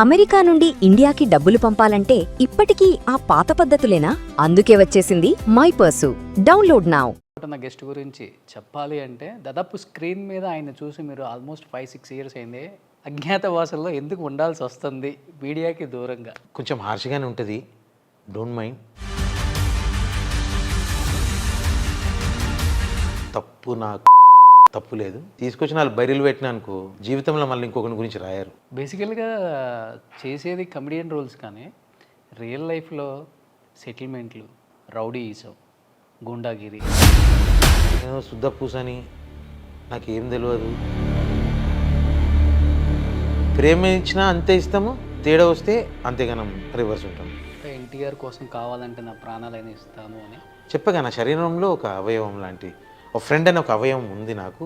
America నుండి ఇండియాకి డబ్బులు పంపాలంటే ఇప్పటికీ ఆ పాత పద్ధతులేనా? అందుకే వచ్చేసింది మై పర్సు. Download now. నా గెస్ట్ గురించి చెప్పాలి అంటే దాదాపు స్క్రీన్ మీద ఆయన చూసి మీరు ఆల్మోస్ట్ 5-6 ఇయర్స్ అయింది. అజ్ఞాతవాసంలో ఎందుకు ఉండాల్సి వస్తుంది మీడియాకి దూరంగా? కొంచెం హార్ష్గానే ఉంటుంది, డోంట్ మైండ్. తప్పు నాకు తప్పు లేదు. తీసుకొచ్చి వాళ్ళు బైరీలు పెట్టినా అనుకో, జీవితంలో మళ్ళీ ఇంకొకరి గురించి రాయారు. బేసికల్గా చేసేది కమెడియన్ రోల్స్, కానీ రియల్ లైఫ్లో సెటిల్మెంట్లు, రౌడీయిజం, గుండాగిరి. నేను శుద్ధ పూసని, నాకేం తెలియదు. ప్రేమ ఇచ్చినా అంతే ఇస్తాము, తేడా వస్తే అంతేగానం రివర్స్ ఉంటాం. ఎన్టీఆర్ కోసం కావాలంటే నా ప్రాణాలైనా ఇస్తాను అని చెప్పగా నా శరీరంలో ఒక అవయవం లాంటి ఒక ఫ్రెండ్ అనే ఒక అవయవం ఉంది నాకు.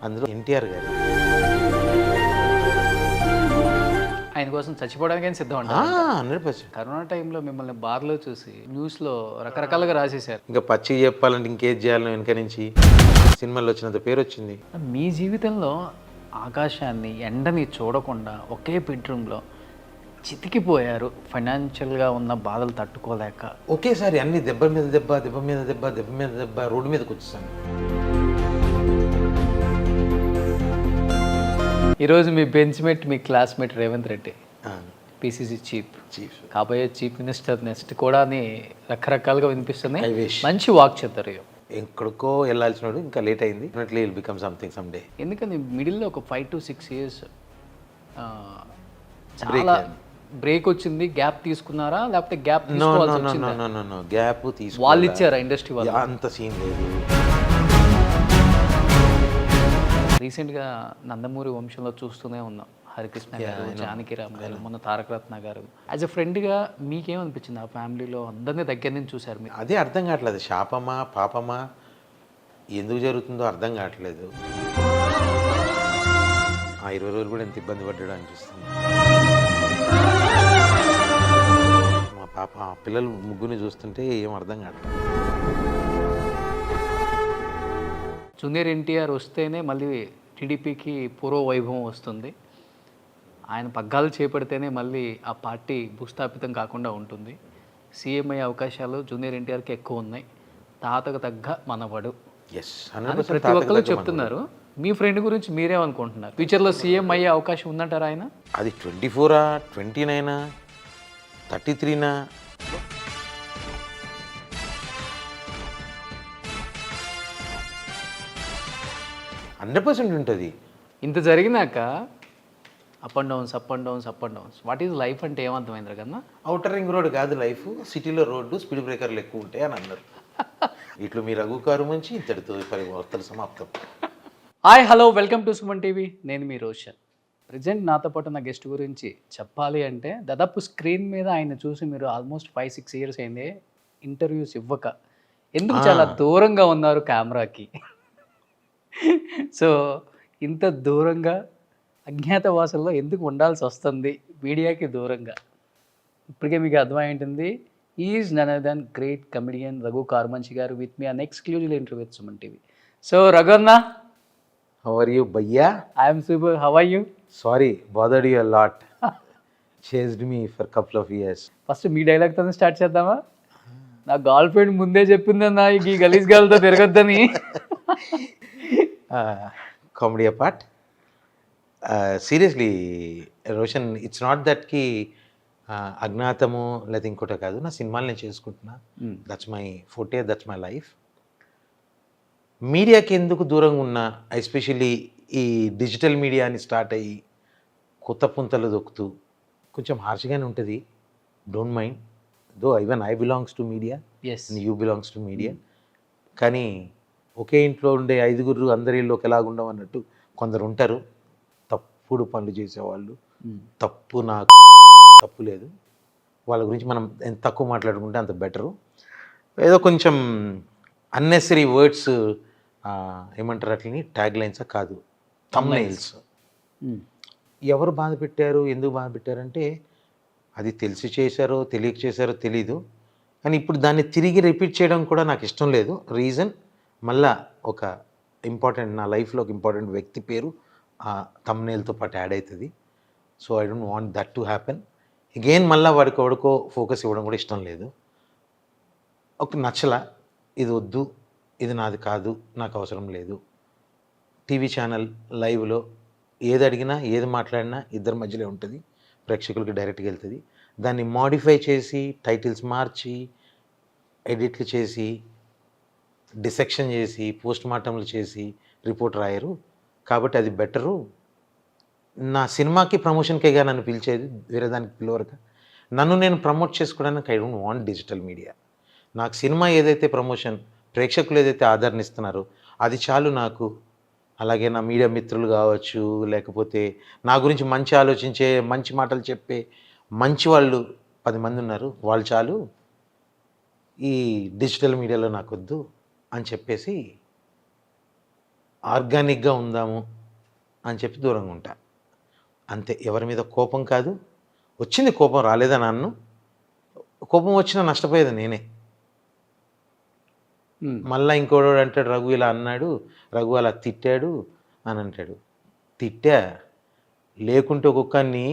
అందులో ఎన్టీఆర్ గారు. ఆయన కోసం చచ్చిపోవడానికి సిద్ధం ఉంటారు. 100%. కరోనా టైంలో మిమ్మల్ని బార్లో చూసి న్యూస్లో రకరకాలుగా రాసేశారు. ఇంకా పచ్చి చెప్పాలంటే ఇంకేది చేయాలని వెనక నుంచి సినిమాల్లో వచ్చినంత పేరు వచ్చింది. మీ జీవితంలో ఆకాశాన్ని, ఎండని చూడకుండా ఒకే బెడ్రూమ్లో చితికిపోయారు, ఫైనాన్షియల్గా ఉన్న బాధలు తట్టుకోలేక. ఒకేసారి అన్ని దెబ్బ మీద దెబ్బ, దెబ్బ మీద దెబ్బ, దెబ్బ మీద దెబ్బ, రోడ్డు మీదకి వచ్చేసాను. ఈరోజు మీ బెంచ్మేట్, మీ classmate Revanth Reddy, PCC chief కాబోయే చీఫ్ మినిస్టర్ నెక్స్ట్ కూడా అని రకరకాలుగా వినిపిస్తుంది. మంచి వాక్ చేద్దరు. ఎక్కడికో వెళ్ళాల్సినాడు, ఇంకా లేట్ అయింది. Definitely will become something some day. ఎందుకని మిడిల్లో ఒక 5 to 6 ఇయర్స్ చాలా బ్రేక్ వచ్చింది, గ్యాప్ తీసుకున్నారా లేకపోతే గ్యాప్ గ్యాప్ తీసుకు వాళ్ళు ఇచ్చారా ఇండస్ట్రీ వాళ్ళు? అంత సీన్ లేదు. రీసెంట్గా నందమూరి వంశంలో చూస్తూనే ఉన్నాం. హరికృష్ణ గారు, జానకిరామ్ గారు, మొన్న తారక రత్న గారు. యాజ్ ఎ ఫ్రెండ్గా మీకేమనిపించింది? ఆ ఫ్యామిలీలో అందరినీ దగ్గర నుంచి చూశారు మీరు. అదే అర్థం కావట్లేదు, శాపమా పాపమా ఎందుకు జరుగుతుందో అర్థం కావట్లేదు. ఆ 20 రోజులు కూడా ఎంత ఇబ్బంది పడ్డాడో అనిపిస్తుంది. మా పాప పిల్లలు ముగ్గురిని చూస్తుంటే ఏం అర్థం కావట్లేదు. జూనియర్ ఎన్టీఆర్ వస్తేనే మళ్ళీ టీడీపీకి పూర్వ వైభవం వస్తుంది. ఆయన పగ్గాలు చేపడితేనే మళ్ళీ ఆ పార్టీ భూస్థాపితం కాకుండా ఉంటుంది. సీఎం అయ్యే అవకాశాలు జూనియర్ ఎన్టీఆర్కి ఎక్కువ ఉన్నాయి. తాతకు తగ్గ మనవడు అని ప్రతి ఒక్కరు చెప్తున్నారు. మీ ఫ్రెండ్ గురించి మీరేమనుకుంటున్నారు? ఫ్యూచర్లో సీఎం అయ్యే అవకాశం ఉందంటారా ఆయన? అది 24, 29, 33? 100% ఉంటుంది. ఇంత జరిగినాక up and downs, up and downs, up and downs. What is life అంటే ఏమర్థమైంది కన్నా? అవుటర్ రింగ్ రోడ్ కాదు లైఫ్, సిటీలో రోడ్డు స్పీడ్ బ్రేకర్లు ఎక్కువ ఉంటాయి అని అన్నారు. ఇట్లు మీ రఘు కారు మంచి ఇంతటితో వార్తలు సమాప్తం. Hi, hello, welcome to Suman TV. నేను మీ రోషన్. ప్రజెంట్ నాతో పాటు నా గెస్ట్ గురించి చెప్పాలి అంటే దాదాపు స్క్రీన్ మీద ఆయన చూసి మీరు ఆల్మోస్ట్ 5-6 ఇయర్స్ అయింది. ఇంటర్వ్యూస్ ఇవ్వక ఎందుకు చాలా దూరంగా ఉన్నారు కెమెరాకి? సో ఇంత దూరంగా అజ్ఞాతవాసంలో ఎందుకు ఉండాల్సి వస్తుంది మీడియాకి దూరంగా? ఇప్పటికే మీకు అర్థమై ఉంటుంది. Is none other than great comedian Raghu Karumanchi garu with me an exclusive interview with Suman TV. So Raghu అన్న, హౌ ఆర్ యూ భయ్యా? I'm super. How are you? Sorry, bothered you a lot. Chased me for couple of years. First మీ డైలాగ్తో start చేద్దామా? నా girl friend ముందే చెప్పిందన్నా ఈ గలీజ్ గాలతో తిరగద్దని. Comedy apart, seriously Roshan, it's not that కి అజ్ఞాతము లేదా ఇంకోటే కాదు. నా సినిమాలు నేను చేసుకుంటున్నా. That's my forte, that's my life. మీడియాకి ఎందుకు దూరంగా ఉన్నా, ఎస్పెషల్లీ ఈ డిజిటల్ మీడియాని స్టార్ట్ అయ్యి కొత్త పుంతలు దొక్కుతూ కొంచెం హార్ష్గానే ఉంటుంది, don't mind. Though even I belongs to media, you belongs to media. కానీ ఒకే ఇంట్లో ఉండే 5 అందరి ఇల్లు ఒకలాగుండవు అన్నట్టు కొందరు ఉంటారు, తప్పుడు పనులు చేసేవాళ్ళు. తప్పు నాకు తప్పు లేదు. వాళ్ళ గురించి మనం ఎంత తక్కువ మాట్లాడుకుంటే అంత బెటరు. ఏదో కొంచెం అన్నెసరీ వర్డ్స్ ఏమంటారు అట్లని, ట్యాగ్ లైన్స్ కాదు, థంబ్నెయిల్స్. ఎవరు బాధ పెట్టారు, ఎందుకు బాధ పెట్టారంటే అది తెలిసి చేశారో తెలియక చేశారో తెలీదు. కానీ ఇప్పుడు దాన్ని తిరిగి రిపీట్ చేయడం కూడా నాకు ఇష్టం లేదు. రీజన్, మళ్ళా ఒక ఇంపార్టెంట్, నా లైఫ్లో ఒక ఇంపార్టెంట్ వ్యక్తి పేరు ఆ థంబ్నెయిల్తో పాటు యాడ్ అవుతుంది. So I don't want that to happen again. మళ్ళీ వాడికి ఎవడికో ఫోకస్ ఇవ్వడం కూడా ఇష్టం లేదు. ఒక నచ్చలా, ఇది వద్దు, ఇది నాది కాదు, నాకు అవసరం లేదు. టీవీ ఛానల్ లైవ్లో ఏది అడిగినా ఏది మాట్లాడినా ఇద్దరి మధ్యలో ఉంటుంది, ప్రేక్షకులకి డైరెక్ట్గా వెళ్తుంది. దాన్ని మాడిఫై చేసి టైటిల్స్ మార్చి ఎడిట్లు చేసి డిసెక్షన్ చేసి పోస్ట్ మార్టంలు చేసి రిపోర్ట్ రాయరు. కాబట్టి అది బెటరు. నా సినిమాకి ప్రమోషన్కేగా నన్ను పిలిచేది, వేరే దానికి పిలవరుగా. నన్ను నేను ప్రమోట్ చేసుకోవడానికి I don't want digital media. నాకు సినిమా ఏదైతే ప్రమోషన్, ప్రేక్షకులు ఏదైతే ఆదరణ ఇస్తున్నారో అది చాలు నాకు. అలాగే నా మీడియా మిత్రులు కావచ్చు, లేకపోతే నా గురించి మంచి ఆలోచించే, మంచి మాటలు చెప్పే మంచి వాళ్ళు 10 మంది ఉన్నారు, వాళ్ళు చాలు. ఈ డిజిటల్ మీడియాలో నాకు వద్దు అని చెప్పేసి ఆర్గానిక్గా ఉందాము అని చెప్పి దూరంగా ఉంటా అంతే. ఎవరి మీద కోపం కాదు. వచ్చింది కోపం, రాలేదా నన్ను. కోపం వచ్చినా నష్టపోయేది నేనే. మళ్ళీ ఇంకోడు అంటాడు, రఘు ఇలా అన్నాడు, రఘు అలా తిట్టాడు అని అంటాడు. తిట్టా లేకుంటే ఒక్కొక్కరిని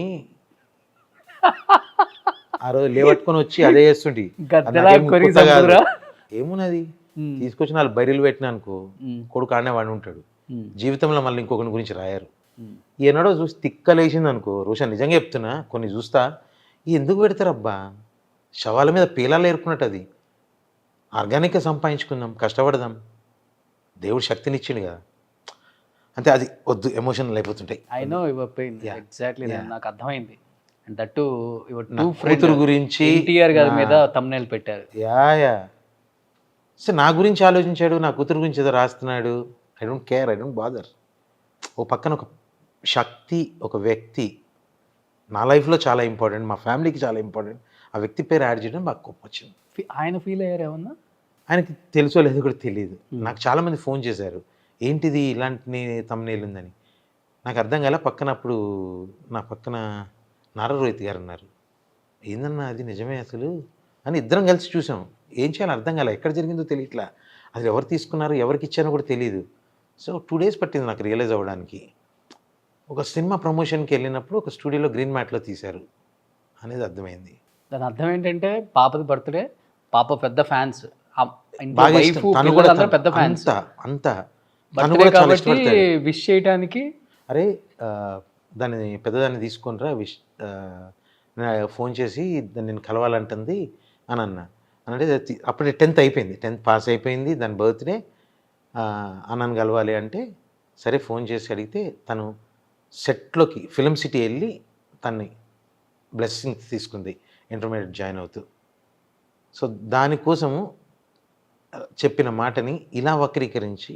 ఆ రోజు లేవట్టుకొని వచ్చి అదే చేస్తుంటి. ఏమున్నది, తీసుకొచ్చి 4 బైరీలు పెట్టినా అనుకో, కొడుకు ఆడనే వాడి ఉంటాడు. జీవితంలో మళ్ళీ ఇంకొకరి గురించి రాయరు. ఏనాడో చూసి తిక్కలేసింది అనుకో, రోషన్ నిజంగా చెప్తున్నా, కొన్ని చూస్తా ఎందుకు పెడతారబ్బా, శవాల మీద పీలాలు ఏరుకున్నట్టు. అది ఆర్గానిక్గా సంపాదించుకుందాం, కష్టపడదాం, దేవుడు శక్తినిచ్చిండు కదా. అంటే అది వద్దు, ఎమోషనల్ అయిపోతుంటాయి. I know your pain, exactly. నాకు అర్థమైంది. And that your two friends గురించి ఎన్టీఆర్ గారి మీద థంబ్నెయిల్ పెట్టారు. యా సో నా గురించి ఆలోచించాడు, నా కూతురు గురించి ఏదో రాస్తున్నాడు. I don't care, I don't bother. ఓ పక్కన ఒక శక్తి, ఒక వ్యక్తి నా లైఫ్లో చాలా ఇంపార్టెంట్, మా ఫ్యామిలీకి చాలా ఇంపార్టెంట్. ఆ వ్యక్తి పేరు యాడ్ చేయడం బాగా కోపం వచ్చింది. ఆయన ఫీల్ అయ్యారు ఏమన్నా? ఆయనకి తెలుసో లేదో కూడా తెలియదు. నాకు చాలామంది ఫోన్ చేశారు, ఏంటిది ఇలాంటి తమ్నేల్ ఉందని. నాకు అర్థం కాలే. పక్కన అప్పుడు నా పక్కన నారా రోహిత్ గారు ఉన్నారు. ఏందన్నా అది నిజమే అసలు అని ఇద్దరం కలిసి చూసాం. ఏం చేయాలో అర్థం కాలే, ఎక్కడ జరిగిందో తెలియట్లా, అసలు ఎవరు తీసుకున్నారు, ఎవరికి ఇచ్చారో కూడా తెలియదు. సో 2 days పట్టింది నాకు రియలైజ్ అవ్వడానికి. ఒక సినిమా ప్రమోషన్కి వెళ్ళినప్పుడు ఒక స్టూడియోలో గ్రీన్ మ్యాట్లో తీశారు అనేది అర్థమైంది. దాని అర్థం ఏంటంటే పాపది బర్త్డే, పాప పెద్ద ఫ్యాన్స్, బాగా ఇష్టం. తను కూడా పెద్ద ఫ్యాన్స్ అంతా కాబట్టి విష్ చేయడానికి. అరే దాన్ని పెద్దదాన్ని తీసుకునిరా, ఫోన్ చేసి నేను కలవాలంటుంది అని అన్నా. అంటే అప్పుడే 10th అయిపోయింది, 10th పాస్ అయిపోయింది, దాని బర్త్డే, అన్నను కలవాలి అంటే సరే ఫోన్ చేసి అడిగితే తను సెట్లోకి ఫిలిం సిటీ వెళ్ళి తన్ని బ్లెస్సింగ్స్ తీసుకుంది ఇంటర్మీడియట్ జాయిన్ అవుతూ. సో దానికోసము చెప్పిన మాటని ఇలా వక్రీకరించి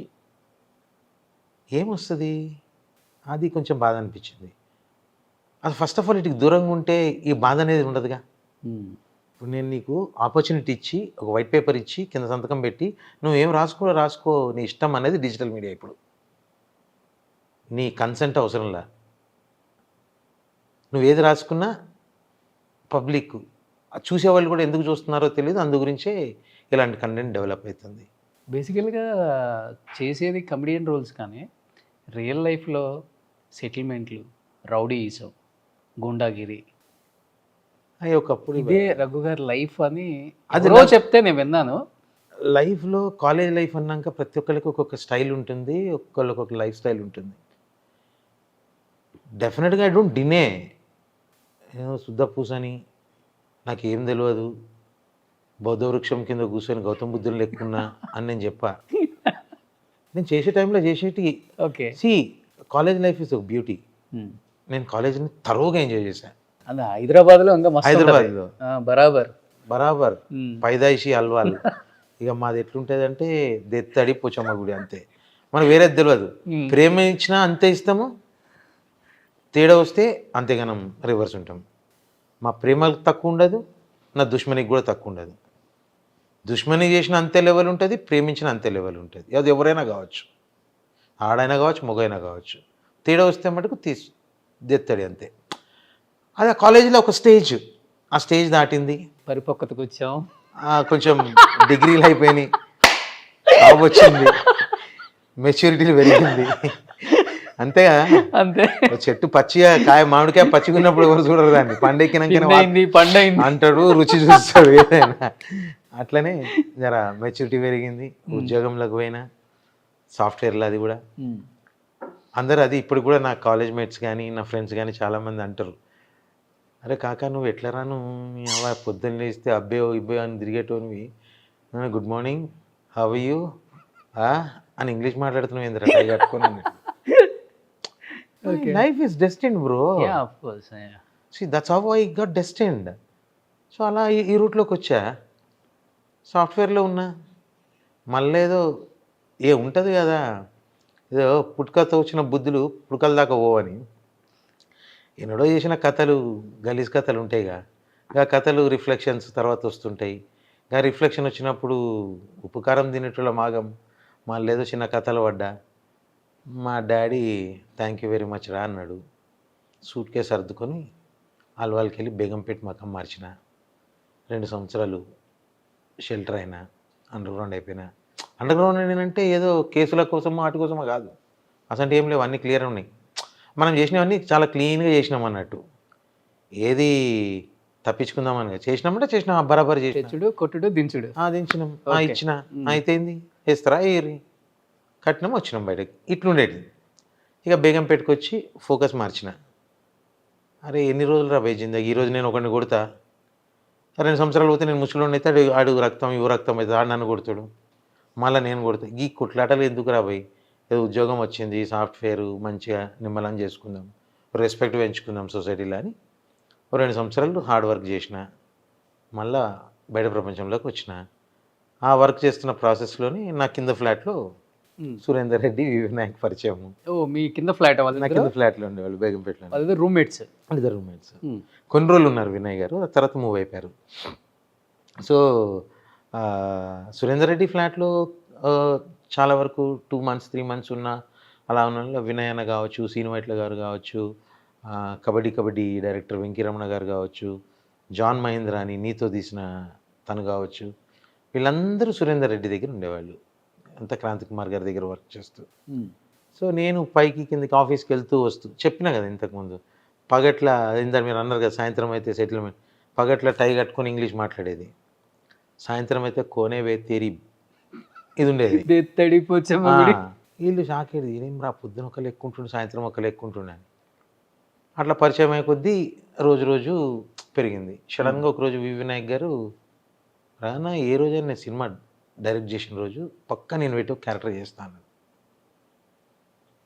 ఏమొస్తుంది, అది కొంచెం బాధ అనిపించింది. అది ఫస్ట్ ఆఫ్ ఆల్ ఇటుకి దూరంగా ఉంటే ఈ బాధ అనేది ఉండదుగా. ఇప్పుడు నేను నీకు ఆపర్చునిటీ ఇచ్చి ఒక వైట్ పేపర్ ఇచ్చి కింద సంతకం పెట్టి నువ్వేం రాసుకో నీ ఇష్టం అనేది డిజిటల్ మీడియా. ఇప్పుడు నీ కన్సెంట్ అవసరంలా, నువ్వు ఏది రాసుకున్నా పబ్లిక్ చూసేవాళ్ళు కూడా ఎందుకు చూస్తున్నారో తెలియదు. అందు గురించే ఇలాంటి కంటెంట్ డెవలప్ అవుతుంది. బేసికల్గా చేసేది కమెడియన్ రోల్స్, కానీ రియల్ లైఫ్లో సెటిల్మెంట్లు, రౌడీయిజం, గుండాగిరి, అయ్యి ఒకప్పుడు ఇదే రఘు గారి లైఫ్ అని అది చెప్తే నేను విన్నాను. లైఫ్లో కాలేజ్ లైఫ్ అన్నాక ప్రతి ఒక్కరికి ఒక్కొక్క స్టైల్ ఉంటుంది, ఒక్కొక్కరికి ఒక్కొక్క లైఫ్ స్టైల్ ఉంటుంది. డెఫినెట్గా ఐ డోంట్ డినే, ఏదో శుద్ధ పూసని నాకేం తెలియదు, బౌద్ధ వృక్షం కింద కూర్చొని గౌతమ బుద్ధుని లెక్కున్నా అని నేను చెప్పా. నేను చేసే టైంలో చేసేటి. Okay, see college life is ఒక బ్యూటీ. నేను కాలేజ్ని తరోగా ఎంజాయ్ చేశాను. అదే హైదరాబాద్లో ఇంకా హైదరాబాద్లో బరాబర్ పైదాయిషి అల్వాల్. ఇక మాది ఎట్లుంటుంది అంటే దెత్తడి పోచమ్మ గుడి అంతే, మనకు వేరేది తెలియదు. ప్రేమ ఇచ్చినా అంతే ఇస్తాము, తేడా వస్తే అంతేగానం రివర్స్ ఉంటాం. మా ప్రేమకు తక్కువ ఉండదు, నా దుష్మనికి కూడా తక్కువ ఉండదు. దుష్మని చేసిన అంతే లెవెల్ ఉంటుంది, ప్రేమించిన అంతే లెవెల్ ఉంటుంది. అది ఎవరైనా కావచ్చు, ఆడైనా కావచ్చు, మగైనా కావచ్చు. తేడా వస్తే మటుకు దెత్తడి అంతే. అది కాలేజీలో ఒక స్టేజ్, ఆ స్టేజ్ దాటింది, పరిపక్వతకు వచ్చాం, కొంచెం డిగ్రీలు అయిపోయినాయి, జాబ్ వచ్చింది, మెచ్యూరిటీలు పెరిగింది, అంతేగా, అంతే. ఓ చెట్టు పచ్చిగా కాయ మామిడికాయ పచ్చిగున్నప్పుడు ఎవరు చూడరు దాన్ని, పండెక్కినాకనే తిన్నయింది, పండైంది. అంటాడు, రుచి చూస్తాడు ఏదైనా. అట్లనే జర మెచ్యూరిటీ పెరిగింది, ఉద్యోగంలోకి పోయినా సాఫ్ట్వేర్లో. అది కూడా అందరూ అది ఇప్పుడు కూడా నా కాలేజ్ మేట్స్ కానీ నా ఫ్రెండ్స్ కానీ చాలామంది అంటారు, అరే కాకా నువ్వు ఎట్లా రాను అలా పొద్దున్న లేస్తే అబ్బేయో ఇబ్బేయో అని తిరిగేటోనివి, గుడ్ మార్నింగ్ హౌ యూ అని ఇంగ్లీష్ మాట్లాడుతున్నావు ఏంద్రా టై కట్టుకున్నాను. Life is destined bro. Yeah of course. See, that's how I got destined. So అలా ఈ రూట్లోకి వచ్చా, సాఫ్ట్వేర్లో ఉన్నా. మళ్ళీ ఏదో ఉంటుంది కదా, ఏదో పుట్టుకతో వచ్చిన బుద్ధులు పుడకల దాకా పోవని, ఎన్నడో చేసిన కథలు, గలీజ్ కథలు ఉంటాయిగా, ఆ కథలు రిఫ్లెక్షన్స్ తర్వాత వస్తుంటాయి. ఆ రిఫ్లెక్షన్ వచ్చినప్పుడు ఉప్పు కారం తినేటోళ్ళ మాగం, మళ్ళీ ఏదో చిన్న కథలు పడ్డా. మా daddy thank you very much రా అన్నాడు. సూట్ కేసు సర్దుకొని అల్వాల్కి వెళ్ళి బేగంపేట మకం మార్చిన. 2 సంవత్సరాలు షెల్టర్ అయినా, అండర్ గ్రౌండ్ అయిపోయినా. అండర్ గ్రౌండ్ ఏంటంటే ఏదో కేసుల కోసమో వాటి కోసమో కాదు, అసలు ఏం లేవు, అన్నీ క్లియర్ ఉన్నాయి. మనం చేసినవన్నీ చాలా క్లీన్గా చేసినాం అన్నట్టు, ఏది తప్పించుకుందామని చేసినామంటే చేసినాం, బరాబర్ చేసిన, తెచ్చుడు, కొట్టుడు, దించుడు. దించినాం, Okay. ఇచ్చిన, అయితేంది వేస్తారా ఏరి కట్టినాం, వచ్చినాం బయటకి. ఇట్లుండేది. ఇక బేగంపేటకు వచ్చి ఫోకస్ మార్చిన. అరే ఎన్ని రోజులు రా భయ్ జిందగీ, ఈరోజు నేను ఒకరిని కొడతా, 2 సంవత్సరాలు పోతే నేను ముసలిని అయితే ఆడు రక్తం ఇవ్వ రక్తం అవుతుంది, ఆడు నన్ను కొడతాడు, మళ్ళీ నేను కొడతా. ఈ కొట్లాటలు ఎందుకు రా భయ్, ఏదో ఉద్యోగం వచ్చింది, సాఫ్ట్వేర్ మంచిగా నిమ్మలం చేసుకుందాం, రెస్పెక్ట్ పెంచుకుందాం సొసైటీలో అని 2 సంవత్సరాలు హార్డ్ వర్క్ చేసిన. మళ్ళా బయట ప్రపంచంలోకి వచ్చిన. ఆ వర్క్ చేస్తున్న ప్రాసెస్లోని నా కింద ఫ్లాట్లో సురేందర్ రెడ్డి, వినాయక్ పరిచయం. ఓ మీ కింద ఫ్లాట్ నా కింద ఫ్లాట్లో ఉండేవాళ్ళు బేగంపేటలో, వాళ్ళిద్దరు రూమ్మేట్స్. ఇద్దరు రూమ్మేట్స్. కొన్ని రోజులు ఉన్నారు వినయ్ గారు, ఆ తర్వాత మూవ్ అయిపోయారు. సో సురేందర్ రెడ్డి ఫ్లాట్లో చాలా వరకు 2 months 3 months ఉన్నా. అలా ఉన్న వినయ్ అన్న కావచ్చు, సీనువైట్ల గారు కావచ్చు, కబడ్డీ డైరెక్టర్ వెంకీరమణ గారు కావచ్చు, జాన్ మహేంద్ర అని నీతో తీసిన తను కావచ్చు, వీళ్ళందరూ సురేందర్ రెడ్డి దగ్గర ఉండేవాళ్ళు, అంత క్రాంతి కుమార్ గారి దగ్గర వర్క్ చేస్తూ. సో నేను పైకి కిందకి ఆఫీస్కి వెళ్తూ వస్తూ చెప్పినా కదా ఇంతకుముందు, పగట్ల ఇందాక మీరు అన్నారు కదా సాయంత్రం అయితే సెటిల్మెంట్, పగట్ల టై కట్టుకొని ఇంగ్లీష్ మాట్లాడేది, సాయంత్రం అయితే కోనే వే తేరి ఇది ఉండేది. వీళ్ళు షాక్ అయ్యేది, ఏం రా పొద్దున ఒకళ్ళు ఎక్కుంటుండే సాయంత్రం ఒకళ్ళు ఎక్కుంటుండే అని. అట్లా పరిచయం అయ్యే కొద్దీ రోజు పెరిగింది. సడన్గా ఒకరోజు వినాయక్ గారు, రానా ఏ రోజైనా నేను సినిమా డైరెక్ట్ చేసిన రోజు పక్కా నేను పెట్టి ఒక క్యారెక్టర్ చేస్తాను,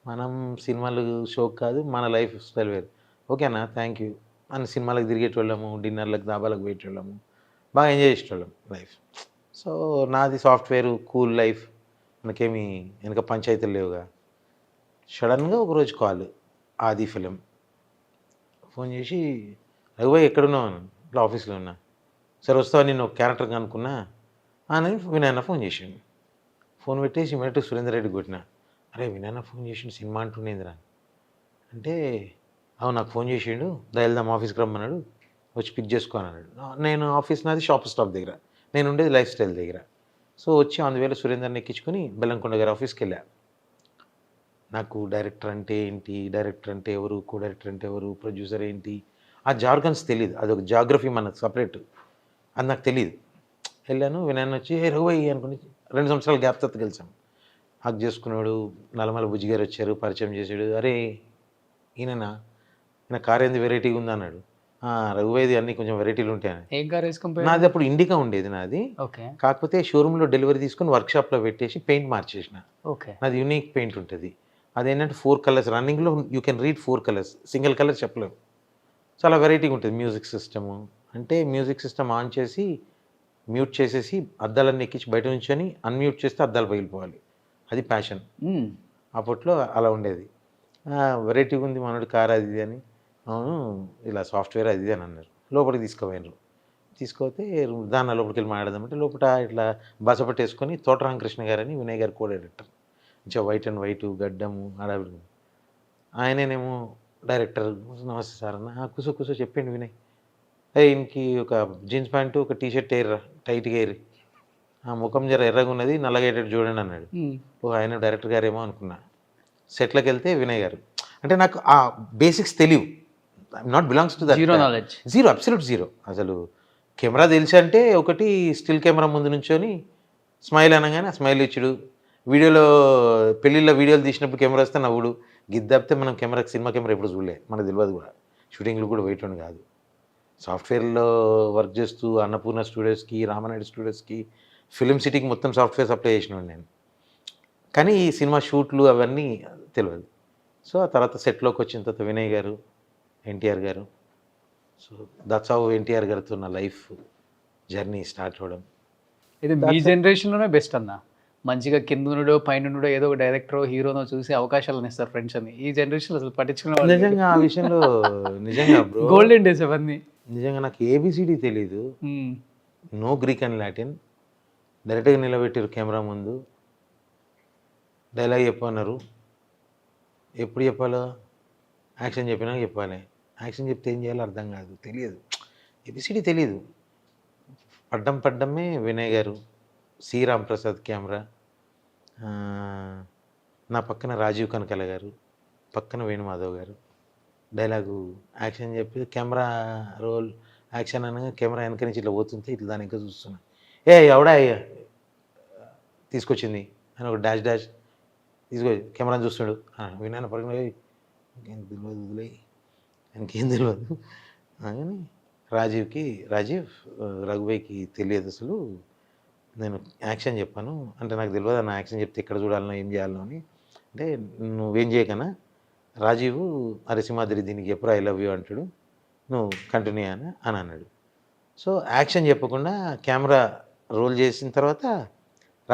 మనం సినిమాలు షోక్ కాదు, మన లైఫ్ స్టైల్ వేరు, ఓకేనా థ్యాంక్ యూ అని సినిమాలకు తిరిగేటోళ్ళము, డిన్నర్లకు దాబాలకు పోయేటోళ్ళము, బాగా ఎంజాయ్ చేసేటోళ్ళం లైఫ్. సో నాది సాఫ్ట్వేర్ కూల్ లైఫ్, మనకేమి వెనక పంచాయతీలు లేవుగా. సడన్గా ఒకరోజు కాల్, ఆది ఫిలిం ఫోన్ చేసి, రఘుబాయ్ ఎక్కడున్నావు, ఇట్లా ఆఫీస్లో ఉన్నా, సరే వస్తావా నేను ఒక క్యారెక్టర్ కనుక్కున్నా అని వినయన్న ఫోన్ చేసిండు. ఫోన్ పెట్టేసి ఇమీడియట్గా సురేందర్ రెడ్డి కొట్టిన, అరే వినయన్న ఫోన్ చేసిండు సినిమా అంటుండేందిరా అంటే, అవును నాకు ఫోన్ చేసిండు, వెళ్దాం ఆఫీస్కి రమ్మన్నాడు, వచ్చి పిక్ చేసుకో అన్నాడు. నేను ఆఫీస్ నాది షాప్ స్టాప్ దగ్గర, నేను ఉండేది లైఫ్ స్టైల్ దగ్గర. సో వచ్చి అందువేళ సురేందర్ని ఎక్కించుకొని బెల్లంకొండ గారి ఆఫీస్కి వెళ్ళా. నాకు డైరెక్టర్ అంటే ఏంటి, డైరెక్టర్ అంటే ఎవరు, కో డైరెక్టర్ అంటే ఎవరు, ప్రొడ్యూసర్ ఏంటి, ఆ జార్గన్స్ తెలియదు, అదొక జాగ్రఫీ మనకు సపరేట్, అది నాకు తెలియదు. వెళ్ళాను, వినాయన్ వచ్చి ఏ రఘువయ్యి అనుకుని 2 సంవత్సరాల గ్యాప్ తర్వాత కలిసాం. హక్ చేసుకున్నాడు, నల్లమల బుజ్జి గారు వచ్చారు, పరిచయం చేశాడు, అరే ఈయననా, ఈయన కార్ ఏంది వెరైటీగా ఉంది అన్నాడు. రఘువయ్యది అన్నీ కొంచెం వెరైటీలు ఉంటాయని. ఏం కార్ వేసుకొని? నాది అప్పుడు ఇండికా ఉండేది నాది, కాకపోతే షోరూంలో డెలివరీ తీసుకొని వర్క్షాప్లో పెట్టేసి పెయింట్ మార్చేసిన. నాది యూనిక్ పెయింట్ ఉంటుంది, అదేంటంటే 4 కలర్స్ రన్నింగ్లో, you can read 4 colours, single colour చెప్పలేము, చాలా వెరైటీగా ఉంటుంది. మ్యూజిక్ సిస్టము అంటే మ్యూజిక్ సిస్టమ్ ఆన్ చేసి మ్యూట్ చేసేసి అద్దాలన్నీ ఎక్కించి బయట నుంచొని అన్మ్యూట్ చేస్తే అద్దాలు పగిలిపోవాలి, అది ప్యాషన్ అప్పట్లో, అలా ఉండేది. వెరైటీగా ఉంది మనోడు కార్ అది ఇది అని, అవును ఇలా సాఫ్ట్వేర్ అది ఇది అని అన్నారు. లోపలికి తీసుకుపోయినారు, తీసుకుపోతే దాని లోపలికి వెళ్ళి మాట్లాడదామంటే లోపల ఇట్లా బస పట్టేసుకొని తోట రామకృష్ణ గారని వినయ్ గారు కో డైరెక్టర్, మంచిగా వైట్ అండ్ వైట్ గడ్డము ఆడవిడు, ఆయనేనేమో డైరెక్టర్. నమస్తే సార్ అన్న, కూసో చెప్పండి వినయ్, ఈయనకి ఒక జీన్స్ ప్యాంటు ఒక టీషర్ట్ ఎర్ర టైట్గా ఎర్రి, ఆ ముఖం జర ఎర్రగా ఉన్నది నల్లగేటట్టు చూడండి అన్నాడు. ఓ ఆయన డైరెక్టర్ గారేమో అనుకున్నా. సెట్లోకి వెళ్తే వినయ్ గారు. అంటే నాకు ఆ బేసిక్స్ తెలియవు. I'm not belongs to that. Zero knowledge. Zero, absolute zero. అసలు కెమెరా తెలిసి అంటే ఒకటి స్టిల్ కెమెరా ముందు నుంచొని స్మైల్ అనగానే ఆ స్మైల్ ఇచ్చుడు, వీడియోలో పెళ్ళిళ్ళ వీడియోలు తీసినప్పుడు కెమెరా వస్తే నవ్వుడు, గిద్దాపితే మనం సినిమా కెమెరా ఎప్పుడు చూడలే, మనకు తెలియదు కూడా, షూటింగ్లు కూడా వెయిట్ ఉండి కాదు. సాఫ్ట్వేర్లో వర్క్ చేస్తూ అన్నపూర్ణ స్టూడియోస్కి, రామానాయుడు స్టూడియోస్కి, ఫిలిం సిటీకి మొత్తం సాఫ్ట్వేర్ సప్లై చేసినాను నేను. కానీ ఈ సినిమా షూట్లు అవన్నీ తెలియదు. సో ఆ తర్వాత సెట్లోకి వచ్చిన తర్వాత వినయ్ గారు, ఎన్టీఆర్ గారు, సో దట్స్ హౌ ఎన్టీఆర్ గారితో నా లైఫ్ జర్నీ స్టార్ట్ అవ్వడం. ఇది మీ జనరేషన్లోనే బెస్ట్ అన్న. మంచిగా కిందనుడో పైనుండో ఏదో ఒక డైరెక్టరో హీరోనో చూసి అవకాశాలను ఇస్తారు ఫ్రెండ్స్ అని. ఈ జనరేషన్లో అసలు పట్టించుకునే వాళ్ళు నిజంగా ఆ విషయంలో నిజంగా బ్రో, గోల్డెన్ డేస్ అవన్నీ. నిజంగా నాకు ఏబిసిడి తెలీదు, నో గ్రీక్ అండ్ లాటిన్. డైరెక్ట్గా నిలబెట్టారు కెమెరా ముందు, డైలాగ్ చెప్పన్నారు. ఎప్పుడు చెప్పాలో యాక్షన్ చెప్పినాక చెప్పాలి. యాక్షన్ చెప్తే ఏం చేయాలో అర్థం కాదు, తెలియదు, ఏబిసిడి తెలీదు. పడ్డమే వినయ్ గారు, సి రాంప్రసాద్ కెమెరా, నా పక్కన రాజీవ్ కనకాల గారు, పక్కన వేణుమాధవ్ గారు. డైలాగు యాక్షన్ చెప్పి కెమెరా రోల్ యాక్షన్ అనగా కెమెరా వెనక నుంచి ఇట్లా పోతుంటే ఇట్లా దాని ఇంకా చూస్తున్నా, ఎవడా తీసుకొచ్చింది అని ఒక డాష్ తీసుకో కెమెరాని చూస్తాడు. వినాయన పక్కన ఇంకేం తెలియదు, వదిలే ఇంకేం తెలియదు అని రాజీవ్ రఘుబాయికి తెలియదు అసలు నేను యాక్షన్ చెప్పాను అంటే, నాకు తెలియదు అన్న యాక్షన్ చెప్తే ఎక్కడ చూడాలనో ఏం చేయాలనో అని. అంటే నువ్వేం చేయకన్నా రాజీవ్, అరే సింహాద్రి దీనికి ఎప్పుడు ఐ లవ్ యూ అంటాడు, నువ్వు కంటిన్యూ అని అన్నాడు. సో యాక్షన్ చెప్పకుండా కెమెరా రోల్ చేసిన తర్వాత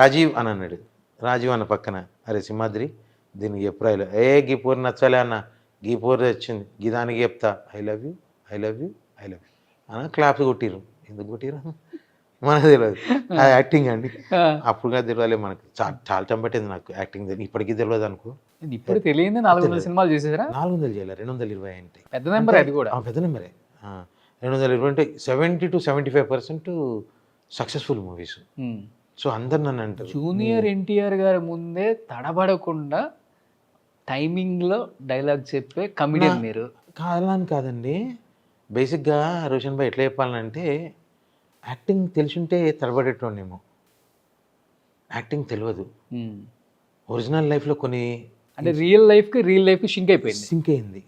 రాజీవ్ అని అన్నాడు. రాజీవ్ అన్న పక్కన, అరే సింహాద్రి దీనికి ఎప్పుడు ఐ లవ్, గీ పూరి నచ్చాలే అన్న, గీ పూరి వచ్చింది, గీ దానికి చెప్తా ఐ లవ్ యూ అన్న. క్లాప్స్ కొట్టిరు. ఎందుకు కొట్టిరు మనకు తెలియదు, అది యాక్టింగ్ అండి. అప్పుడుగా తెలియాలి మనకు, చాలా టైం పట్టింది నాకు యాక్టింగ్, ఇప్పటికీ తెలియదు అనుకో. ఇప్పుడు తెలియదు. 400 సినిమాలు చేసేసారా? 400 చేయాలి, 220 అంటే పెద్ద నెంబర్ అది కూడా. పెద్ద నెంబరే. 220 అంటే 70 to 75% సక్సెస్ఫుల్ మూవీస్. సో అందరు నన్ను అంటారు, జూనియర్ ఎన్టీఆర్ గారి ముందే తడబడకుండా టైమింగ్లో డైలాగ్ చెప్పే కమిడియన్ మీరు. కాదని కాదండి, బేసిక్గా రోషన్ భాయ్ ఎట్లా చెప్పాలంటే, యాక్టింగ్ తెలిసింటే తడబడేటోనేమో, యాక్టింగ్ తెలియదు. ఒరిజినల్ లైఫ్లో కొన్ని అంటే రియల్ లైఫ్కి సింక్ అయిపోయింది, సింక్ అయింది.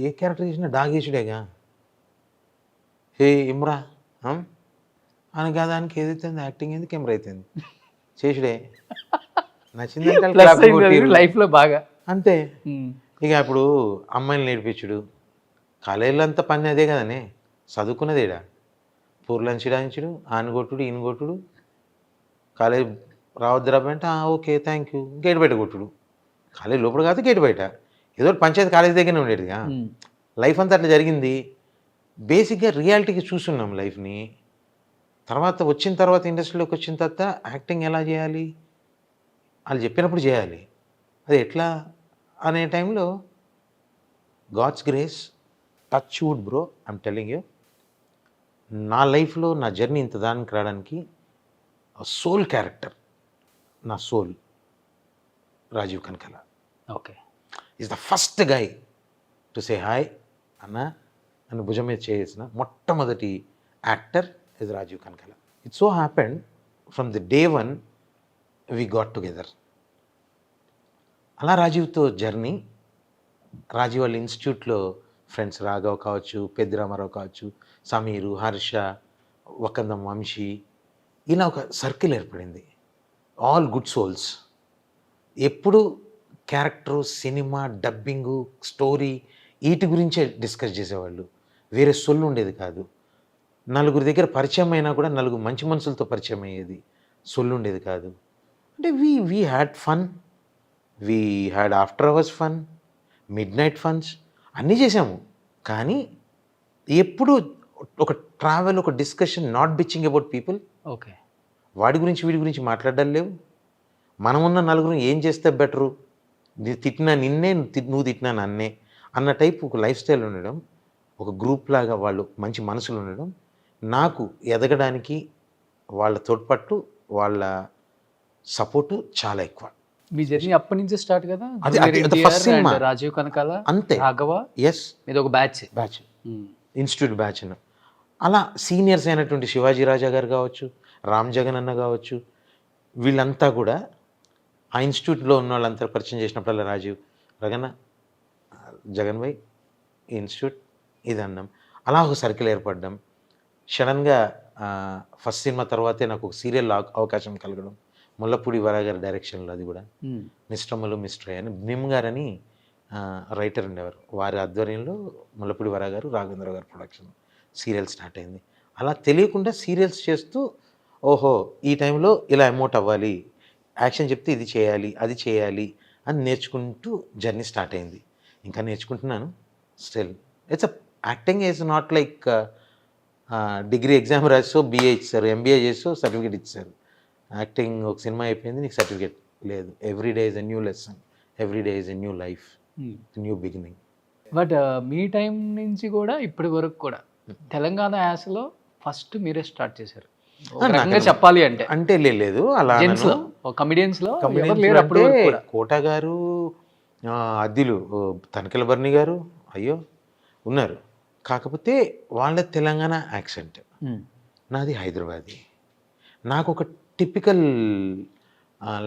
ఏ క్యారెక్టర్ చేసినా డాగేసుడేగా, హే ఇమ్రా అని దానికి ఏదైతే యాక్టింగ్ అయింది, కెమెరా అవుతుంది, చేసుడే నచ్చిందంటే లైఫ్లో బాగా అంతే. ఇక ఇప్పుడు అమ్మాయిని నేర్పించుడు, కాలేజీలో అంతా పని అదే కదనే, చదువుకున్నదేడా, పూర్లను చిడాయించుడు, ఆనగొట్టుడు ఈయనగొట్టుడు, కాలేజ్ రావద్దురా అంటే ఓకే థ్యాంక్ యూ, గేట్ బయట కొట్టుడు. కాలేజ్ లోపల కాదు గేట్ బయట, ఏదో పంచాయతీ కాలేజ్ దగ్గరనే ఉండేదిగా. లైఫ్ అంతా అట్లా జరిగింది. బేసిక్గా రియాలిటీకి చూస్తున్నాం లైఫ్ని. వచ్చిన తర్వాత ఇండస్ట్రీలోకి వచ్చిన తర్వాత యాక్టింగ్ ఎలా చేయాలి, వాళ్ళు చెప్పినప్పుడు చేయాలి, అది ఎట్లా అనే టైంలో god's grace, touch wood bro, I'm telling you, నా లైఫ్లో నా జర్నీ ఇంత దానికి రావడానికి సోల్ క్యారెక్టర్, నా soul Rajiv Kanakala. Okay, is the first guy to say hi అన్న అని భుజం మీద చేసిన మొట్టమొదటి actor is Rajiv Kanakala. It so happened from the day one we got together. అలా రాజీవ్తో జర్నీ, రాజీవ్ వాళ్ళ ఇన్స్టిట్యూట్లో ఫ్రెండ్స్ రాఘవ్ కావచ్చు, పెద్దిరామారావు కావచ్చు, సమీరు, హర్ష, వకందం వంశీ, ఇలా ఒక సర్కిల్ ఏర్పడింది. All good souls. ఎప్పుడు క్యారెక్టరు, సినిమా, డబ్బింగు, స్టోరీ వీటి గురించే డిస్కస్ చేసేవాళ్ళు, వేరే సొల్లు ఉండేది కాదు. నలుగురి దగ్గర పరిచయం అయినా కూడా నలుగురు మంచి మనుషులతో పరిచయం అయ్యేది, సొల్లు ఉండేది కాదు. అంటే we had fun, we had after hours fun, midnight funs అన్నీ చేసాము. కానీ ఎప్పుడు ఒక ట్రావెల్, ఒక discussion, not bitching about people. Okay, వాడి గురించి వీడి గురించి మాట్లాడడం లేవు. మనమున్న నలుగురు ఏం చేస్తే బెటరు, తిట్టినా నిన్నే, నువ్వు తిట్టినా నన్నే అన్న టైప్ ఒక లైఫ్ స్టైల్ ఉండడం, ఒక గ్రూప్ లాగా వాళ్ళు మంచి మనసులు ఉండడం, నాకు ఎదగడానికి వాళ్ళ తోడ్పట్టు, వాళ్ళ సపోర్టు చాలా ఎక్కువ. మీ జర్నీ అప్పటి నుంచే స్టార్ట్ కదా, అది- జూనియర్ అది NTR first cinema. and Rajiv Kanakala, అంతే. రాఘవ, ఎస్, ఇది ఒక బ్యాచ్. Batch, institute batch. అలా సీనియర్స్ అయినటువంటి శివాజీ రాజా గారు కావచ్చు, రామ్ జగన్ అన్న కావచ్చు, వీళ్ళంతా కూడా ఆ ఇన్స్టిట్యూట్లో ఉన్న వాళ్ళంతా పరిచయం చేసినప్పుడల్లా రాజీవ్ రగన్న, జగన్ భాయ్, ఈ ఇన్స్టిట్యూట్ ఇది అన్నాం. అలా ఒక సర్కిల్ ఏర్పడ్డాం. సడన్గా ఫస్ట్ సినిమా తర్వాతే నాకు ఒక సీరియల్ అవకాశం కలగడం, ముల్లపూడి వరా గారి డైరెక్షన్లో, అది కూడా మిస్టర్మలు మిస్టర్ అని భీమ్ గారని రైటర్ ఉండేవారు, వారి ఆధ్వర్యంలో ముల్లపూడి వరా గారు, రాఘవేంద్ర గారు ప్రొడక్షన్ సీరియల్ స్టార్ట్ అయింది. అలా తెలియకుండా సీరియల్స్ చేస్తూ ఓహో ఈ టైంలో ఇలా ఎమోట్ అవ్వాలి, యాక్షన్ చెప్తే ఇది చేయాలి, అది చేయాలి అని నేర్చుకుంటూ జర్నీ స్టార్ట్ అయింది. ఇంకా నేర్చుకుంటున్నాను still. It's acting is not like degree exam రాసో బిఏ ఇచ్చారు, ఎంబీఏ చేసో సర్టిఫికేట్ ఇచ్చారు. యాక్టింగ్ ఒక సినిమా అయిపోయింది, నీకు సర్టిఫికేట్ లేదు. Every day is a new lesson, every day is a new life, new beginning. But మీ టైం నుంచి కూడా ఇప్పటి వరకు కూడా తెలంగాణ యాసలో ఫస్ట్ మీరే స్టార్ట్ చేశారు ఒక రకంగా చెప్పాలి అంటే. అంటే లేదు అలా జెంట్స్ లో, కమిడియన్స్ లో ఎవరు లేరు అప్పుడు వరకు కూడా. కోట గారు, అద్దిలు తనకెల బర్ని గారు, అయ్యో ఉన్నారు. కాకపోతే వాళ్ళ తెలంగాణ యాక్సెంట్, నాది హైదరాబాదీ. నాకు ఒక టిపికల్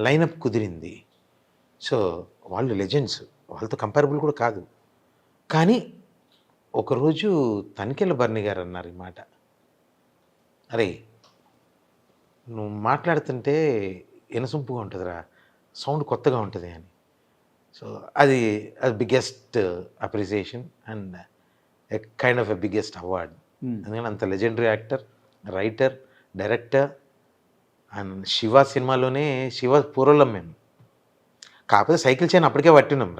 లైనప్ కుదిరింది. సో వాళ్ళు లెజెండ్స్, వాళ్ళతో కంపారబుల్ కూడా కాదు. కానీ ఒకరోజు తనికెళ్ళ బర్ని గారు అన్నారు ఈ మాట, అరే నువ్వు మాట్లాడుతుంటే ఎనసొంపుగా ఉంటుందిరా, సౌండ్ కొత్తగా ఉంటుంది అని. సో అది biggest appreciation and a kind of a biggest award. ఎందుకంటే అంత legendary actor, writer, director. And Shiva సినిమాలోనే, శివ పూర్వలం మేము, కాకపోతే సైకిల్ చైన్ అప్పటికే పట్టినాం.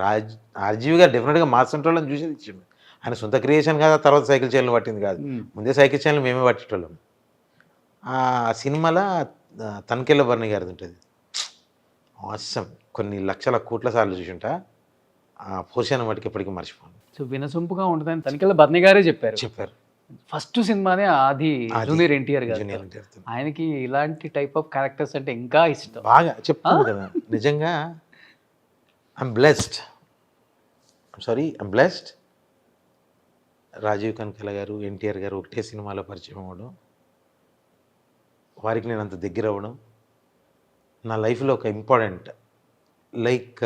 ఆర్జీవి గారు డెఫినెట్గా మా సెంట్రోళ్ళని చూసేది ఇచ్చిండు. ఆయన సొంత క్రియేషన్ కాదు, తర్వాత సైకిల్ చైన్లు పట్టింది కాదు, ముందే సైకిల్ చైన్లు మేమే పట్టేటోళ్ళం. ఆ సినిమాలో తనకెళ్ళ బర్ని గారిది ఉంటుంది, అవసరం కొన్ని లక్షల కోట్ల సార్లు చూసుంటా. ఆ పోర్షన్ వాటికి ఎప్పటికీ మర్చిపోను. సో వినసొంపుగా ఉంటుందని తనికెళ్ళ బర్ని గారే చెప్పారు. ఫస్ట్ సినిమానే ఆది జూనియర్ ఎన్టీఆర్ గారు. జూనియర్ ఎన్టీఆర్ ఆయనకి ఇలాంటి టైప్ ఆఫ్ క్యారెక్టర్స్ అంటే ఇంకా ఇష్టం. బాగా చెప్తాను కదా, నిజంగా ఐమ్ బ్లెస్డ్. రాజీవ్ కనకాల గారు, ఎన్టీఆర్ గారు ఒకటే సినిమాలో పరిచయం అవ్వడం, వారికి నేను అంత దగ్గర అవ్వడం నా లైఫ్లో ఒక important. Like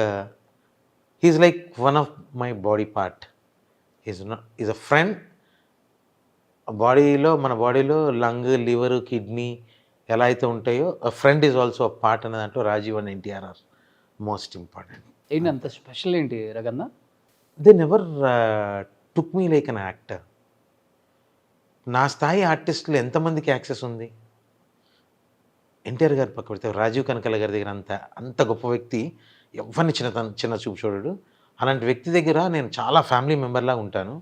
he is like one of my body part. Is a friend. మన బాడీలో లంగ్, లివర్, కిడ్నీ ఎలా అయితే ఉంటాయో, a friend is also a part అనే దాంట్లో Rajiv and NTR are most important. ఏంటి అంత స్పెషల్ ఏంటి రగన్న? They never took me like an actor. నా స్థాయి ఆర్టిస్టులు ఎంతమందికి యాక్సెస్ ఉంది? ఎన్టీఆర్ గారు పక్క పెడితే రాజీవ్ కనకాల గారి దగ్గర అంత గొప్ప వ్యక్తి ఎవరిని చిన్న చూపు చూడడు. అలాంటి వ్యక్తి దగ్గర నేను చాలా ఫ్యామిలీ మెంబర్లాగా ఉంటాను.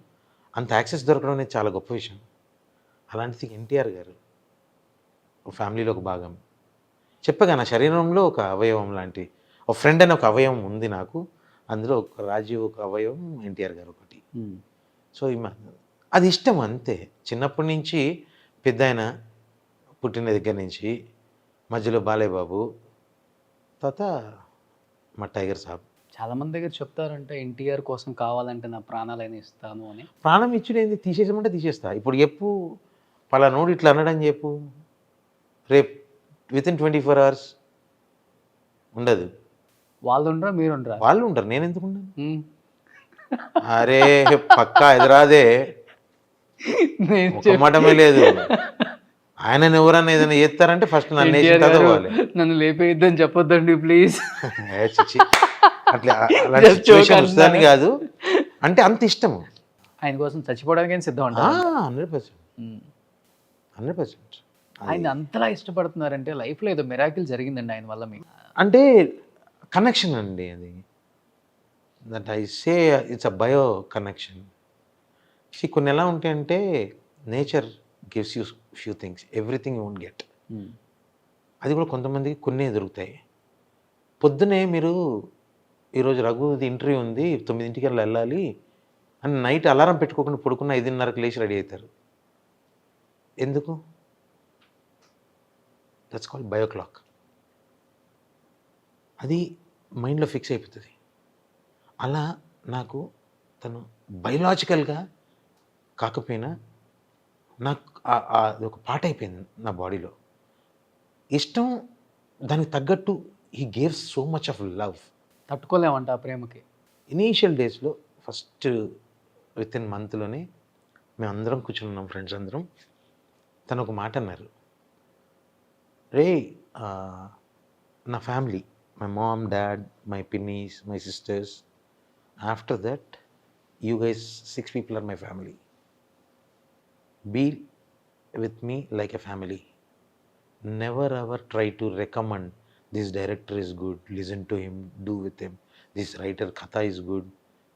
అంత యాక్సెస్ దొరకడం అనేది చాలా గొప్ప విషయం. అలాంటిది ఎన్టీఆర్ గారు ఫ్యామిలీలో ఒక భాగం. చెప్పగా నా శరీరంలో ఒక అవయవం లాంటి ఒక ఫ్రెండ్ అనే ఒక అవయవం ఉంది నాకు. అందులో ఒక రాజీవ్ ఒక అవయవం, ఎన్టీఆర్ గారు ఒకటి. సో అది ఇష్టం అంతే. చిన్నప్పటి నుంచి పెద్ద ఆయన పుట్టిన దగ్గర నుంచి, మధ్యలో బాలయ్య బాబు, తర్వాత మా టైగర్ సాబ్. చాలా మంది దగ్గర చెప్తారంటే ఎన్టీఆర్ కోసం కావాలంటే నా ప్రాణాలైనా ఇస్తాను అని. ప్రాణం ఇచ్చుడేంది, తీసేసామంటే తీసేస్తా. ఇప్పుడు చెప్పు, పలానోడు ఇట్లా అన్నాడని చెప్పు, రేపు వితిన్ 24 hours ఉండదు. వాళ్ళు ఉండరా, మీరు ఉండరా? వాళ్ళు ఉండరు, నేను ఎందుకు ఉన్నాను? అరే పక్కా ఎదురాదే, ఒక మాటమే లేదు. ఆయన ఎవరన్నా ఏదైనా చేస్తారంటే ఫస్ట్ నన్ను వేసి చదవాలి. నన్ను లేపేద్దని చెప్పొద్దండి ప్లీజ్. అట్లా అలాంటి సిచ్యువేషన్ వస్తుందని కాదు, అంటే అంత ఇష్టము. ఆయన కోసం చచ్చిపోవడానికి సిద్ధం అంట. 100%. ఆయన అంతలా ఇష్టపడుతున్నారంటే లైఫ్లో ఏదో మిరాకిల్ జరిగిందండి ఆయన వల్ల మీకు. అంటే కనెక్షన్ అండి అది. That I say it's a bio connection. కొన్ని ఎలా ఉంటాయంటే, nature gives you few things, everything you won't get. అది కూడా కొంతమందికి కొన్ని దొరుకుతాయి. పొద్దునే మీరు ఈరోజు రఘుది ఇంటర్వ్యూ ఉంది 9 వెళ్ళాలి అని నైట్ అలారం పెట్టుకోకుండా పడుకున్న 5:30కి లేచి రెడీ అవుతారు. ఎందుకు? That's called bio clock. అది మైండ్లో ఫిక్స్ అయిపోతుంది. అలా నాకు తను బయలాజికల్గా కాకపోయినా నాకు అది ఒక పార్ట్ అయిపోయింది నా బాడీలో. ఇష్టం దానికి తగ్గట్టు he gave so much of love. తట్టుకోలేమంట ఆ ప్రేమకి. ఇనీషియల్ డేస్లో ఫస్ట్ విత్ ఇన్ మంత్లోనే మేమందరం కూర్చుని ఉన్నాం, ఫ్రెండ్స్ అందరం. తను ఒక మాట అన్నారు, రే నా family, my mom, dad, my పిన్నీస్, my sisters, after that you guys 6 people are my family. Be with me like a family. Never ever try to recommend this director is good, listen to him, do with him, this writer katha is good.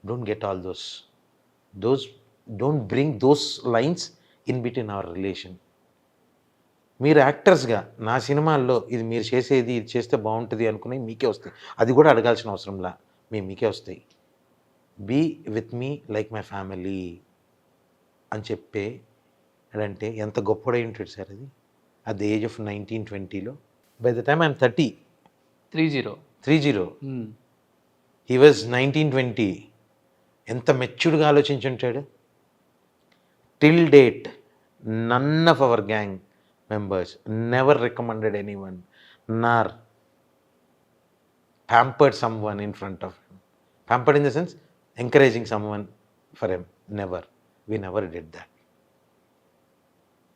Don't get all those don't bring those lines in between our relation. మీరు యాక్టర్స్గా నా సినిమాల్లో ఇది మీరు చేసేది ఇది చేస్తే బాగుంటుంది అనుకుని మీకే వస్తాయి, అది కూడా అడగాల్సిన అవసరంలా మీకే వస్తాయి. Be with me like my family అని చెప్పే అంటే ఎంత గొప్పడై ఉంటాడు సార్ అది. అట్ ద ఏజ్ ఆఫ్ 19-20లో, by the time I'm 30. 30. He was 19-20. ఎంత మెచ్యూర్డ్గా ఆలోచించుంటాడు. Till date none of our gang members never recommended anyone nor pampered someone in front of him. Pampered in the sense encouraging someone for him. Never. We never did that.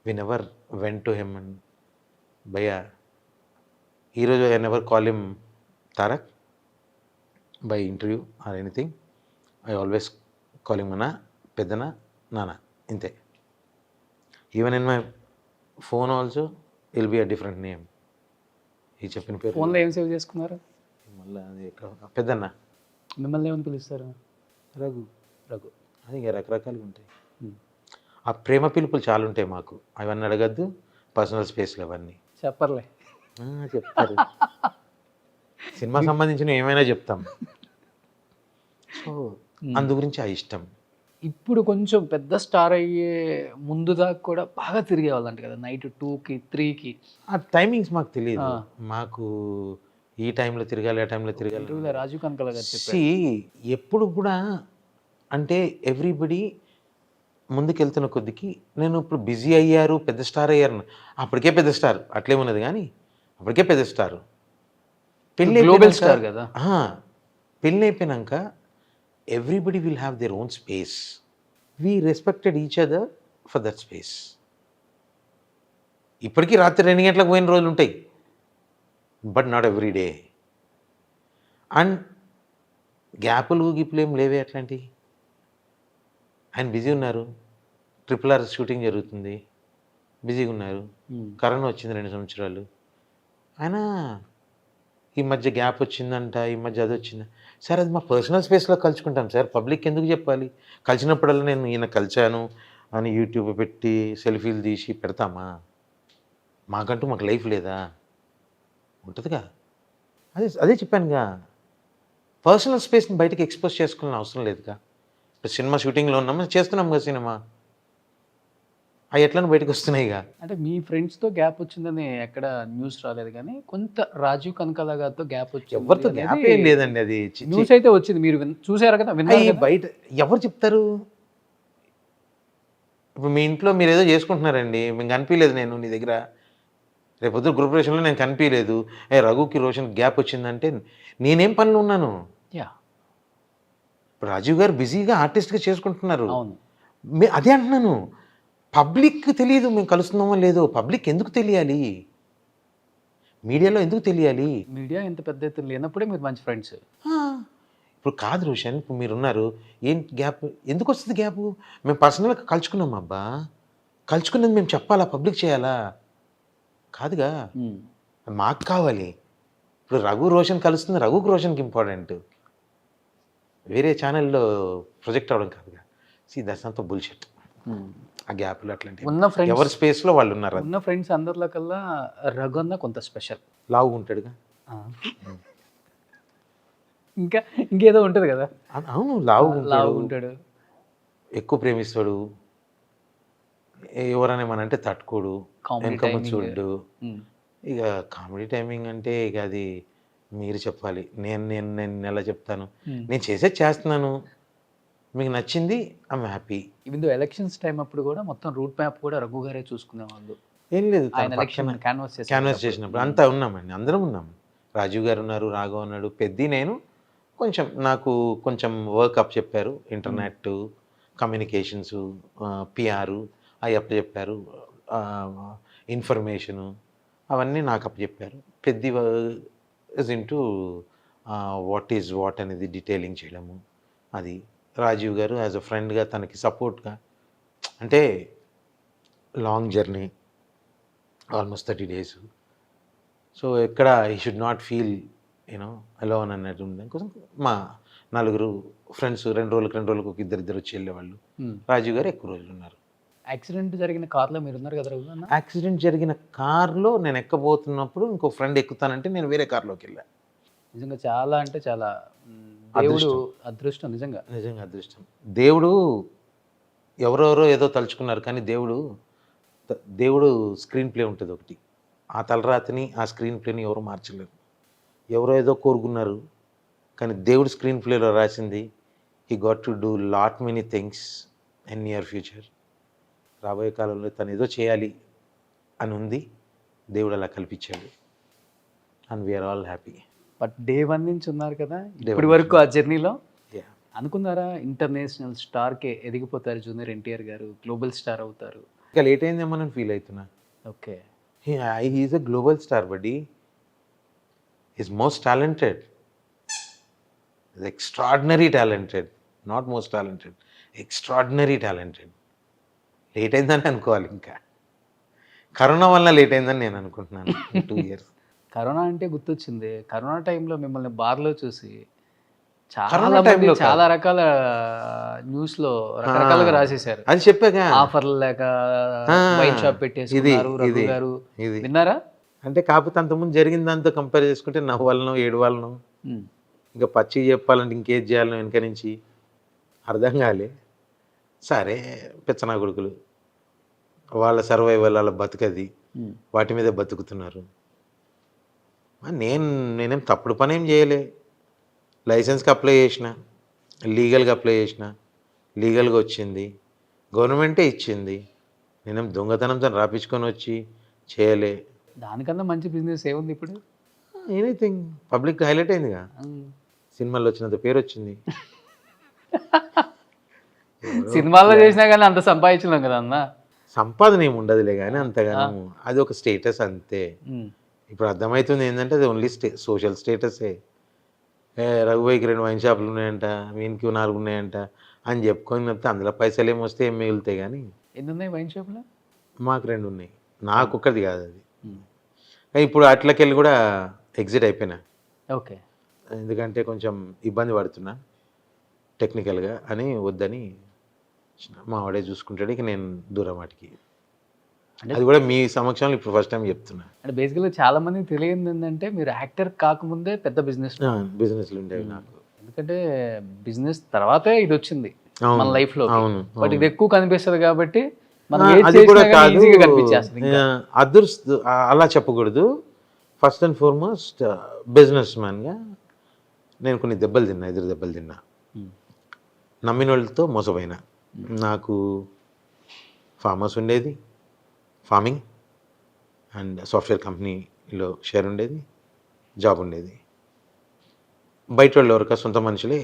We never went to him and bhaiya heroes. I never call him Tarak by interview or anything. I always call him Anna, Pedana, Nana, inte. Even in my phone also will be a different name. ఈ చెప్పిన పేరు ఫోన్లో ఏం save చేసుకున్నారు? మళ్ళీ అది పెద్దన్న. మిమ్మల్ని ఏమని పిలుస్తారు? రఘు. అది ఇంకా రకరకాలుగా ఉంటాయి. ఆ ప్రేమ పిలుపులు చాలా ఉంటాయి మాకు. అవన్నీ అడగద్దు, పర్సనల్ స్పేస్లు అవన్నీ చెప్పర్లే. చెప్తారు, సినిమా సంబంధించిన ఏమైనా చెప్తాం. సో అందు గురించి ఆ ఇష్టం. ఇప్పుడు కొంచెం పెద్ద స్టార్ అయ్యే ముందు దాకా కూడా బాగా తిరిగేవాళ్ళంట కదా, నైట్ 2కి 3కి. ఆ టైమింగ్స్ మాకు తెలియదు. మాకు ఈ టైంలో తిరగాలి, ఆ టైంలో తిరగాలి. రాజీవ్ కనకాల గారు చెప్పి ఎప్పుడు కూడా అంటే ఎవ్రీబడి ముందుకెళ్తున్న కొద్దికి నేను ఇప్పుడు బిజీ అయ్యారు, పెద్ద స్టార్ అయ్యారు, అప్పటికే పెద్ద స్టార్ అట్లేమున్నది కానీ అప్పటికే పెద్ద స్టార్. పెళ్ళి గ్లోబల్ స్టార్ కదా. పెళ్ళి అయిపోయినాక everybody will have their own space. We respected each other for that space. ఇప్పటికీ రాత్రి 2 గంటలకు పోయిన రోజులు ఉంటాయి, but not every day. And గ్యాపులు గిప్పులు ఏం లేవే అట్లాంటివి. ఆయన బిజీ ఉన్నారు, RRR షూటింగ్ జరుగుతుంది, బిజీగా ఉన్నారు. కరోనా వచ్చింది 2 సంవత్సరాలు. ఆయన ఈ మధ్య గ్యాప్ వచ్చిందంట, ఈ మధ్య అది వచ్చిందా. సార్ అది మా పర్సనల్ స్పేస్లో కలుసుకుంటాం సార్, పబ్లిక్ ఎందుకు చెప్పాలి? కలిసినప్పుడల్లా నేను ఈయన కలిశాను అని యూట్యూబ్ పెట్టి సెల్ఫీలు తీసి పెడతామా? మాకంటూ మాకు లైఫ్ లేదా? ఉంటుందిగా. అదే చెప్పానుగా, పర్సనల్ స్పేస్ని బయటకు ఎక్స్పోజ్ చేసుకోవాలని అవసరం లేదుగా. ఇప్పుడు సినిమా షూటింగ్లో ఉన్నాము, చేస్తున్నాం కదా సినిమా, అవి ఎట్లని బయటకు వస్తున్నాయిగా. అంటే మీ ఫ్రెండ్స్తో గ్యాప్ వచ్చిందని ఎక్కడ న్యూస్ రాలేదు కానీ కొంత రాజీవ్ కనకాల గారితో గ్యాప్ వచ్చింది. ఎవరితో గ్యాప్ ఏం లేదండి, అది న్యూస్ అయితే వచ్చింది, మీరు చూసారు కదా, విన్నారు కదా. బయట ఎవరు చెప్తారు? ఇప్పుడు మీ ఇంట్లో మీరు ఏదో చేసుకుంటున్నారండి, మీకు కనిపించలేదు నేను నీ దగ్గర, రేపొద్దు గ్రూపరేషన్లో నేను కనిపించలేదు, రఘుకి రోషన్ గ్యాప్ వచ్చిందంటే నేనేం పనులు ఉన్నాను? ఇప్పుడు రాజీవ్ గారు బిజీగా ఆర్టిస్ట్గా చేసుకుంటున్నారు. అవును, అదే అంటున్నాను. పబ్లిక్ తెలియదు మేము కలుస్తున్నామో లేదో. పబ్లిక్ ఎందుకు తెలియాలి? మీడియాలో ఎందుకు తెలియాలి? మీడియా ఎంత పెద్ద ఎత్తున లేనప్పుడే మీరు మంచి ఫ్రెండ్స్. ఇప్పుడు కాదు రోషన్, ఇప్పుడు మీరున్నారు, ఏంటి గ్యాప్ ఎందుకు వస్తుంది? గ్యాప్ మేము పర్సనల్గా కలుసుకున్నాం అబ్బా, కలుసుకున్నది మేము చెప్పాలా, పబ్లిక్ చేయాలా? కాదుగా, మాకు కావాలి. ఇప్పుడు రఘు రోషన్ కలుస్తుంది, రఘుకు రోషన్కి ఇంపార్టెంట్, వేరే ఛానల్లో ప్రొజెక్ట్ అవ్వడం కాదుగా. That's not bullshit. ఆ గ్యాప్లు అట్లాంటి ఉన్న ఫ్రెండ్స్, ఎవరి స్పేస్లో వాళ్ళు ఉన్నారు. ఉన్న ఫ్రెండ్స్ అందరిలో కల్లా రఘు అన్న కొంత స్పెషల్. లావుగా ఉంటాడుగా. ఇంకేదో ఉంటుంది కదా. అవును, లావుగా ఉంటాడు, ఎక్కువ ప్రేమిస్తాడు, ఎవరైనా ఏమనంటే తట్టుకోడు, వెనకమ్మ చూడ్డు. ఇక కామెడీ టైమింగ్ అంటే ఇక అది మీరు చెప్పాలి, నేను ఎలా చెప్తాను? Hmm. నేను చేస్తున్నాను, మీకు నచ్చింది, I'm happy. Even elections time అప్పుడు కూడా మొత్తం రూట్ మ్యాప్ కూడా రఘు గారే చూసుకునేవాళ్ళు. ఏం లేదు, ఆయన ఎలక్షన్ క్యాన్వాస్ చేసినప్పుడు అంతా ఉన్నామండి, అందరం ఉన్నాము. రాజీవ్ గారు ఉన్నారు, రాఘవ్ అన్నాడు, పెద్ది, నేను కొంచెం, నాకు కొంచెం వర్క్ అప్ చెప్పారు, ఇంటర్నెట్ కమ్యూనికేషన్స్, పిఆర్ అవి అప్ చెప్పారు, ఇన్ఫర్మేషను అవన్నీ నాకు అప్ చెప్పారు. Peddi is into what is what అనేది డీటెయిలింగ్ చేయడము. అది రాజీవ్ గారు యాజ్ అ ఫ్రెండ్గా తనకి సపోర్ట్గా, అంటే long journey, almost 30 days. So ఎక్కడ ఈ should not feel you know alone అన్నట్టు ఉండడం కోసం మా నలుగురు ఫ్రెండ్స్ 2 రోజులకు ఒక ఇద్దరు వచ్చి వెళ్ళేవాళ్ళు. రాజీవ్ గారు ఎక్కువ రోజులు ఉన్నారు. యాక్సిడెంట్ జరిగిన కార్లో మీరు ఉన్నారు కదా రఘు అన్న? యాక్సిడెంట్ జరిగిన కార్లో నేను ఎక్కబోతున్నప్పుడు ఇంకో ఫ్రెండ్ ఎక్కుతానంటే నేను వేరే కార్లోకి వెళ్ళాను. నిజంగా చాలా అంటే చాలా దేవుడు అదృష్టం, నిజంగా అదృష్టం. దేవుడు ఎవరెవరో ఏదో తలుచుకున్నారు, కానీ దేవుడు స్క్రీన్ ప్లే ఉంటుంది ఒకటి, ఆ తలరాతిని ఆ స్క్రీన్ ప్లేని ఎవరు మార్చలేరు. ఎవరో ఏదో కోరుకున్నారు, కానీ దేవుడు స్క్రీన్ ప్లేలో రాసింది he got to do lot many things in near future. రాబోయే కాలంలో తను ఏదో చేయాలి అని ఉంది, దేవుడు అలా కల్పించాడు, and we are all happy. But day 1 నుంచి ఉన్నారు కదా ఇప్పటి వరకు ఆ జర్నీలో, అనుకున్నారా ఇంటర్నేషనల్ స్టార్కే ఎదిగిపోతారు junior NTR garu, global star అవుతారు? ఇంకా లేట్ అయిందేమో అని ఫీల్ అవుతున్నా. Okay, he's a global star, but is most talented, extraordinary talented, not most talented, extraordinary talented. Late అయిందని అనుకోవాలి, ఇంకా కరోనా వల్ల లేట్ అయిందని నేను అనుకుంటున్నాను. 2 years. కరోనా అంటే గుర్తొచ్చింది, కరోనా టైంలో మిమ్మల్ని బార్లో చూసి కరోనా చాలా టైంలో మంది చాలా రకాల న్యూస్లో రకరకాలుగా రాసేశారు. అది చెప్పాగా, ఆఫర్లు లేక వైన్ షాప్ పెట్టేసుకున్నారు రఘు గారు, ఇది విన్నారా? అంటే కాకపోతే అంతకుముందు జరిగిన దాంతో కంపేర్ చేసుకుంటే నవ్వాలను ఏడవాలను, ఇంకా పచ్చి చెప్పాలంటే ఇంకేం చేయాలను వెనక నుంచి అర్థం కాలే. సరే, పెచ్చనా కొడుకులు, వాళ్ళ సర్వైవల్, వాళ్ళ బతుకది, వాటి మీదే బతుకుతున్నారు. నేనేం తప్పుడు పని ఏం చేయలే. లైసెన్స్కి అప్లై చేసిన, లీగల్గా అప్లై చేసిన, లీగల్గా వచ్చింది, గవర్నమెంటే ఇచ్చింది. నేనేం దొంగతనంతో రాపించుకొని వచ్చి చేయలే. దానికన్నా మంచి బిజినెస్ ఏముంది ఇప్పుడు? ఎనీథింగ్ పబ్లిక్ హైలైట్ అయిందిగా, సినిమాల్లో వచ్చినంత పేరు వచ్చింది. సినిమాల్లో చేసినా కానీ అంత సంపాదించలేం కదా అన్న. సంపాదన ఏమి ఉండదులే కానీ అంతగానో, అది ఒక స్టేటస్ అంతే. ఇప్పుడు అర్థమవుతుంది ఏంటంటే అది ఓన్లీ సోషల్ స్టేటసే. రఘుబాయికి 2 వైన్ షాపులు ఉన్నాయంట, వీనికి 4 ఉన్నాయంట అని చెప్పుకొని చెప్తే అందులో పైసలు ఏమి వస్తే ఏం మిగులుతాయి. కానీ ఎన్ని ఉన్నాయి వైన్ షాప్లో? మాకు 2 ఉన్నాయి, నాకు ఒక్కది కాదు అది. ఇప్పుడు అట్లకెళ్ళి కూడా ఎగ్జిట్ అయిపోయినా. ఓకే, ఎందుకంటే కొంచెం ఇబ్బంది పడుతున్నా టెక్నికల్గా అని, వద్దని మా వాడే చూసుకుంటాడు, ఇక నేను దూరం వాటికి. అది కూడా మీ సమక్షంలో ఇప్పుడు ఫస్ట్ టైం చెప్తున్నా. అంటే బేసికల్గా చాలా మందికి తెలియదు ఏంటంటే మీరు యాక్టర్ కాకముందే పెద్ద బిజినెస్లు ఉండేవి నాకు. ఎందుకంటే బిజినెస్ తర్వాతే ఇది వచ్చింది అవును, మన లైఫ్ లో. అవును, బట్ ఇది ఎక్కువ కనిపిస్తుంది కాబట్టి మనం అది కూడా కాదు, ఈజీగా కనిపించేస్తుంది ఇంకా. అదర్స్ అలా చెప్పకూడదు. ఫస్ట్ అండ్ ఫార్మోస్ట్ బిజినెస్ మ్యాన్గా నేను కొన్ని దెబ్బలు తిన్నా, ఎదురు దెబ్బలు తిన్నా, నమ్మిన వాళ్ళతో మోసపోయినా. నాకు ఫామ్ హౌస్ ఉండేది, ఫార్మింగ్ అండ్ సాఫ్ట్వేర్ కంపెనీలో షేర్ ఉండేది, జాబ్ ఉండేది. బయట వాళ్ళు ఎవరికా సొంత మనుషులే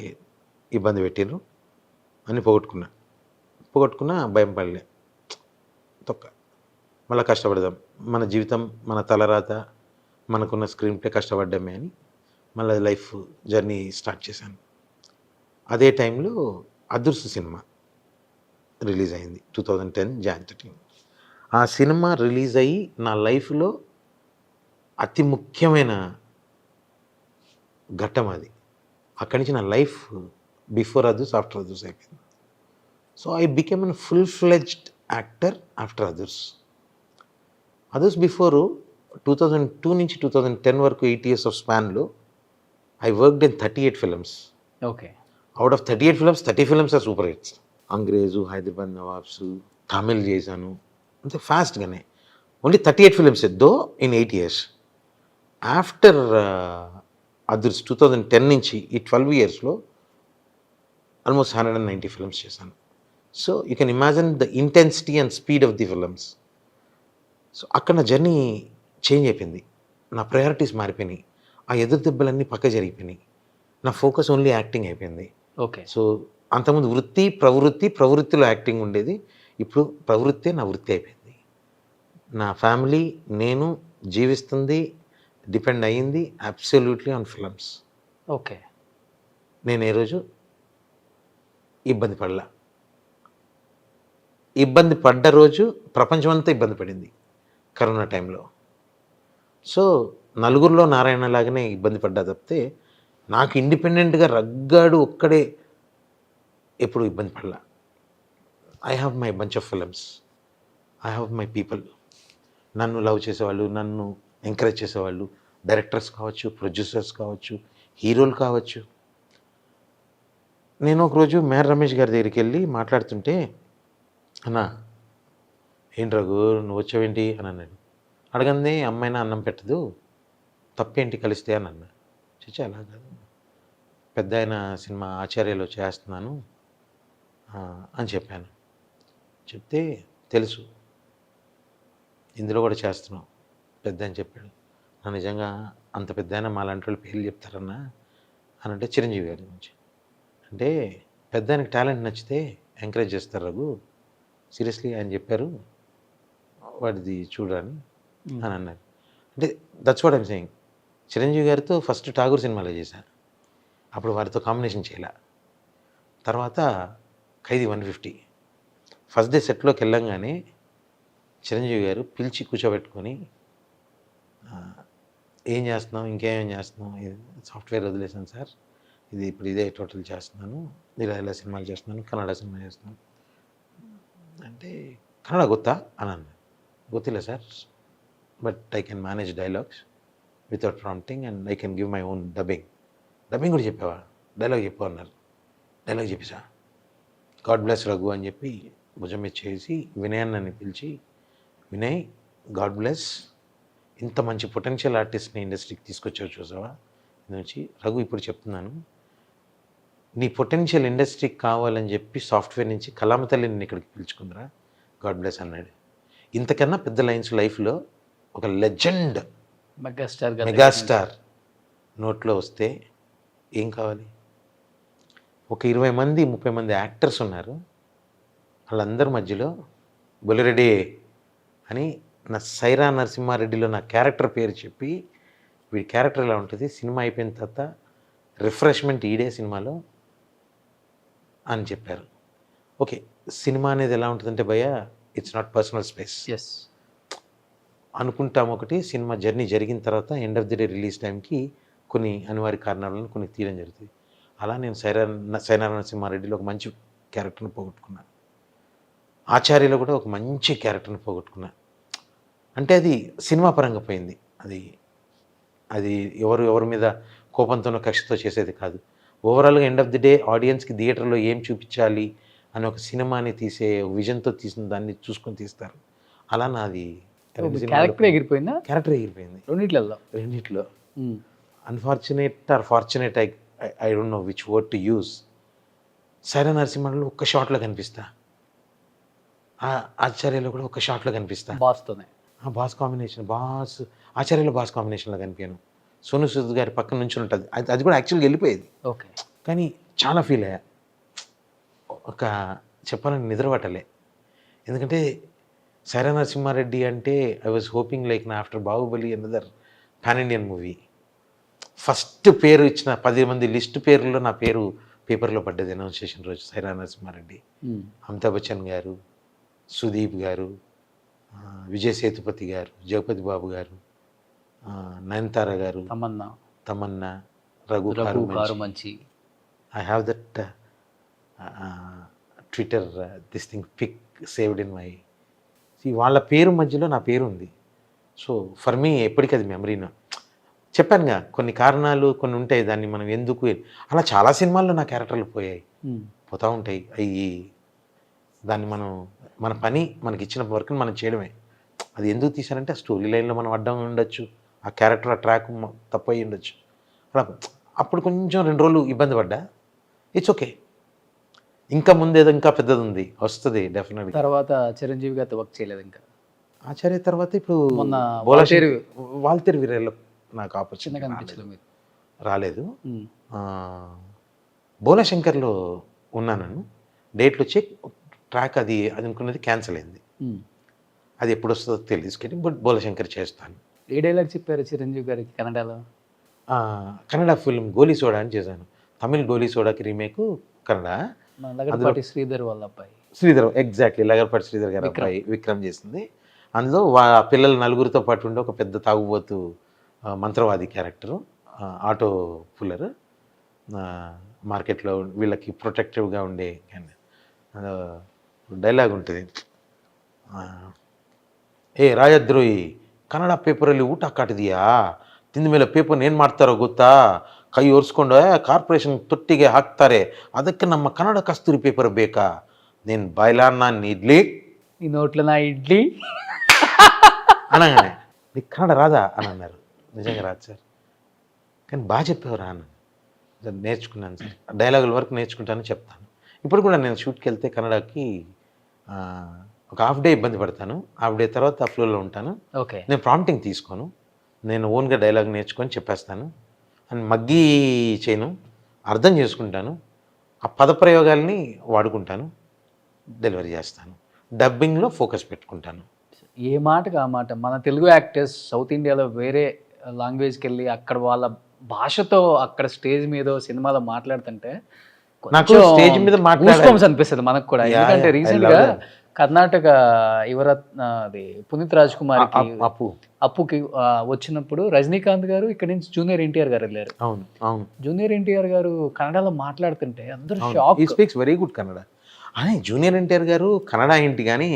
ఇబ్బంది పెట్టిర్రు అని పోగొట్టుకున్నా భయం పడలే. తొక్క, మళ్ళీ కష్టపడదాం, మన జీవితం మన తలరాత, మనకున్న స్క్రీన్ ప్లే కష్టపడ్డామే అని మళ్ళీ లైఫ్ జర్నీ స్టార్ట్ చేశాను. అదే టైంలో అదృశ్య సినిమా రిలీజ్ అయింది 2010 Jan 13. ఆ సినిమా రిలీజ్ అయ్యి నా లైఫ్లో అతి ముఖ్యమైన ఘట్టం అది. అక్కడి నుంచి నా life before Adhurs, after Adhurs అయిపోయింది. So I became an full fledged actor after Adhurs. Adhurs before 2002 నుంచి 2010 వరకు 8 years ఆఫ్ స్పాన్లో I worked in 38 films. Okay, out of 38 films 30 films are super hits. Angrez, Hyderabad Nawabs, Tamil చేశాను, అంతే ఫాస్ట్గానే. Only 38 films though in 8 years. After Adhurs 2010 నుంచి ఈ 12 ఇయర్స్లో ఆల్మోస్ట్ 190 ఫిల్మ్స్ చేశాను. So you can imagine the intensity and speed of the films. So అక్కడ నా journey change అయిపోయింది. నా ప్రయారిటీస్ మారిపోయినాయి. ఆ ఎదురు దెబ్బలన్నీ పక్క జరిగిపోయినాయి. నా ఫోకస్ ఓన్లీ యాక్టింగ్ అయిపోయింది. ఓకే. సో అంతకుముందు వృత్తి, ప్రవృత్తిలో యాక్టింగ్ ఉండేది. ఇప్పుడు ప్రవృత్తే నా వృత్తి అయిపోయింది. నా ఫ్యామిలీ, నేను జీవిస్తుంది, డిపెండ్ అయ్యింది అబ్సల్యూట్లీ ఆన్ ఫిల్మ్స్. ఓకే. నేను ఏ రోజు ఇబ్బంది పడలా. ఇబ్బంది పడ్డ రోజు ప్రపంచమంతా ఇబ్బంది పడింది కరోనా టైంలో. సో నలుగురిలో నారాయణ లాగానే ఇబ్బంది పడ్డా తప్పితే నాకు ఇండిపెండెంట్గా రగ్గాడు ఒక్కడే ఎప్పుడు ఇబ్బంది పడలా. I have my bunch of films, I have my people. నన్ను లవ్ చేసేవాళ్ళు, నన్ను ఎంకరేజ్ చేసేవాళ్ళు, డైరెక్టర్స్ కావచ్చు, ప్రొడ్యూసర్స్ కావచ్చు, హీరోలు కావచ్చు. నేను ఒకరోజు మేర్ రమేష్ గారి దగ్గరికి వెళ్ళి మాట్లాడుతుంటే, అన్నా ఏంటి రఘు నువ్వు వచ్చావేంటి అని అన్నాడు. అడగంది అమ్మాయినా అన్నం పెట్టదు, తప్పేంటి కలిస్తే అని అన్నా. చచ్చా అలా కాదు, పెద్ద ఆయన సినిమా ఆచార్యలో చేస్తున్నాను అని చెప్పాను. చెప్తే తెలుసు ఇందులో కూడా చేస్తున్నావు పెద్ద అని చెప్పాడు. నా నిజంగా అంత పెద్ద ఆయన మా లాంటి వాళ్ళు పేర్లు చెప్తారన్నా అని అంటే చిరంజీవి గారి గురించి. అంటే పెద్ద ఆయనకి టాలెంట్ నచ్చితే ఎంకరేజ్ చేస్తారు రఘు, సీరియస్లీ ఆయన చెప్పారు వాడిది చూడని అని అన్నారు. అంటే that's what I'm saying. Chiranjeevi గారితో ఫస్ట్ ఠాగూర్ సినిమాలో చేశాను, అప్పుడు వారితో కాంబినేషన్ చేయలే. తర్వాత ఖైదీ 150 ఫస్ట్ డే సెట్లోకి వెళ్ళంగానే చిరంజీవి గారు పిలిచి కూర్చోబెట్టుకొని ఏం చేస్తున్నావు, ఇంకేమేం చేస్తున్నావు, సాఫ్ట్వేర్ వదిలేసాను సార్, ఇది ఇప్పుడు ఇదే టోటల్ చేస్తున్నాను, ఇలా సినిమాలు చేస్తున్నాను, కన్నడ సినిమా చేస్తున్నాను అంటే కన్నడ గొత్తా అని అన్నాను. గొత్తిలే sir, but I can manage dialogues without prompting and I can give my own dubbing కూడా చెప్పావా, డైలాగ్ చెప్పు అన్నారు. డైలాగ్ చెప్పేసా, గాడ్ బ్లెస్ రఘు అని చెప్పి భుజం మీద చేసి వినయ్ అన్నని పిలిచి, వినయ్ గాడ్ బ్లెస్, ఇంత మంచి పొటెన్షియల్ ఆర్టిస్ట్ని ఇండస్ట్రీకి తీసుకొచ్చావు చూసావా నుంచి. రఘు ఇప్పుడు చెప్తున్నాను, నీ పొటెన్షియల్ ఇండస్ట్రీకి కావాలని చెప్పి సాఫ్ట్వేర్ నుంచి కళామతల్లి నేను ఇక్కడికి పిలుచుకుందిరా, గాడ్ బ్లెస్ అన్నాడు. ఇంతకన్నా పెద్ద లైన్స్ లైఫ్లో ఒక లెజెండ్ మెగాస్టార్ నోట్లో వస్తే ఏం కావాలి. ఒక 20 మంది 30 మంది యాక్టర్స్ ఉన్నారు, వాళ్ళందరి మధ్యలో బొలిరెడ్డి అని నా సైరా నరసింహారెడ్డిలో నా క్యారెక్టర్ పేరు చెప్పి, వీడి క్యారెక్టర్ ఎలా ఉంటుంది సినిమా అయిపోయిన తర్వాత రిఫ్రెష్మెంట్ ఈడే సినిమాలో అని చెప్పారు. ఓకే, సినిమా అనేది ఎలా ఉంటుందంటే భయ్య it's not personal space. Yes అనుకుంటాం ఒకటి, సినిమా జర్నీ జరిగిన తర్వాత end of the day release టైంకి కొన్ని అనివార్య కారణాలను కొన్ని తీయడం జరుగుతుంది. అలా నేను సైరా నరసింహారెడ్డిలో ఒక మంచి క్యారెక్టర్ని పోగొట్టుకున్నాను, ఆచార్యలో కూడా ఒక మంచి క్యారెక్టర్ని పోగొట్టుకున్నాను. అంటే అది సినిమా పరంగా పోయింది. అది ఎవరి మీద కోపంతోనో కక్షతో చేసేది కాదు. ఓవరాల్గా ఎండ్ ఆఫ్ ది డే ఆడియన్స్కి థియేటర్లో ఏం చూపించాలి అని ఒక సినిమాని తీసే విజన్తో తీసిన దాన్ని చూసుకొని తీస్తారు. అలా నాది క్యారెక్టర్ ఎగిరిపోయిందా? క్యారెక్టర్ ఎగిరిపోయింది రెండిట్లో. Unfortunate or fortunate, I don't know which word to use. Sye Raa నరసింహలో ఒక్క షాట్లో కనిపిస్తా, ఆచార్యలో కూడా ఒక షాట్లో కనిపిస్తా. బాస్ కాంబినేషన్, ఆచార్యలో బాస్ కాంబినేషన్లో కనిపించాను. సోను సూద్ గారి పక్కన నుంచి ఉంటుంది, అది కూడా యాక్చువల్గా వెళ్ళిపోయేది. ఓకే, కానీ చాలా ఫీల్ అయ్యా. ఒక చెప్పాలని నిద్రపట్టలే, ఎందుకంటే సైరా నరసింహారెడ్డి అంటే ఐ వాజ్ హోపింగ్ లైక్ నా after Baahubali another pan Indian movie. First పేరు ఇచ్చిన 10 మంది లిస్ట్ పేర్లలో నా పేరు పేపర్లో పడ్డది అనౌన్సేషన్ రోజు. సైరా నరసింహారెడ్డి, అమితాబ్ బచ్చన్ గారు, సుదీప్ గారు, విజయ్ సేతుపతి గారు, జగపతి బాబు గారు, నయనతార గారు, Tamannaah, Raghu Manchi. I have that twitter this thing pic saved in my. వాళ్ళ పేరు మధ్యలో నా పేరు ఉంది. సో ఫర్ మీ ఎప్పటికీ అది మెమరీనా. చెప్పానుగా కొన్ని కారణాలు కొన్ని ఉంటాయి, దాన్ని మనం ఎందుకు అలా చాలా సినిమాల్లో నా క్యారెక్టర్లు పోతూ ఉంటాయి. అవి దాన్ని మన పని మనకి ఇచ్చిన వర్క్ని మనం చేయడమే. అది ఎందుకు తీశారంటే ఆ స్టోరీ లైన్లో మనం అడ్డం ఉండొచ్చు, ఆ క్యారెక్టర్ ఆ ట్రాక్ తప్పు అయ్యి ఉండొచ్చు. అప్పుడు కొంచెం 2 రోజులు ఇబ్బంది పడ్డా. It's okay. ఇంకా ముందేదో ఇంకా పెద్దది ఉంది, వస్తుంది డెఫినెట్గా. తర్వాత చిరంజీవి గారితో వర్క్ చేయలేదు ఇంకా. ఆచార్య తర్వాత ఇప్పుడు మొన్న వాల్తేరు వీరేలో నాకు చిన్నగా ఆపర్చునిటీ అనిపించలేదు మీరు. రాలేదు. ఉమ్. బోలాశంకర్లో ఉన్నాను, డేట్లు వచ్చి ట్రాక్ అది అనుకున్నది క్యాన్సిల్ అయింది. ఉమ్. అది ఎప్పుడు వస్తుందో తెలియదు కానీ బట్ బోలాశంకర్ చేస్తాను. ఏ డైలాగ్ చెప్పారు చిరంజీవి గారికి కన్నడలో? కన్నడ ఫిల్మ్ గోలీ సోడా అని చేశాను. తమిళ్ గోలీ సోడాకి రీమేక్ కన్నడ. మన లగడపాటి శ్రీధర్ వాళ్ళ అబ్బాయి. శ్రీధర్, ఎగ్జాక్ట్లీ లగడపాటి శ్రీధర్ గారు అబ్బాయి విక్రమ్ చేసింది. అందులో పిల్లలు 4గురితో పాటు ఉండే ఒక పెద్ద తాగుబోతు మంత్రవాది క్యారెక్టరు, ఆటో పుల్లర్, మార్కెట్లో వీళ్ళకి ప్రొటెక్టివ్గా ఉండే ಡೈಲಾಗ್ ఉంటుంది. ಏ ರಾಜದ್ರೋಹಿ, ಕನ್ನಡ ಪೇಪರಲ್ಲಿ ಊಟ ಕಾಟಿದೆಯಾ, ತಿಂದ ಮೇಲೆ ಪೇಪರ್ ಏನು ಮಾಡ್ತಾರೋ ಗೊತ್ತಾ, ಕೈ ಒರೆಸ್ಕೊಂಡು ಕಾರ್ಪೊರೇಷನ್ ತೊಟ್ಟಿಗೆ ಹಾಕ್ತಾರೆ, ಅದಕ್ಕೆ ನಮ್ಮ ಕನ್ನಡ ಕಸ್ತೂರಿ ಪೇಪರ್ ಬೇಕಾ, నేను బయలాన్న ఇడ్లీ ఈ నోట్లో నా ఇడ్లీ అనగానే నీకు కన్నడ రాదా అని అన్నారు. నిజంగా రాదు సార్, కానీ బాగా చెప్పేవారా అన్న. నేర్చుకున్నాను సార్, డైలాగుల వరకు నేర్చుకుంటాను చెప్తాను. ఇప్పుడు కూడా నేను షూట్కి వెళ్తే కన్నడకి ఒక హాఫ్ డే ఇబ్బంది పడతాను, హాఫ్ డే తర్వాత ఆ ఫ్లోలో ఉంటాను. ఓకే. నేను ప్రాంప్టింగ్ తీసుకోను, నేను ఓన్గా డైలాగ్ నేర్చుకొని చెప్పేస్తాను. అండ్ మగ్గి చేయను, అర్థం చేసుకుంటాను, ఆ పదప్రయోగాల్ని వాడుకుంటాను, డెలివరీ చేస్తాను, డబ్బింగ్లో ఫోకస్ పెట్టుకుంటాను. ఏ మాటకు ఆ మాట. మన తెలుగు యాక్టర్స్ సౌత్ ఇండియాలో వేరే లాంగ్వేజ్కి వెళ్ళి అక్కడ వాళ్ళ భాషతో అక్కడ స్టేజ్ మీద సినిమాలో మాట్లాడుతుంటే నాకు స్టేజ్ మీద అనిపిస్తుంది మనకు కూడా. ఎందుకంటే రీసెంట్ గా కర్ణాటక అది పునీత్ రాజ్ కుమార్ అప్పుకి వచ్చినప్పుడు రజనీకాంత్ గారు ఇక్కడ నుంచి జూనియర్ ఎన్టీఆర్ గారు వెళ్ళారు. అవును అవును. జూనియర్ ఎన్టీఆర్ గారు కన్నడలో మాట్లాడుతుంటే అందరూ షాక్. హి స్పీక్స్ వెరీ గుడ్ కన్నడ. అని జూనియర్ ఎన్టీఆర్ గారు కన్నడ ఏంటి కానీ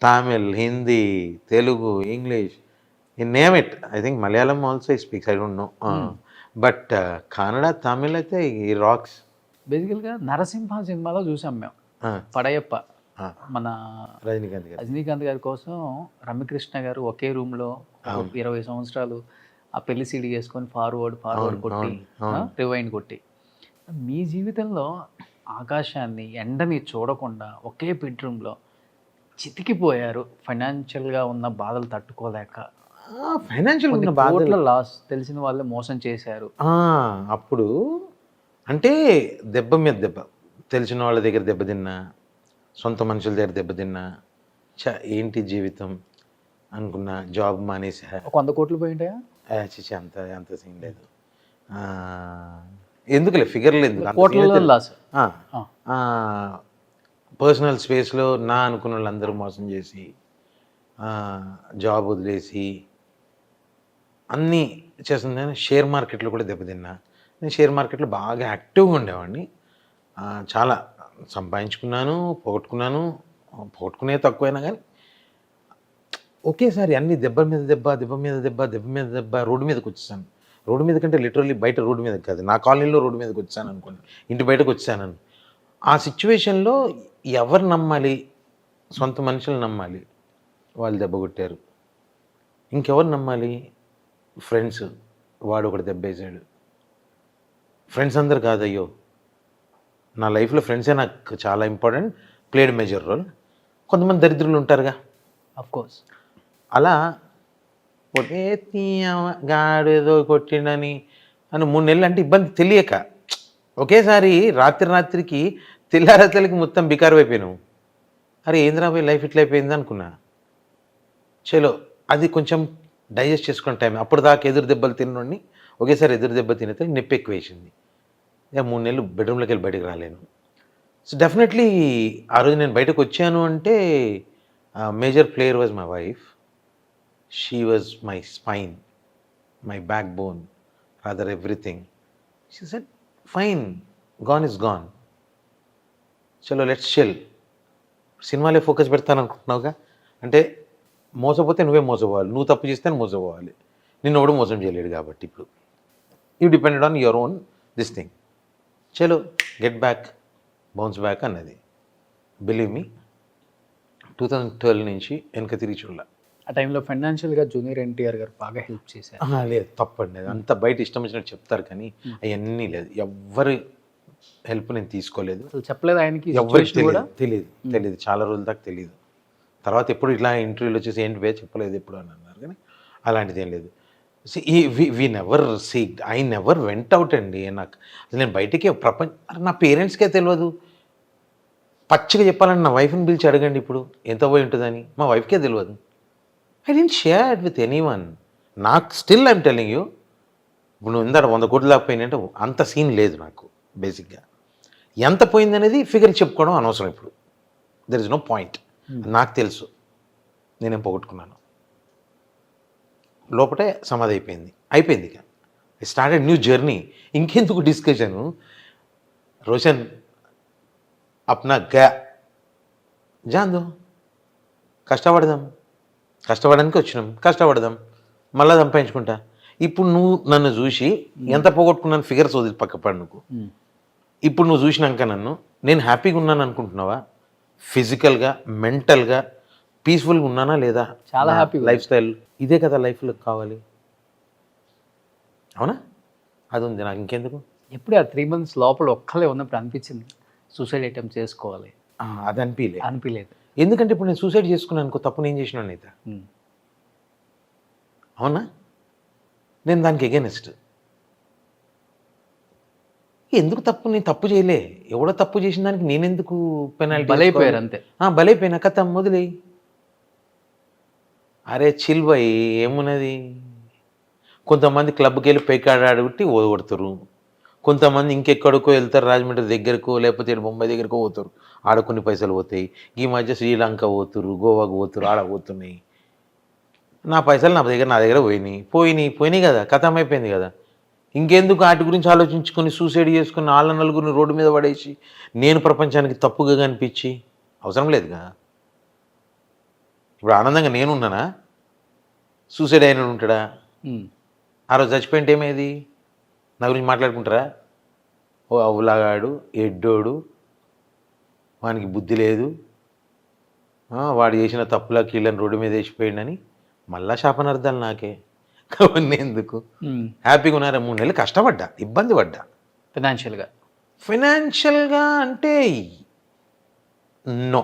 Tamil, Hindi, Telugu, English, name it. I think Malayalam also speaks, I don't no. But Kannada, Tamil అయితే ఈ రాక్స్. బేసికల్గా నరసింహ సినిమాలో చూసాం మేము, పడయప్ప, మన రజనీకాంత్ గారి కోసం రమ్యకృష్ణ గారు ఒకే రూమ్లో 20 సంవత్సరాలు ఆ పెళ్లి సీడీ చేసుకొని ఫార్వర్డ్ కొట్టి రివైండ్ కొట్టి. మీ జీవితంలో ఆకాశాన్ని ఎండని చూడకుండా ఒకే బెడ్రూమ్లో చితికిపోయారు, ఫైనాన్షియల్గా ఉన్న బాధలు తట్టుకోలేక. ఫైనాన్షియల్ ఉన్న బాధలు, లాస్, తెలిసిన వాళ్ళే మోసం చేశారు. అప్పుడు అంటే దెబ్బ మీద దెబ్బ, తెలిసిన వాళ్ళ దగ్గర దెబ్బతిన్నా, సొంత మనుషుల దగ్గర దెబ్బతిన్నా, ఏంటి జీవితం అనుకున్నా, జాబ్ మానేసా. 100 కోట్లు పోయింటాయా? చిచి అంత సీన్ లేదు. ఎందుకులే ఫిగర్లు ఎందుకు, కోట్లలో లాస్. పర్సనల్ స్పేస్లో నా అనుకున్న వాళ్ళందరూ మోసం చేసి, జాబ్ వదిలేసి అన్నీ చేస్తుంది. షేర్ మార్కెట్లో కూడా దెబ్బతిన్నా. నేను షేర్ మార్కెట్లో బాగా యాక్టివ్గా ఉండేవాడిని, చాలా సంపాదించుకున్నాను, పోగొట్టుకునే తక్కువైనా కానీ ఒకేసారి అన్ని దెబ్బ మీద దెబ్బ రోడ్డు మీదకి వచ్చేసాను. రోడ్డు మీద కంటే లిటరల్లీ బయట రోడ్డు మీదకి కాదు, నా కాలనీలో రోడ్డు మీదకి వచ్చాను అనుకోండి, ఇంటి బయటకు వచ్చాను. ఆ సిచ్యువేషన్లో ఎవరు నమ్మాలి? సొంత మనుషులు నమ్మాలి, వాళ్ళు దెబ్బ కొట్టారు. ఇంకెవరు నమ్మాలి? ఫ్రెండ్స్, వాడు ఒకటి దెబ్బేశాడు. ఫ్రెండ్స్ అందరు కాదయ్యో, నా లైఫ్లో ఫ్రెండ్సే నాకు చాలా ఇంపార్టెంట్, ప్లేడ్ మేజర్ రోల్. కొంతమంది దరిద్రులు ఉంటారుగా, అఫ్కోర్స్. అలా ఒకే గాడు ఏదో కొట్టిండని 3 నెలలు అంటే ఇబ్బంది తెలియక, ఒకేసారి రాత్రికి తెల్లారతలకి మొత్తం బికారు అయిపోయినావు. అరే ఏంద్రా పోయి లైఫ్ ఇట్లా అయిపోయింది అనుకున్నా. చలో అది కొంచెం డైజెస్ట్ చేసుకునే టైం. అప్పుడు దాకా ఎదురు దెబ్బలు తిన్నోడిని ఒకేసారి ఎదురు దెబ్బ తినేతే నొప్పి ఎక్కువ వేసింది. ఇక 3 నెలలు బెడ్రూమ్లోకి వెళ్ళి బయటకు రాలేను. సో డెఫినెట్లీ ఆ రోజు నేను బయటకు వచ్చాను అంటే major player was my wife. She was my spine, my back bone, rather everything. She said fine, gone is gone, చలో లెట్స్ చిల్. సినిమాలే ఫోకస్ పెడతాను అనుకుంటున్నావుగా, అంటే మోసపోతే నువ్వే మోసపోవాలి, నువ్వు తప్పు చేస్తే మోసపోవాలి, నిన్ను ఎవడు మోసం చేయలేడు. కాబట్టి ఇప్పుడు you depended on your own this thing. చలో గెట్ బ్యాక్, బౌన్స్ బ్యాక్ అన్నది. బిలీవ్ మీ 2012 నుంచి వెనక తిరిగి చూడాల. ఆ టైంలో ఫైనాన్షియల్గా జూనియర్ ఎన్టీఆర్ గారు బాగా హెల్ప్ చేశారు. లేదు తప్పండి, అది అంత బయట ఇష్టం వచ్చినట్టు చెప్తారు కానీ అవన్నీ లేదు. ఎవ్వరి హెల్ప్ నేను తీసుకోలేదు. అసలు చెప్పలేదు ఆయనకి ఈ ఎవరికి situation కూడా. తెలియదు చాలా రోజుల దాకా తెలియదు. తర్వాత ఎప్పుడు ఇట్లా ఇంటర్వ్యూలో వచ్చేసి ఏంటి వే చెప్పలేదు ఎప్పుడు అని అన్నారు, కానీ అలాంటిది ఏం లేదు. We never see, I never went out అండి. నాకు అసలు నేను బయటికి నా పేరెంట్స్కే తెలియదు. పచ్చిగా చెప్పాలంటే నా వైఫ్ని పిలిచి అడగండి ఇప్పుడు ఎంత పోయి ఉంటుందని, మా వైఫ్కే తెలియదు. I didn't share with anyone. నాకు స్టిల్ ఐమ్ టెలింగ్ యూ, ఇప్పుడు నువ్వు ఇందాక 100 కోట్లు లేకపోయినంటే అంత సీన్ లేదు నాకు. బేసిక్గా ఎంత పోయిందనేది ఫిగర్ చెప్పుకోవడం అనవసరం ఇప్పుడు. There is no point. నాకు తెలుసు నేనేం పోగొట్టుకున్నాను. లోపటే సమాధి అయిపోయింది. ఇక ఐ స్టార్టెడ్ న్యూ జర్నీ. ఇంకెందుకు డిస్కషను? రోషన్ అప్నా జాందో కష్టపడడానికి వచ్చినాం, కష్టపడదాం, మళ్ళీ సంపాదించుకుంటా. ఇప్పుడు నువ్వు నన్ను చూసి ఎంత పోగొట్టుకున్నాను ఫిగర్స్ వదిలి పక్కపడి నువ్వు. ఇప్పుడు నువ్వు చూసినాక నన్ను నేను హ్యాపీగా ఉన్నాను అనుకుంటున్నావా? ఫిజికల్గా, మెంటల్గా పీస్ఫుల్గా ఉన్నానా లేదా? చాలా హ్యాపీగా. లైఫ్ స్టైల్ ఇదే కదా లైఫ్లో కావాలి, అవునా? అది ఉంది నాకు, ఇంకెందుకు. ఎప్పుడు ఆ 3 months లోపల ఒక్కలే ఉన్నప్పుడు అనిపించింది సూసైడ్ అటెంప్ట్ చేసుకోవాలి అది అనిపించలేదు. ఎందుకంటే ఇప్పుడు నేను సూసైడ్ చేసుకున్నాను అనుకో, తప్పు నేను చేసినాను అయితే, అవునా? నేను దానికి ఎగెనిస్ట్. ఎందుకు తప్పు? నేను తప్పు చేయలే. ఎవడో తప్పు చేసిన దానికి నేనెందుకు పెనాల్టీ? బలైపోయారు అంతే. బలైపోయినా కథ మొదలై. అరే చిల్ బాయ్, ఏమున్నది? కొంతమంది క్లబ్కి వెళ్ళి పైకాడ ఆడగొట్టి ఓడగొడతారు. కొంతమంది ఇంకెక్కడికో వెళ్తారు, రాజమండ్రి దగ్గరకో లేకపోతే బొంబాయి దగ్గరకో పోతారు, ఆడ కొన్ని పైసలు పోతాయి. ఈ మధ్య శ్రీలంక పోతురు, గోవాకు పోతురు, ఆడ పోతున్నాయి. నా పైసలు నా దగ్గర పోయినాయి కదా, కథం అయిపోయింది కదా. ఇంకెందుకు వాటి గురించి ఆలోచించుకొని సూసైడ్ చేసుకుని వాళ్ళ నలుగురిని రోడ్డు మీద పడేసి నేను ప్రపంచానికి తప్పుగా కనిపించి అవసరం లేదుగా. ఇప్పుడు ఆనందంగా నేనున్నానా? సూసైడ్ అయిన ఉంటాడా? ఆ రోజు చచ్చిపోయింటే ఏమేది? నా గురించి మాట్లాడుకుంటారా? ఓ అవులాగాడు, ఎడ్డోడు, వానికి బుద్ధి లేదు, వాడు చేసిన తప్పులా కీళ్ళని రోడ్డు మీద వేసిపోయిండని మళ్ళా శాపనార్థాలు నాకే. అవన్నీ ఎందుకు? హ్యాపీగా ఉన్నారా? 3 నెలలు కష్టపడ్డా, ఇబ్బంది పడ్డా ఫైనాన్షియల్గా అంటే నో.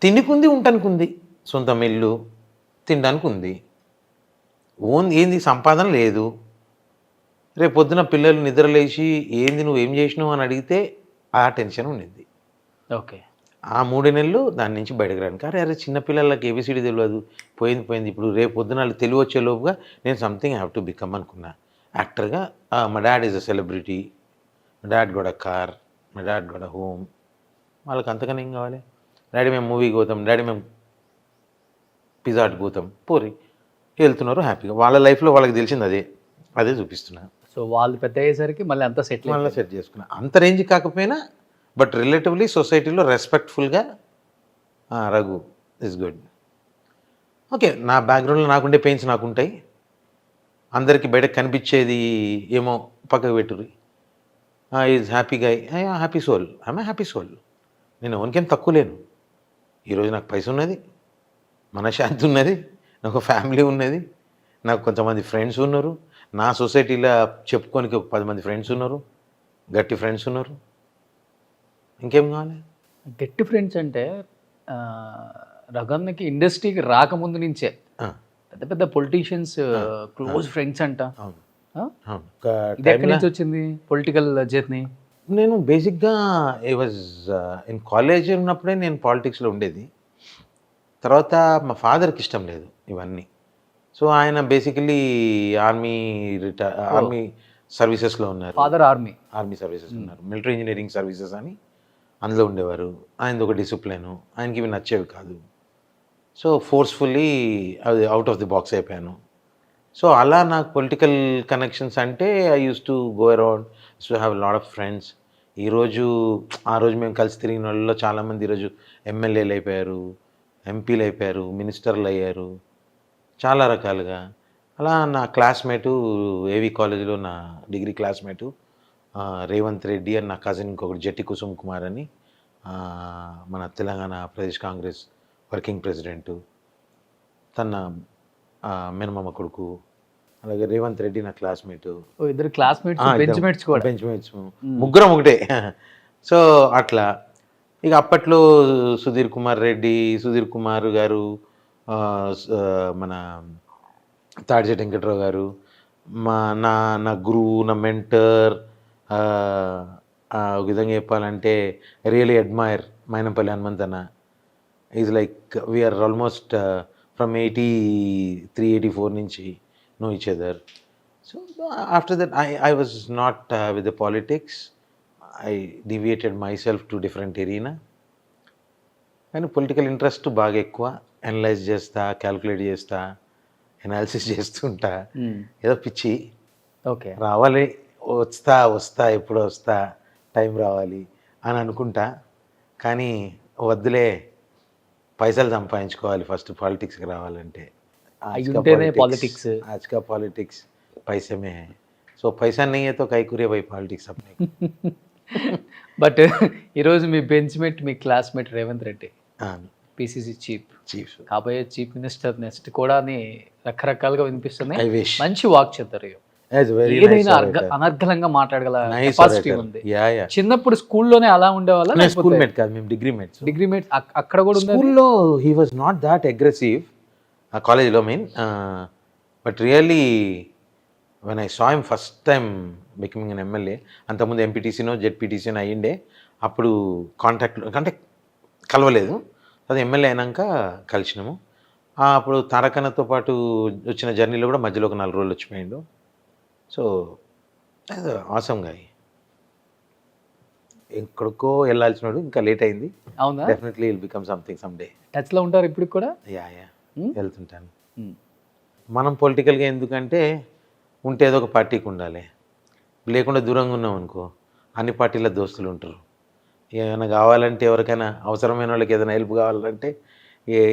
తిండికుంది, ఉండటానికి ఉంది, సొంతం ఇల్లు, తినడానికి ఉంది. ఏంది సంపాదన లేదు. రేపు పొద్దున పిల్లలు నిద్రలేసి ఏంది నువ్వేం చేసినావు అని అడిగితే ఆ టెన్షన్ ఉండింది. ఓకే. ఆ 3 నెలలు దాని నుంచి బయటకు రాను. అరే చిన్నపిల్లలకి ఏబిసిడి తెలియదు, పోయింది. ఇప్పుడు రేపు పొద్దున వాళ్ళు తెలివి వచ్చే లోపుగా నేను సంథింగ్ హ్యావ్ టు బికమ్ అనుకున్నా యాక్టర్గా. మా డాడ్ ఈజ్ అ సెలబ్రిటీ, మా డాడ్ గోడ కార్, మా డాడ్ గోడ హోమ్. వాళ్ళకి అంతకన్నా ఏం కావాలి? డాడీ మేము మూవీకి పోతాం, డాడీ మేము పిజ్జాకి పోతాం, పోరి వెళ్తున్నారు హ్యాపీగా. వాళ్ళ లైఫ్లో వాళ్ళకి తెలిసింది అదే చూపిస్తున్నా. సో వాళ్ళు పెద్ద అయ్యేసరికి మళ్ళీ అంతా సెట్ చేసుకున్నా. అంత రేంజ్ కాకపోయినా బట్ రిలేటివ్లీ సొసైటీలో రెస్పెక్ట్ఫుల్గా రఘు ఇస్ గుడ్. ఓకే, నా బ్యాక్గ్రౌండ్లో నాకుండే పెయిన్స్ నాకుంటాయి, అందరికీ బయటకు కనిపించేది ఏమో పక్కకు పెట్టుర్రి. Is happy guy, happy soul, I'm happy soul. నేను ఎవరికేం తక్కువ లేను. ఈరోజు నాకు పైస ఉన్నది, మనశ్శాంతి ఉన్నది, నాకు ఫ్యామిలీ ఉన్నది, నాకు కొంతమంది ఫ్రెండ్స్ ఉన్నారు, నా సొసైటీలో చెప్పుకోనికి ఒక 10 మంది ఫ్రెండ్స్ ఉన్నారు, గట్టి ఫ్రెండ్స్ ఉన్నారు. ఇంకేం కావాలి? గట్టి ఫ్రెండ్స్ అంటే రఘన్నకి ఇండస్ట్రీకి రాకముందు నుంచే పెద్ద పెద్ద పొలిటీషియన్స్ క్లోజ్ ఫ్రెండ్స్ అంట. ఇది ఎక్కడి నుంచి వచ్చింది పొలిటికల్ జర్నీ? నేను బేసిక్గా ఇన్ కాలేజ్ ఉన్నప్పుడే నేను పాలిటిక్స్లో ఉండేది. తర్వాత మా ఫాదర్కి ఇష్టం లేదు ఇవన్నీ. సో ఆయన బేసికలీ ఆర్మీ సర్వీసెస్లో ఉన్నారు. ఫాదర్ ఆర్మీ సర్వీసెస్ ఉన్నారు, మిలిటరీ ఇంజనీరింగ్ సర్వీసెస్ అని అందులో ఉండేవారు. ఆయనది ఒక డిసిప్లిన్, ఆయనకి ఇవి నచ్చేవి కాదు. సో ఫోర్స్ఫుల్లీ అది అవుట్ ఆఫ్ ది బాక్స్ అయిపోయాను. సో అలా నాకు పొలిటికల్ కనెక్షన్స్ అంటే I use to go around, use to have lot of friends. ఆ రోజు మేము కలిసి తిరిగిన వాళ్ళలో చాలామంది ఈరోజు ఎమ్మెల్యేలు అయిపోయారు, ఎంపీలు అయిపోయారు, మినిస్టర్లు అయ్యారు, చాలా రకాలుగా. అలా నా క్లాస్మేటు ఏవి కాలేజీలో నా డిగ్రీ క్లాస్మేటు రేవంత్ రెడ్డి అని, నా కజిన్ ఇంకొకటి జట్టి కుసుమ్ కుమార్ అని, మన తెలంగాణ ప్రదేశ్ కాంగ్రెస్ వర్కింగ్ ప్రెసిడెంటు, తన మేనమామ కొడుకు, అలాగే రేవంత్ రెడ్డి నా క్లాస్మేటు, ఓ ఇద్దరు క్లాస్మేట్స్ బెంచ్మేట్స్ కూడా. బెంచ్మేట్స్, ముగ్గురం ఒకటే. సో అట్లా ఇక అప్పట్లో సుధీర్ కుమార్ రెడ్డి, సుధీర్ కుమార్ గారు, మన తాడిచెట్టు వెంకట్రావు గారు, నా నా గురువు, నా మెంటర్, ఒక విధంగా చెప్పాలంటే really admire Mynampally Hanumanthanna. Is like we are almost from 83, 84 నుంచి know each other. So after that I was not with the politics. I deviated myself to different arena. కానీ పొలిటికల్ ఇంట్రెస్ట్ బాగా ఎక్కువ. అనలైజ్ చేస్తా, క్యాల్కులేట్ చేస్తా, ఎనాలిసిస్ చేస్తుంటా. ఏదో పిచ్చి, ఓకే రావాలి, వస్తా ఎప్పుడు వస్తా, టైం రావాలి అని అనుకుంటా. కానీ వద్దులే, పైసలు సంపాదించుకోవాలి ఫస్ట్ పాలిటిక్స్కి రావాలంటే. पॉलिटिक्स आज का पॉलिटिक्स पैसे में है, सो पैसा नहीं है तो कई कुरिया भाई पॉलिटिक्स अपने. బట్ ఈరోజు మీ బెంచ్మేట్, మీ classmate Revanth Reddy PCC chief కాబోయే చీఫ్ మినిస్టర్ నెక్స్ట్ కూడా అని రకరకాలుగా వినిపిస్తున్నాయి. I wish. మంచి వాక్ చెప్తారు, very ఏదైనా nice orator. అనర్గళంగా మాట్లాడగల Nice కెపాసిటీ orator. ఉంది. Yeah. చిన్నప్పుడు స్కూల్లోనే అలా ఉండేవాళ్ళ? స్కూల్ మేట్ కాదు, మేము డిగ్రీ మేట్స్. డిగ్రీ మేట్ అక్కడ కూడా ఉంది. స్కూల్లో he was not that aggressive, కాలేజ్లో mean, but really when I saw him first time becoming an MLA, అంతకుముందు ఎంపీటీసీనో జెడ్పీటీసీనో అయ్యిండే, అప్పుడు కాంటాక్ట్ అంటే కలవలేదు. అది ఎమ్మెల్యే అయినాక కలిసినాము. అప్పుడు తారకన్నతో పాటు వచ్చిన జర్నీలో కూడా మధ్యలో ఒక 4 రోజులు వచ్చిపోయిండు. సో ఆసమ్ గాయ్, ఎక్కడికో వెళ్ళాల్సినాడు, ఇంకా లేట్ అయింది. అవునా? Definitely will become something some day. టచ్లో ఉంటారు ఇప్పుడు కూడా? యా వెళ్తుంటాను. మనం పొలిటికల్గా ఎందుకంటే ఉంటే ఏదో ఒక పార్టీకి ఉండాలి, లేకుండా దూరంగా ఉన్నాం అనుకో అన్ని పార్టీల దోస్తులు ఉంటారు. ఏమైనా కావాలంటే, ఎవరికైనా అవసరమైన వాళ్ళకి ఏదైనా హెల్ప్ కావాలంటే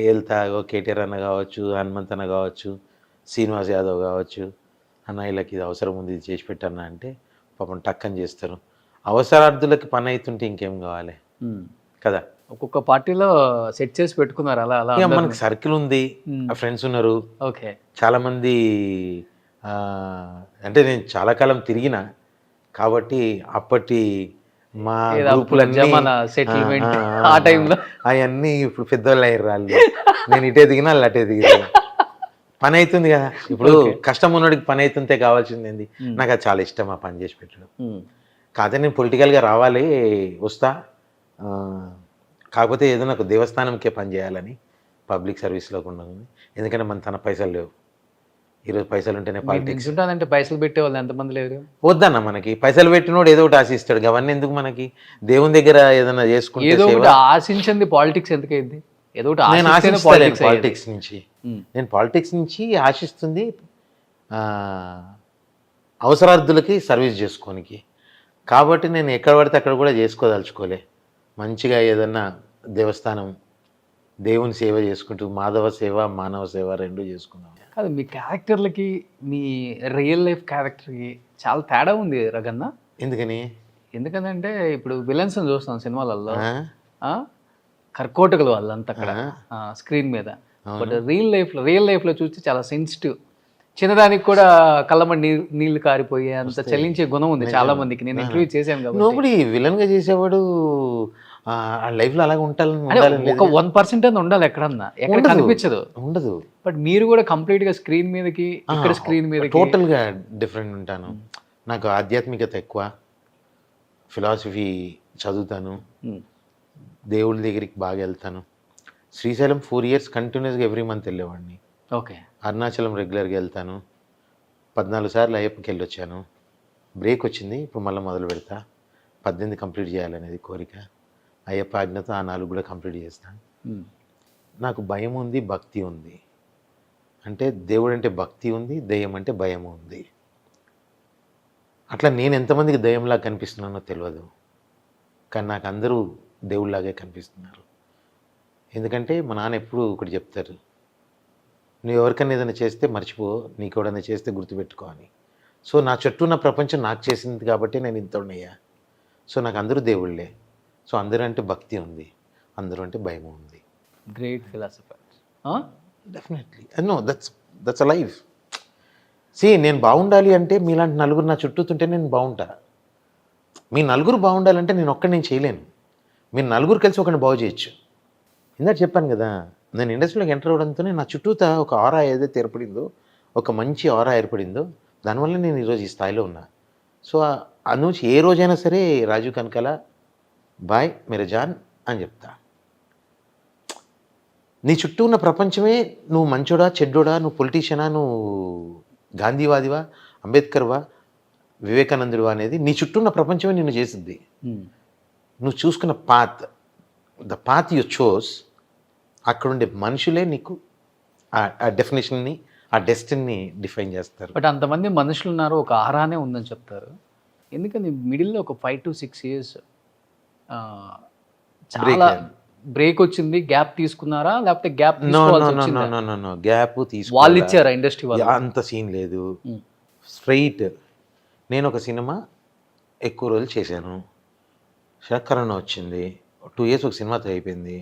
వెళ్తా. కేటీఆర్ అన్న కావచ్చు, హనుమంత్ అన్న కావచ్చు, శ్రీనివాస్ యాదవ్ కావచ్చు, అన్న వీళ్ళకి ఇది అవసరం ఉంది, ఇది చేసి పెట్టన్నా అంటే పాపం టక్కని చేస్తారు. అవసరార్థులకి పని అవుతుంటే ఇంకేం కావాలి కదా. ఒక్కొక్క పార్టీలో సెట్ చేసి పెట్టుకున్నారు అలా అలా. ఇక మనకి సర్కిల్ ఉంది, ఫ్రెండ్స్ ఉన్నారు. ఓకే, చాలామంది, అంటే నేను చాలా కాలం తిరిగిన కాబట్టి అప్పటి మా గ్రూపులన్నీ సెటిల్మెంట్ ఆ టైంలో అవన్నీ ఇప్పుడు పెద్దవాళ్ళు అయ్యారు వాళ్ళు. నేను ఇటే దిగినా వాళ్ళు అటే దిగిన. పని అవుతుంది కదా, ఇప్పుడు కష్టం ఉన్నోడికి పని అవుతుంటే కావాల్సింది ఏంది. నాకు అది చాలా ఇష్టం, ఆ పని చేసి పెట్టడం. కాకపోతే నేను పొలిటికల్గా రావాలి, వస్తా, కాకపోతే ఏదో నాకు దేవస్థానంకే పని చేయాలని పబ్లిక్ సర్వీస్లోకి ఉండదు. ఎందుకంటే మన తన పైసలు లేవు. ఈరోజు పైసలు ఉంటేనే పాలిటిక్స్ ఉంటుందంటే పైసలు పెట్టేవాళ్ళు ఎంతమంది లేరు. వద్దన్న, మనకి పైసలు పెట్టినోడు ఏదో ఒకటి ఆశిస్తాడు. అవన్నీ ఎందుకు మనకి? దేవుని దగ్గర ఏదైనా చేసుకుంటే ఏదో ఒకటి ఆశించింది పాలిటిక్స్ ఎందుకైంది? ఏదో ఒకటి నేను ఆశిస్తాను పాలిటిక్స్ నుంచి. నేను పాలిటిక్స్ నుంచి ఆశిస్తుంది అవసరార్థులకి సర్వీస్ చేసుకోనికి. కాబట్టి నేను ఎక్కడ పడితే అక్కడ కూడా చేసుకోదలుచుకోలే. మంచిగా ఏదన్నా దేవస్థానం, దేవుని సేవ చేసుకుంటూ మాధవ సేవ, మానవ సేవ రెండు చేసుకున్నాం. కాదు, మీ క్యారెక్టర్లకి మీ రియల్ లైఫ్ క్యారెక్టర్కి చాలా తేడా ఉంది రగన్న. ఎందుకని? ఎందుకంటే ఇప్పుడు విలన్స్ చూస్తాం సినిమాలలో, కర్కోటకులు వాళ్ళంతా అక్కడ స్క్రీన్ మీద. బట్ రియల్ లైఫ్లో చూస్తే చాలా సెన్సిటివ్, చిన్నదానికి కూడా కళ్ళమని నీళ్లు కారిపోయే అంత చలించే గుణం ఉంది చాలా మందికి. నేను ఇంటర్వ్యూ చేశాను కాబట్టి. నోబడి విలన్గా చేసేవాడు ఆ లైఫ్లో అలాగే ఉండాలని ఒక 1% అని ఉండాలి, ఎక్కడన్నా ఎక్కడ కనిపించదు, ఉండదు. బట్ మీరు కూడా కంప్లీట్ గా స్క్రీన్ మీదకి, ఇక్కడ స్క్రీన్ మీద టోటల్గా డిఫరెంట్ ఉంటాను. నాకు ఆధ్యాత్మికత ఎక్కువ, ఫిలాసఫీ చదువుతాను, దేవుడి దగ్గరికి బాగా వెళ్తాను. శ్రీశైలం 4 years కంటిన్యూస్గా ఎవ్రీ మంత్ వెళ్ళేవాడిని. ఓకే. అరుణాచలం రెగ్యులర్గా వెళ్తాను. 14 సార్లు అయ్యప్పకి వెళ్ళొచ్చాను. బ్రేక్ వచ్చింది, ఇప్పుడు మళ్ళీ మొదలు పెడతా. 18 కంప్లీట్ చేయాలనేది కోరిక. అయ్యప్ప ఆజ్ఞతో ఆ 4 కూడా కంప్లీట్ చేస్తాను. నాకు భయం ఉంది, భక్తి ఉంది. అంటే దేవుడు అంటే భక్తి ఉంది, దయ్యం అంటే భయం ఉంది. అట్లా నేను ఎంతమందికి దయ్యంలా కనిపిస్తున్నానో తెలియదు, కానీ నాకు అందరూ దేవుళ్ళలాగే కనిపిస్తున్నారు. ఎందుకంటే మా నాన్న ఎప్పుడు ఒకటి చెప్తారు, నువ్వు ఎవరికైనా ఏదైనా చేస్తే మర్చిపో, నీకు ఎవడైనా చేస్తే గుర్తుపెట్టుకో అని. సో నా చుట్టూ ఉన్న ప్రపంచం నాకు చేసింది కాబట్టి నేను ఇంత ఉన్నాయా. సో నాకు అందరూ దేవుళ్ళే. సో అందరూ అంటే భక్తి ఉంది, అందరూ అంటే భయం ఉంది. Great philosopher. Definitely no that's a life. నేను బాగుండాలి అంటే మీలాంటి నలుగురు నా చుట్టూతుంటే నేను బాగుంటా. మీ నలుగురు బాగుండాలంటే నేను ఒక్కడిని చేయలేను. మీరు నలుగురు కలిసి ఒకరిని బాగు చేయొచ్చు. ఇందాక చెప్పాను కదా, నేను ఇండస్ట్రీలోకి ఎంటర్ అవ్వడంతోనే నా చుట్టూతా ఒక ఆరా ఏదైతే ఏర్పడిందో, ఒక మంచి ఆరా ఏర్పడిందో, దానివల్ల నేను ఈరోజు ఈ స్థాయిలో ఉన్నా. సో ఆ నుంచి ఏ రోజైనా సరే రాజీవ్ కనకాల బాయ్ మేరే జాన్ అని చెప్తా. నీ చుట్టూ ఉన్న ప్రపంచమే నువ్వు మంచోడా చెడ్డోడా, నువ్వు పొలిటీషియనా, నువ్వు గాంధీవాదివా, అంబేద్కర్వా, వివేకానందుడివా అనేది నీ చుట్టూ ఉన్న ప్రపంచమే నిన్ను చేసింది. నువ్వు చూసుకున్న ద పాత్ యు చోస్, అక్కడుండే మనుషులే నీకు ఆ డెఫినేషన్ని, ఆ డెస్టినీ డిఫైన్ చేస్తారు. బట్ అంతమంది మనుషులు ఉన్నారు, ఒక ఆరానే ఉందని చెప్తారు. ఎందుకని మిడిల్లో ఒక 5 to 6 years చాలా బ్రేక్ వచ్చింది, గ్యాప్ తీసుకున్నారా లేకపోతే గ్యాప్ గ్యాప్ తీసుకో, వాళ్ళు ఇచ్చారా ఇండస్ట్రీ వాళ్ళు? అంత సీన్ లేదు. స్ట్రైట్ నేను ఒక సినిమా ఎక్కువ రోజులు చేశాను, కరోనా వచ్చింది. 2 years ఒక సినిమాతో అయిపోయింది,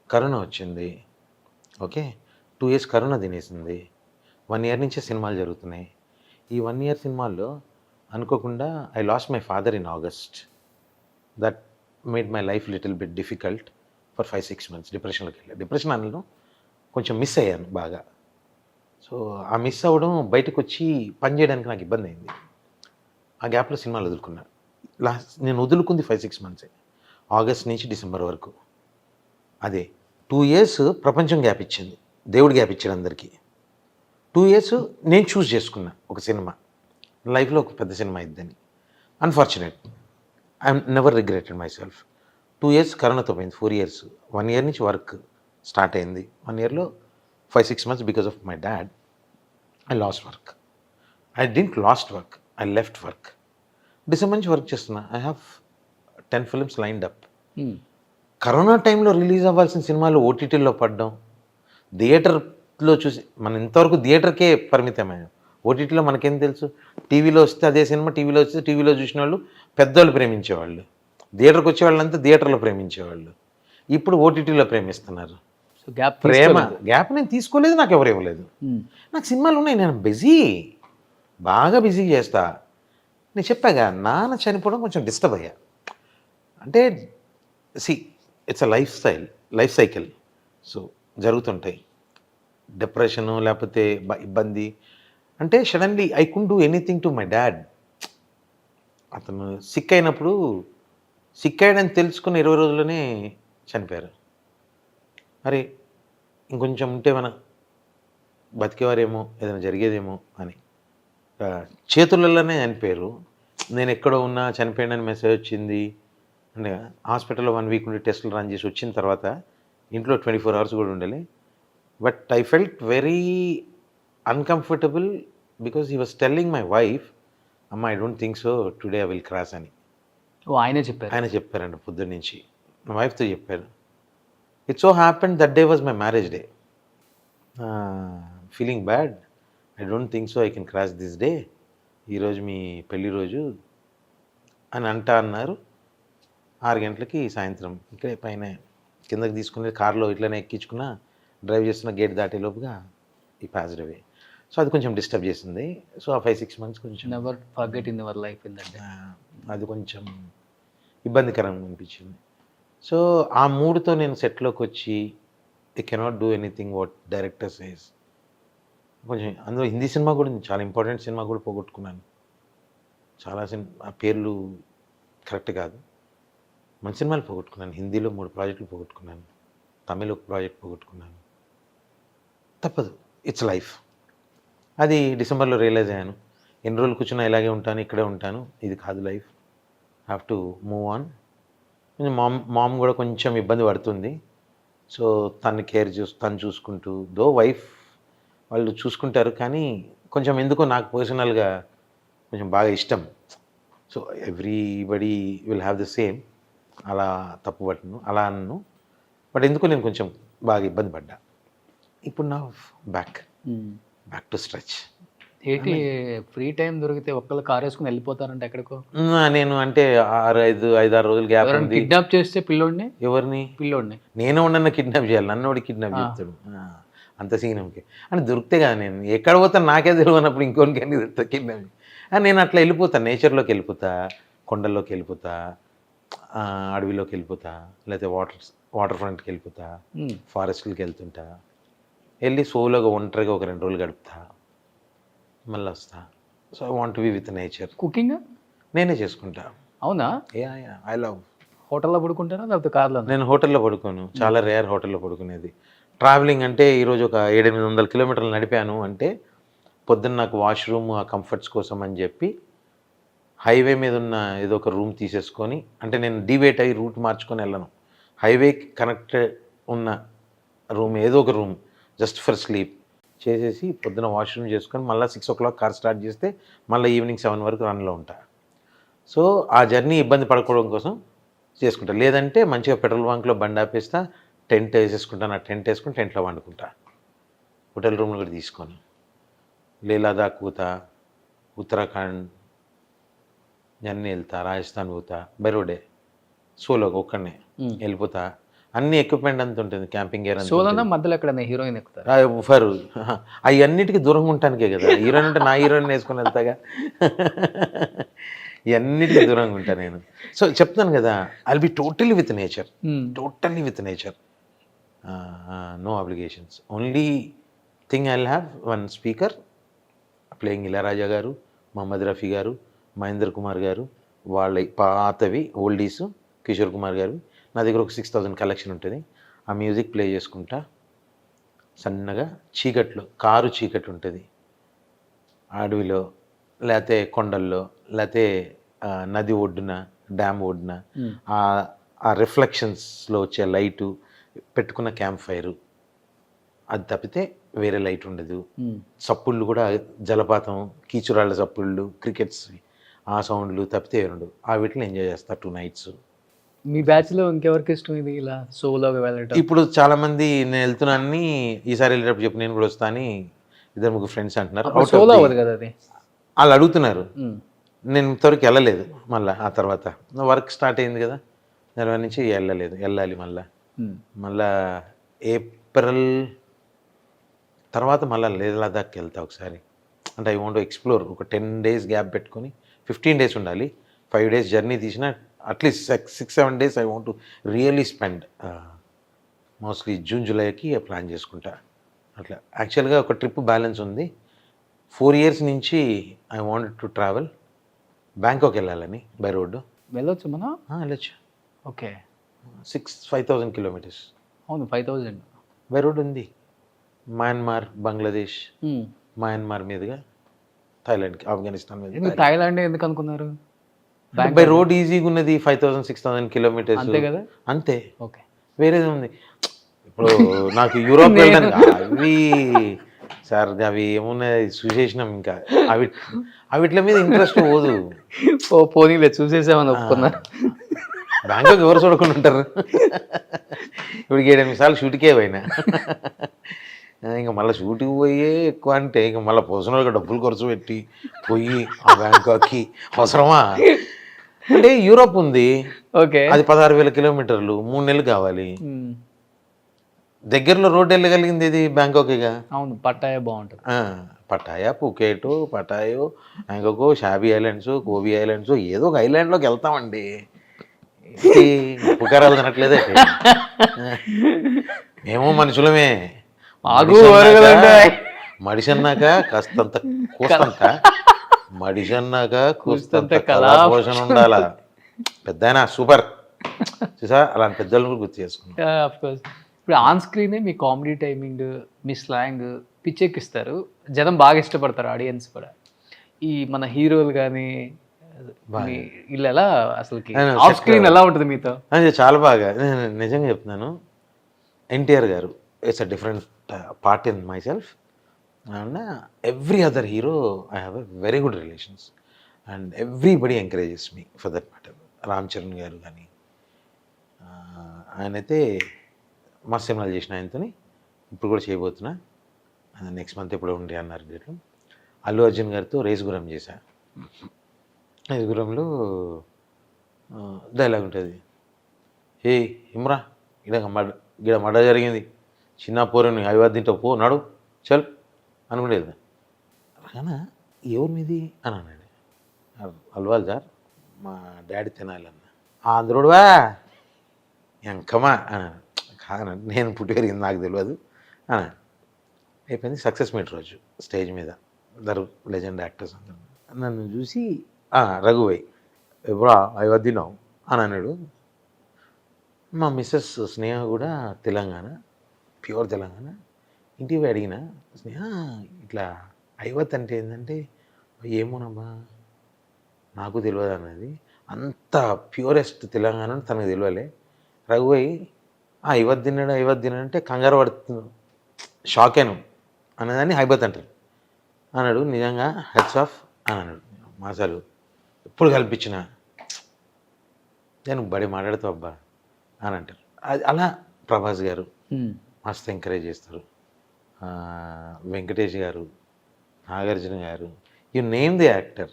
కరోనా వచ్చింది. ఓకే, 2 years కరోనా తినేసింది. 1 year నుంచే సినిమాలు జరుగుతున్నాయి. ఈ 1 year సినిమాల్లో అనుకోకుండా I lost my father in August. That made my life little bit difficult for 5-6 months. డిప్రెషన్లోకి వెళ్ళాను. డిప్రెషన్ అనను, కొంచెం మిస్ అయ్యాను బాగా. సో ఆ మిస్ అవ్వడం, బయటకు వచ్చి పని చేయడానికి నాకు ఇబ్బంది అయింది. ఆ గ్యాప్లో సినిమాలు వదులుకున్నాను. నేను వదులుకుంది 5-6 months, ఆగస్ట్ నుంచి డిసెంబర్ వరకు. అదే 2 years ప్రపంచం గ్యాప్ ఇచ్చింది, దేవుడు గ్యాప్ ఇచ్చాడు అందరికీ. 2 years నేను చూస్ చేసుకున్నా ఒక సినిమా, లైఫ్లో ఒక పెద్ద సినిమా ఇద్దని. Unfortunate, I never regretted myself. 2 years కరోనాతో పోయింది. 4 years, 1 year నుంచి వర్క్ స్టార్ట్ అయింది. 1 yearలో 5-6 months because of my dad I lost work. I didn't lost work, I left work. December నుంచి వర్క్ చేస్తున్నా. I have 10 films lined up. Corona టైంలో release అవ్వాల్సిన సినిమాలు ఓటీటీలో పడడం, థియేటర్లో చూసి, మనం ఇంతవరకు థియేటర్కే పరిమితమయ్యాం. ఓటీటీలో మనకేం తెలుసు, టీవీలో వస్తే అదే సినిమా, టీవీలో వస్తే టీవీలో చూసిన వాళ్ళు పెద్దవాళ్ళు ప్రేమించేవాళ్ళు, థియేటర్కి వచ్చే వాళ్ళంతా థియేటర్లో ప్రేమించేవాళ్ళు. ఇప్పుడు ఓటీటీలో ప్రేమిస్తున్నారు. సో గ్యాప్ గ్యాప్ నేను తీసుకోలేదు, నాకు ఎవరు ఇవ్వలేదు. నాకు సినిమాలు ఉన్నాయి, నేను బాగా బిజీ చేస్తా. నేను చెప్పాగా, నాన్న చనిపోవడం కొంచెం డిస్టర్బ్ అయ్యా. అంటే it's a life cycle. So జరుగుతుంటాయి, డిప్రెషను లేకపోతే ఇబ్బంది. అంటే suddenly I could do anything to my dad. అతను సిక్ అయినప్పుడు, సిక్ అయ్యాడని తెలుసుకున్న 20 రోజుల్లోనే చనిపోయారు. మరి ఇంకొంచెం ఉంటే మన బతికేవారేమో, ఏదైనా జరిగేదేమో అని. చేతులలోనే చనిపోయారు. నేను ఎక్కడో ఉన్నా చనిపోయాడని మెసేజ్ వచ్చింది అంటే హాస్పిటల్లో 1 week ఉండి టెస్టులు రన్ చేసి వచ్చిన తర్వాత ఇంట్లో 24 hours కూడా ఉండాలి. But I felt very uncomfortable because he was telling my wife, అమ్మ I don't think so today I will cross అని. ఆయన చెప్పారండి పొద్దున్న నుంచి, నా వైఫ్తో చెప్పారు. It so happened that day was my marriage day. Feeling bad, I don't think so I can cross this day, ఈరోజు మీ పెళ్లి రోజు అని అన్నారు. 6 గంటలకి సాయంత్రం ఇక్కడే పైన కిందకి తీసుకుని కార్లో ఇట్లనే ఎక్కించుకున్నా, డ్రైవ్ చేస్తున్న గేట్ దాటే లోపుగా ఈ పాస్డ్ అవే. సో అది కొంచెం డిస్టర్బ్ చేసింది. సో ఆ 5-6 months కొంచెం never forget in your life in that day. అది కొంచెం ఇబ్బందికరంగా అనిపించింది. సో ఆ మూడుతో నేను సెట్లోకి వచ్చి I cannot do anything what director says. కొంచెం అందులో హిందీ సినిమా కూడా చాలా ఇంపార్టెంట్ సినిమా కూడా పోగొట్టుకున్నాను. చాలా ఆ పేర్లు కరెక్ట్ కాదు, మంచి సినిమాలు పోగొట్టుకున్నాను. హిందీలో 3 ప్రాజెక్టులు పోగొట్టుకున్నాను, తమిళ్ ఒక ప్రాజెక్ట్ పోగొట్టుకున్నాను. తప్పదు, ఇట్స్ లైఫ్. అది డిసెంబర్లో రియలైజ్ అయ్యాను. ఎన్ని రోజులు కూర్చున్నా ఇలాగే ఉంటాను, ఇక్కడే ఉంటాను, ఇది కాదు life, have to move on. కొంచెం మామ్ కూడా కొంచెం ఇబ్బంది పడుతుంది. సో తను చూసుకుంటూ, దో వైఫ్ వాళ్ళు చూసుకుంటారు, కానీ కొంచెం ఎందుకో నాకు పర్సనల్గా కొంచెం బాగా ఇష్టం. So everybody will have the same, అలా తప్పు పట్టను, అలా అన్ను. బట్ ఎందుకో నేను కొంచెం బాగా ఇబ్బంది పడ్డా. ఇప్పుడు నా బ్యాక్ టు స్ట్రెచ్. ఏంటి ఫ్రీ టైం దొరికితే ఒక్కళ్ళు కార్ వేసుకుని వెళ్ళిపోతారంటే ఎక్కడికో? నేను అంటే 5-6 రోజులు గ్యాప్ ఎవరైనా ఉంది. కిడ్నాప్ చేస్తే పిల్లోడిని ఎవరిని? పిల్లోడిని నేను ఉండన్న కిడ్నాప్ చేయాలి, నన్ను వాడు కిడ్నాప్ చేస్తాడు. అంత సీనంకి అంటే దొరికితే కదా, నేను ఎక్కడ పోతాను నాకే తెలియనప్పుడు ఇంకోనికి అన్ని తెలుస్తా కిడ్నాప్. నేను అట్లా వెళ్ళిపోతాను, నేచర్లోకి వెళ్ళిపోతా, కొండల్లోకి వెళ్ళిపోతా, అడవిలోకి వెళ్ళిపోతా, లేకపోతే వాటర్ ఫ్రంట్కి వెళ్ళిపోతా, ఫారెస్ట్లకి వెళ్తుంటా, వెళ్ళి సోలోగా ఒంటరిగా ఒక 2 రోజులు గడుపుతా, మళ్ళీ వస్తా. So I want be with nature. Cooking నేనే చేసుకుంటా. అవునా? I love. హోటల్లో పడుకుంటారా లేకపోతే కార్లో? నేను హోటల్లో పడుకోను, చాలా రేర్ హోటల్లో పడుకునేది. ట్రావెలింగ్ అంటే ఈరోజు ఒక 700-800 కిలోమీటర్లు నడిపాను అంటే పొద్దున్న నాకు వాష్రూమ్ ఆ కంఫర్ట్స్ కోసం అని చెప్పి హైవే మీద ఉన్న ఏదో ఒక రూమ్ తీసేసుకొని, అంటే నేను డివేట్ అయ్యి రూట్ మార్చుకొని వెళ్ళను, హైవేకి కనెక్టెడ్ ఉన్న రూమ్, ఏదో ఒక రూమ్ జస్ట్ ఫర్ స్లీప్ చేసేసి పొద్దున వాష్రూమ్ చేసుకొని మళ్ళీ 6 o'clock కార్ స్టార్ట్ చేస్తే మళ్ళీ ఈవినింగ్ 7 వరకు రన్లో ఉంటా. సో ఆ జర్నీ ఇబ్బంది పడుకోవడం కోసం చేసుకుంటా. లేదంటే మంచిగా పెట్రోల్ బంక్లో బండి ఆపేస్తా, టెంట్ వేసేసుకుంటాను, ఆ టెంట్ వేసుకుని టెంట్లో వండుకుంటా, హోటల్ రూమ్లో కూడా తీసుకొని. లే లదాఖ్ పోతా, ఉత్తరాఖండ్ అన్నీ వెళ్తా, రాజస్థాన్ పోతా, బై రోడే సోలోగా ఒక్కడనే వెళ్ళిపోతా. అన్ని ఎక్విప్మెంట్ అంత ఉంటుంది, క్యాంపింగ్ గేర్ సోలోనా మధ్యలో ఎక్కడైనా హీరోయిన్ ఎక్కుతారు? ఫర్ అవి అన్నిటికీ దూరంగా ఉంటానికే కదా, హీరోయిన్ అంటే నా హీరోయిన్ వేసుకొని వెళ్తాగా. ఇవన్నిటికీ దూరంగా ఉంటా నేను. సో చెప్తాను కదా, I will be totally with nature, totally with nature, no obligations. Only thing I will have one speaker playing Ilaiyaraaja గారు, మహమ్మద్ రఫీ గారు, మహేంద్ర కుమార్ గారు, వాళ్ళ పాతవి ఓల్డీస్, కిషోర్ కుమార్ గారు. నా దగ్గర ఒక 6000 కలెక్షన్ ఉంటుంది. ఆ మ్యూజిక్ ప్లే చేసుకుంటా సన్నగా చీకట్లో, కారు చీకటి ఉంటుంది అడవిలో, లేకపోతే కొండల్లో, లేకపోతే నది ఒడ్డున, డ్యామ్ ఒడ్డున, ఆ రిఫ్లెక్షన్స్లో వచ్చే లైటు, పెట్టుకున్న క్యాంప్ ఫైరు, అది తప్పితే వేరే లైట్ ఉండదు. చప్పుళ్ళు కూడా జలపాతం, కీచురాళ్ళ చప్పుళ్ళు, క్రికెట్స్ ఆ సౌండ్లు తప్పితే ఉండవు. ఆ వీటిని ఎంజాయ్ చేస్తా 2 nights. మీ బ్యాచ్లో ఇంకెవరికి ఇష్టం ఇది ఇలా సోలోగా వెళ్ళటం? ఇప్పుడు చాలామంది నేను వెళ్తున్నాను, ఈసారి వెళ్ళేటప్పుడు చెప్పి నేను కూడా వస్తా అని 2-3 ఫ్రెండ్స్ అంటున్నారు. సోలో అవ్వదు కదా అది? వాళ్ళు అడుగుతున్నారు. నేను ఇంతవరకు వెళ్ళలేదు. మళ్ళీ ఆ తర్వాత వర్క్ స్టార్ట్ అయింది కదా, దాని నుంచి వెళ్ళాలి. మళ్ళా ఏప్రిల్ తర్వాత మళ్ళీ లేహ్ లదాఖ్కి వెళ్తా ఒకసారి. అంటే ఐ వాంట్ టు ఎక్స్ప్లోర్. ఒక 10 days గ్యాప్ పెట్టుకొని 15 days ఉండాలి. 5 days జర్నీ తీసిన at least 6-7 days I want to really spend. Mostly June జూలైకి ప్లాన్ చేసుకుంటా. అట్లా యాక్చువల్గా ఒక ట్రిప్ బ్యాలెన్స్ ఉంది. 4 years నుంచి I wanted to travel Bangkok వెళ్ళాలని బై రోడ్డు. వెళ్ళొచ్చు మనం? వెళ్ళొచ్చు. ఓకే. 5,000 kilometers. అవును, 5,000 బై రోడ్ ఉంది. మయన్మార్, బంగ్లాదేశ్, మయన్మార్ మీదుగా థాయిలాండ్కి, ఆఫ్ఘనిస్తాన్ మీద. థాయిలాండ్ ఎందుకు అనుకున్నారు? బై రోడ్ ఈజీగా ఉన్నది. 5,000-6,000 kilometers అంతే కదా? అంతే. ఓకే. వేరేది ఉంది. ఇప్పుడు నాకు యూరోప్ వెళ్ళడానికి అవి సార్, అవి ఏమున్నాయి చూసేసినాం. ఇంకా అవిట్ల మీద ఇంట్రెస్ట్ పోదు. పోనీలే, చూసేసామని ఒప్పుకున్నారు. బ్యాంకాక్ ఎవరు చూడకుండా ఉంటారు? ఇప్పుడు 7-8 సార్లు షూట్కే పోయినా. ఇంకా మళ్ళీ షూట్కి పోయే ఎక్కువ అంటే ఇంకా మళ్ళీ పోసిన డబ్బులు ఖర్చు పెట్టి పోయి ఆ బ్యాంకాక్కి అవసరమా? అంటే యూరోప్ ఉంది, ఓకే, అది 16,000 kilometers, 3 నెలలు కావాలి. దగ్గరలో రోడ్డు వెళ్ళగలిగింది ఇది బ్యాంకాక్గా. అవును, పట్టాయా బాగుంటుంది. పటాయా, పుకేట్, పటాయో, బ్యాంకాక్, షాబీ ఐలాండ్స్, గోబీ ఐలాండ్స్, ఏదో ఒక ఐలాండ్లోకి వెళ్తామండి. ఉపకారాలు తినట్లేదే. మేము మనుషులమే. మడిసి అన్నాక కాస్తంత కూస్తంత, మడిసి అన్నాక కూస్తంత కళాపోషణ ఉండాలా. పెద్ద సూపర్ చూసా, అలాంటి పెద్దలను గుర్తు చేసుకున్నాం. ఇప్పుడు ఆన్ స్క్రీనే మీ కామెడీ టైమింగ్, మీ స్లాంగ్ పిచ్చెక్కిస్తారు. జనం బాగా ఇష్టపడతారు, ఆడియన్స్ కూడా. ఈ మన హీరోలు కానీ వీళ్ళు ఎలా అసలుకి ఆఫ్ స్క్రీన్ ఎలా ఉంటుంది మీతో? చాలా బాగా. నేను నిజంగా చెప్తున్నాను, ఎన్టీఆర్ గారు it's a different part in my self. And every other hero I have a very good relations and everybody encourages me for that matter. Ram Charan గారు కానీ, ఆయనైతే మస్తు సినిమాలు చేసిన ఆయనతోని. ఇప్పుడు కూడా చేయబోతున్నా, నెక్స్ట్ మంత్ ఎప్పుడు ఉండే అన్నారు డేట్లు. అల్లు అర్జున్ గారితో రేసుగురం చేశా. రేసుగురంలో డైలాగ్ ఉంటుంది, ఏ ఇమ్రా ఇక్కడ మడ జరిగింది, చిన్న పోరుని హైదరాబాద్ తింటావు పో నడు చల్ అనుకునేది. రానా ఎవరి మీది అని అన్నాడు. అల్వాల్ సార్ మా డాడీ తినాలన్న. ఆంధ్రుడువా ఎంకమా అన్నాను. కాదనండి నేను పుట్టి పెరిగింది నాకు తెలియదు అన్నాను. అయిపోయింది. సక్సెస్ మీట్ రోజు స్టేజ్ మీద అందరు లెజెండ్ యాక్టర్స్ అందరు నన్ను చూసి రఘువై ఎప్పుడా అయోధ్యనావు అని అన్నాడు. మా మిస్సెస్ స్నేహ కూడా తెలంగాణ, ప్యూర్ తెలంగాణ. ఇంటికి పోయి అడిగిన, స్నేహ ఇట్లా ఐవత్ అంటే ఏంటంటే ఏమోనమ్మా నాకు తెలియదు అన్నది. అంత ప్యూరెస్ట్ తెలంగాణ తనకు తెలియలే. రఘువై ఐవత్ తిన్నాడు అంటే కంగారు పడుతున్నాడు, షాకేను అన్నదాన్ని హైబత్ అంటారు అన్నాడు. నిజంగా హెడ్స్ ఆఫ్ అని అన్నాడు. మాసాలు ఎప్పుడు కల్పించిన నేను బడి మాట్లాడుతావు అబ్బా అని అంటారు. అది అలా ప్రభాస్ గారు మస్తు ఎంకరేజ్ చేస్తారు, వెంకటేష్ గారు, నాగార్జున గారు, యు నేమ్ ది యాక్టర్.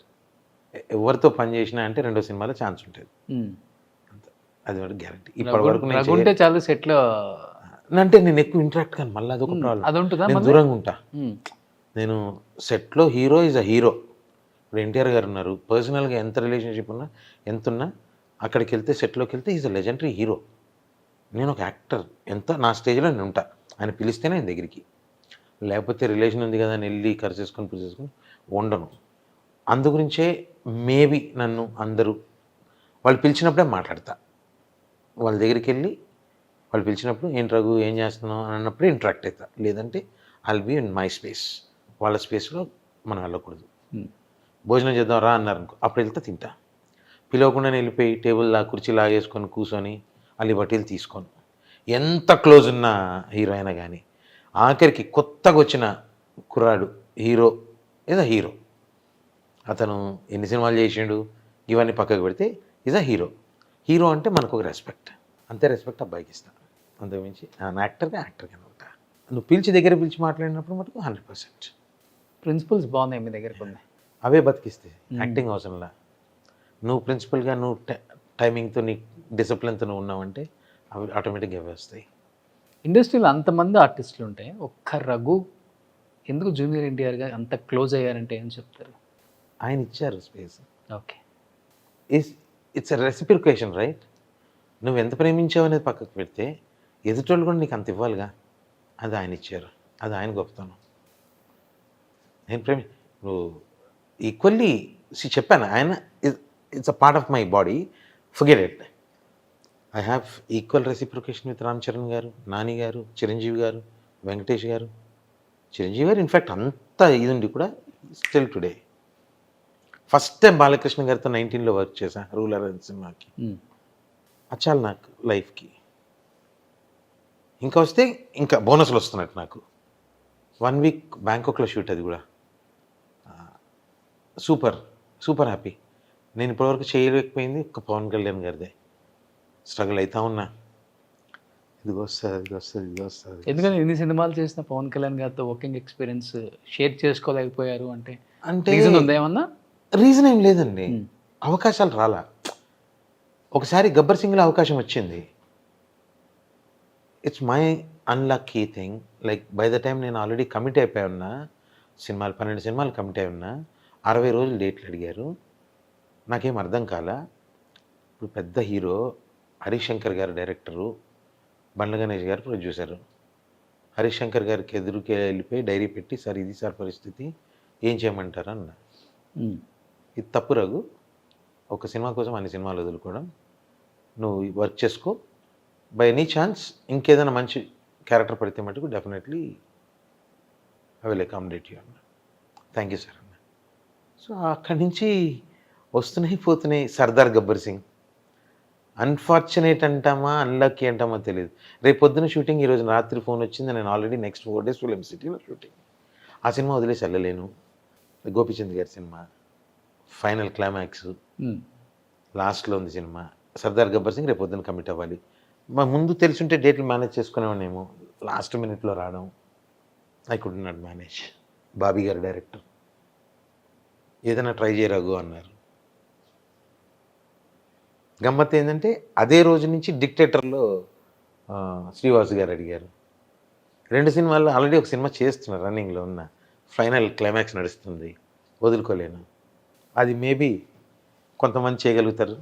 ఎవరితో పని చేసినా అంటే 2వ సినిమాలో ఛాన్స్ ఉంటుంది, అది వాడు గ్యారంటీ. ఇప్పటి వరకు ఉంటే చాలు సెట్లో అంటే నేను ఎక్కువ ఇంటరాక్ట్ కానీ మళ్ళీ అదొక ప్రాబ్లం. అది ఉంటుందా? నేను దూరంగా ఉంటా. నేను సెట్లో హీరో ఈజ్ అ హీరో. ఇప్పుడు ఎన్టీఆర్ గారు ఉన్నారు, పర్సనల్గా ఎంత రిలేషన్షిప్ ఉన్నా ఎంత ఉన్నా అక్కడికి వెళ్తే సెట్లోకి వెళ్తే ఈజ్ అ లెజెండరీ హీరో. నేను ఒక యాక్టర్, ఎంత నా స్టేజ్లో నేను ఉంటా, ఆయన పిలిస్తేనే ఆయన దగ్గరికి, లేకపోతే రిలేషన్ ఉంది కదా అని వెళ్ళి ఖర్చు చేసుకొని పూజ చేసుకొని ఉండను. అందుగురించే మేబీ నన్ను అందరూ వాళ్ళు పిలిచినప్పుడే మాట్లాడతా. వాళ్ళ దగ్గరికి వెళ్ళి వాళ్ళు పిలిచినప్పుడు ఏంటి రఘు ఏం చేస్తున్నావు అని అన్నప్పుడే ఇంటరాక్ట్ అవుతా. లేదంటే I'll be in my space, వాళ్ళ స్పేస్లో మనం వెళ్ళకూడదు. భోజనం చేద్దాం రా అన్నారు అనుకో, అప్పుడు వెళ్తే తింటా. పిలవకుండానే వెళ్ళిపోయి టేబుల్ కుర్చీ లాగేసుకొని కూర్చొని అల్లి బట్టీలు తీసుకోను. ఎంత క్లోజ్ ఉన్న హీరో అయినా కానీ ఆఖరికి కొత్తగా వచ్చిన కుర్రాడు హీరో ఈజ్ అ హీరో. అతను ఎన్ని సినిమాలు చేసిండు ఇవన్నీ పక్కకు పెడితే ఈజ్ అ హీరో. హీరో అంటే మనకు ఒక రెస్పెక్ట్, అంతే రెస్పెక్ట్ అబ్బాయికి ఇస్తాను. అంతకుమించి యాక్టర్గా ఉంటా. నువ్వు దగ్గర పిలిచి మాట్లాడినప్పుడు మటుకు 100%. ప్రిన్సిపల్స్ బాగున్నాయి మీ దగ్గరకు ఉన్నాయి, అవే బతికిస్తాయి. యాక్టింగ్ అవసరంలా. నువ్వు ప్రిన్సిపల్గా నువ్వు టైమింగ్తో నీ డిసిప్లిన్తో నువ్వు ఉన్నావంటే అవి ఆటోమేటిక్గా అవే వస్తాయి. ఇండస్ట్రీలో అంతమంది ఆర్టిస్టులు ఉంటాయి, ఒక్క రఘు ఎందుకు జూనియర్ ఎన్టీఆర్గా అంత క్లోజ్ అయ్యారంటే ఏం చెప్తారు? ఆయన ఇచ్చారు space. Okay, it's a reciprocation right. నువ్వు ఎంత ప్రేమించావు అనేది పక్కకు పెడితే ఎదుటోళ్ళు కూడా నీకు అంత ఇవ్వాలిగా. అది ఆయన ఇచ్చారు, అది ఆయన గొప్పతనం. నేను నువ్వు ఈక్వల్లీ చెప్పాను, ఆయన it's a part of my body, forget it. I have equal reciprocation with Ram Charan గారు, నాని గారు, చిరంజీవి గారు, వెంకటేష్ గారు. చిరంజీవి గారు ఇన్ఫ్యాక్ట్ అంత ఇది ఉండి కూడా still today. First time Balakrishna గారితో 19లో వర్క్ చేశా రూలర్ అనే సినిమాకి. అచ్చాలి నాకు లైఫ్కి. ఇంకా వస్తే ఇంకా బోనస్లు వస్తున్నట్టు నాకు. 1 వీక్ బ్యాంకాక్లో షూట్, అది కూడా సూపర్ హ్యాపీ. నేను ఇప్పటివరకు చేయలేకపోయింది ఒక పవన్ కళ్యాణ్ గారిదే. స్ట్రగుల్ అవుతా ఉన్నా, ఇది వస్తుంది. ఎందుకంటే ఎన్ని సినిమాలు చేసిన పవన్ కళ్యాణ్ గారితో వర్కింగ్ ఎక్స్పీరియన్స్ షేర్ చేసుకోలేకపోయారు అంటే రీజన్ ఉందా ఏమన్నా? రీజన్ ఏం లేదండి, అవకాశాలు రాలా. ఒకసారి గబ్బర్ సింగ్లో అవకాశం వచ్చింది. It's my unlucky thing. Like by the time నేను ఆల్రెడీ కమిట్ అయిపోయి ఉన్నా, 12 సినిమాలు కమిట్ అయి ఉన్నా. 60 రోజులు డేట్లు అడిగారు, నాకేం అర్థం కాల. ఇప్పుడు పెద్ద హీరో హరీష్ శంకర్ గారు డైరెక్టరు, బండ్ల గణేష్ గారు ప్రొడ్యూసరు. హరీష్ శంకర్ గారికి ఎదురుకి వెళ్ళిపోయి డైరీ పెట్టి, సార్ ఇది సార్ పరిస్థితి, ఏం చేయమంటారు అన్న. ఇది తప్పు రఘు, ఒక సినిమా కోసం అన్ని సినిమాలు వదులుకోవడం. నువ్వు వర్క్ చేసుకో, బై ఎనీ ఛాన్స్ ఇంకేదైనా మంచి క్యారెక్టర్ పడితే మటుకు definitely I will accommodate you అన్న. థ్యాంక్ యూ సార్ అన్న. సో అక్కడి నుంచి వస్తున్నాయి పోతున్నాయి. సర్దార్ గబ్బర్ సింగ్ అన్ఫార్చునేట్ అంటామా అన్లక్కీ అంటామా తెలియదు. రేపు పొద్దున షూటింగ్, ఈరోజు రాత్రి ఫోన్ వచ్చింది, నేను ఆల్రెడీ నెక్స్ట్ 4 days ఫిలిం సిటీలో షూటింగ్. ఆ సినిమా వదిలేసి వెళ్ళలేను. గోపీచంద్ గారి సినిమా, ఫైనల్ క్లైమాక్స్, లాస్ట్లో ఉంది సినిమా. సర్దార్ గబ్బర్ సింగ్ రేపు పొద్దున కమిట్ అవ్వాలి. మా ముందు తెలిసింటే డేట్లు మేనేజ్ చేసుకునేవాడినేమో, లాస్ట్ మినిట్లో రావడం I could not manage. Bobby గారు డైరెక్టర్, ఏదైనా ట్రై చేయ రఘు అన్నారు. గమ్మత్ ఏంటంటే అదే రోజు నుంచి డిక్టేటర్లో శ్రీవాసు గారు అడిగారు. 2 సినిమాల్లో ఆల్రెడీ ఒక సినిమా చేస్తున్నారు, రన్నింగ్లో ఉన్న, ఫైనల్ క్లైమాక్స్ నడుస్తుంది, వదులుకోలేను. అది మేబీ కొంతమంది చేయగలుగుతారు,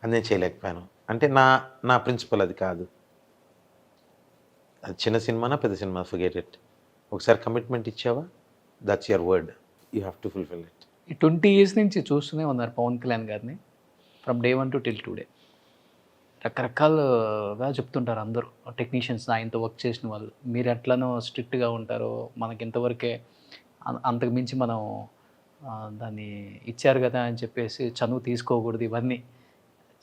అది నేను చేయలేకపోయాను. అంటే నా ప్రిన్సిపల్ అది కాదు. అది చిన్న సినిమానా పెద్ద సినిమా, ఫర్గెట్ ఇట్. ఒకసారి కమిట్మెంట్ ఇచ్చావా, that's your word, you have to fulfil it. ఈ 20 years నుంచి చూస్తూనే ఉన్నారు పవన్ కళ్యాణ్ గారిని, from day 1 to till today. రకరకాలుగా చెప్తుంటారు అందరూ టెక్నీషియన్స్, ఆయనతో వర్క్ చేసిన వాళ్ళు. మీరు ఎట్లనో స్ట్రిక్ట్గా ఉంటారో, మనకి ఇంతవరకే అంతకు మించి మనం దాన్ని ఇచ్చారు కదా అని చెప్పేసి చనువు తీసుకోకూడదు, ఇవన్నీ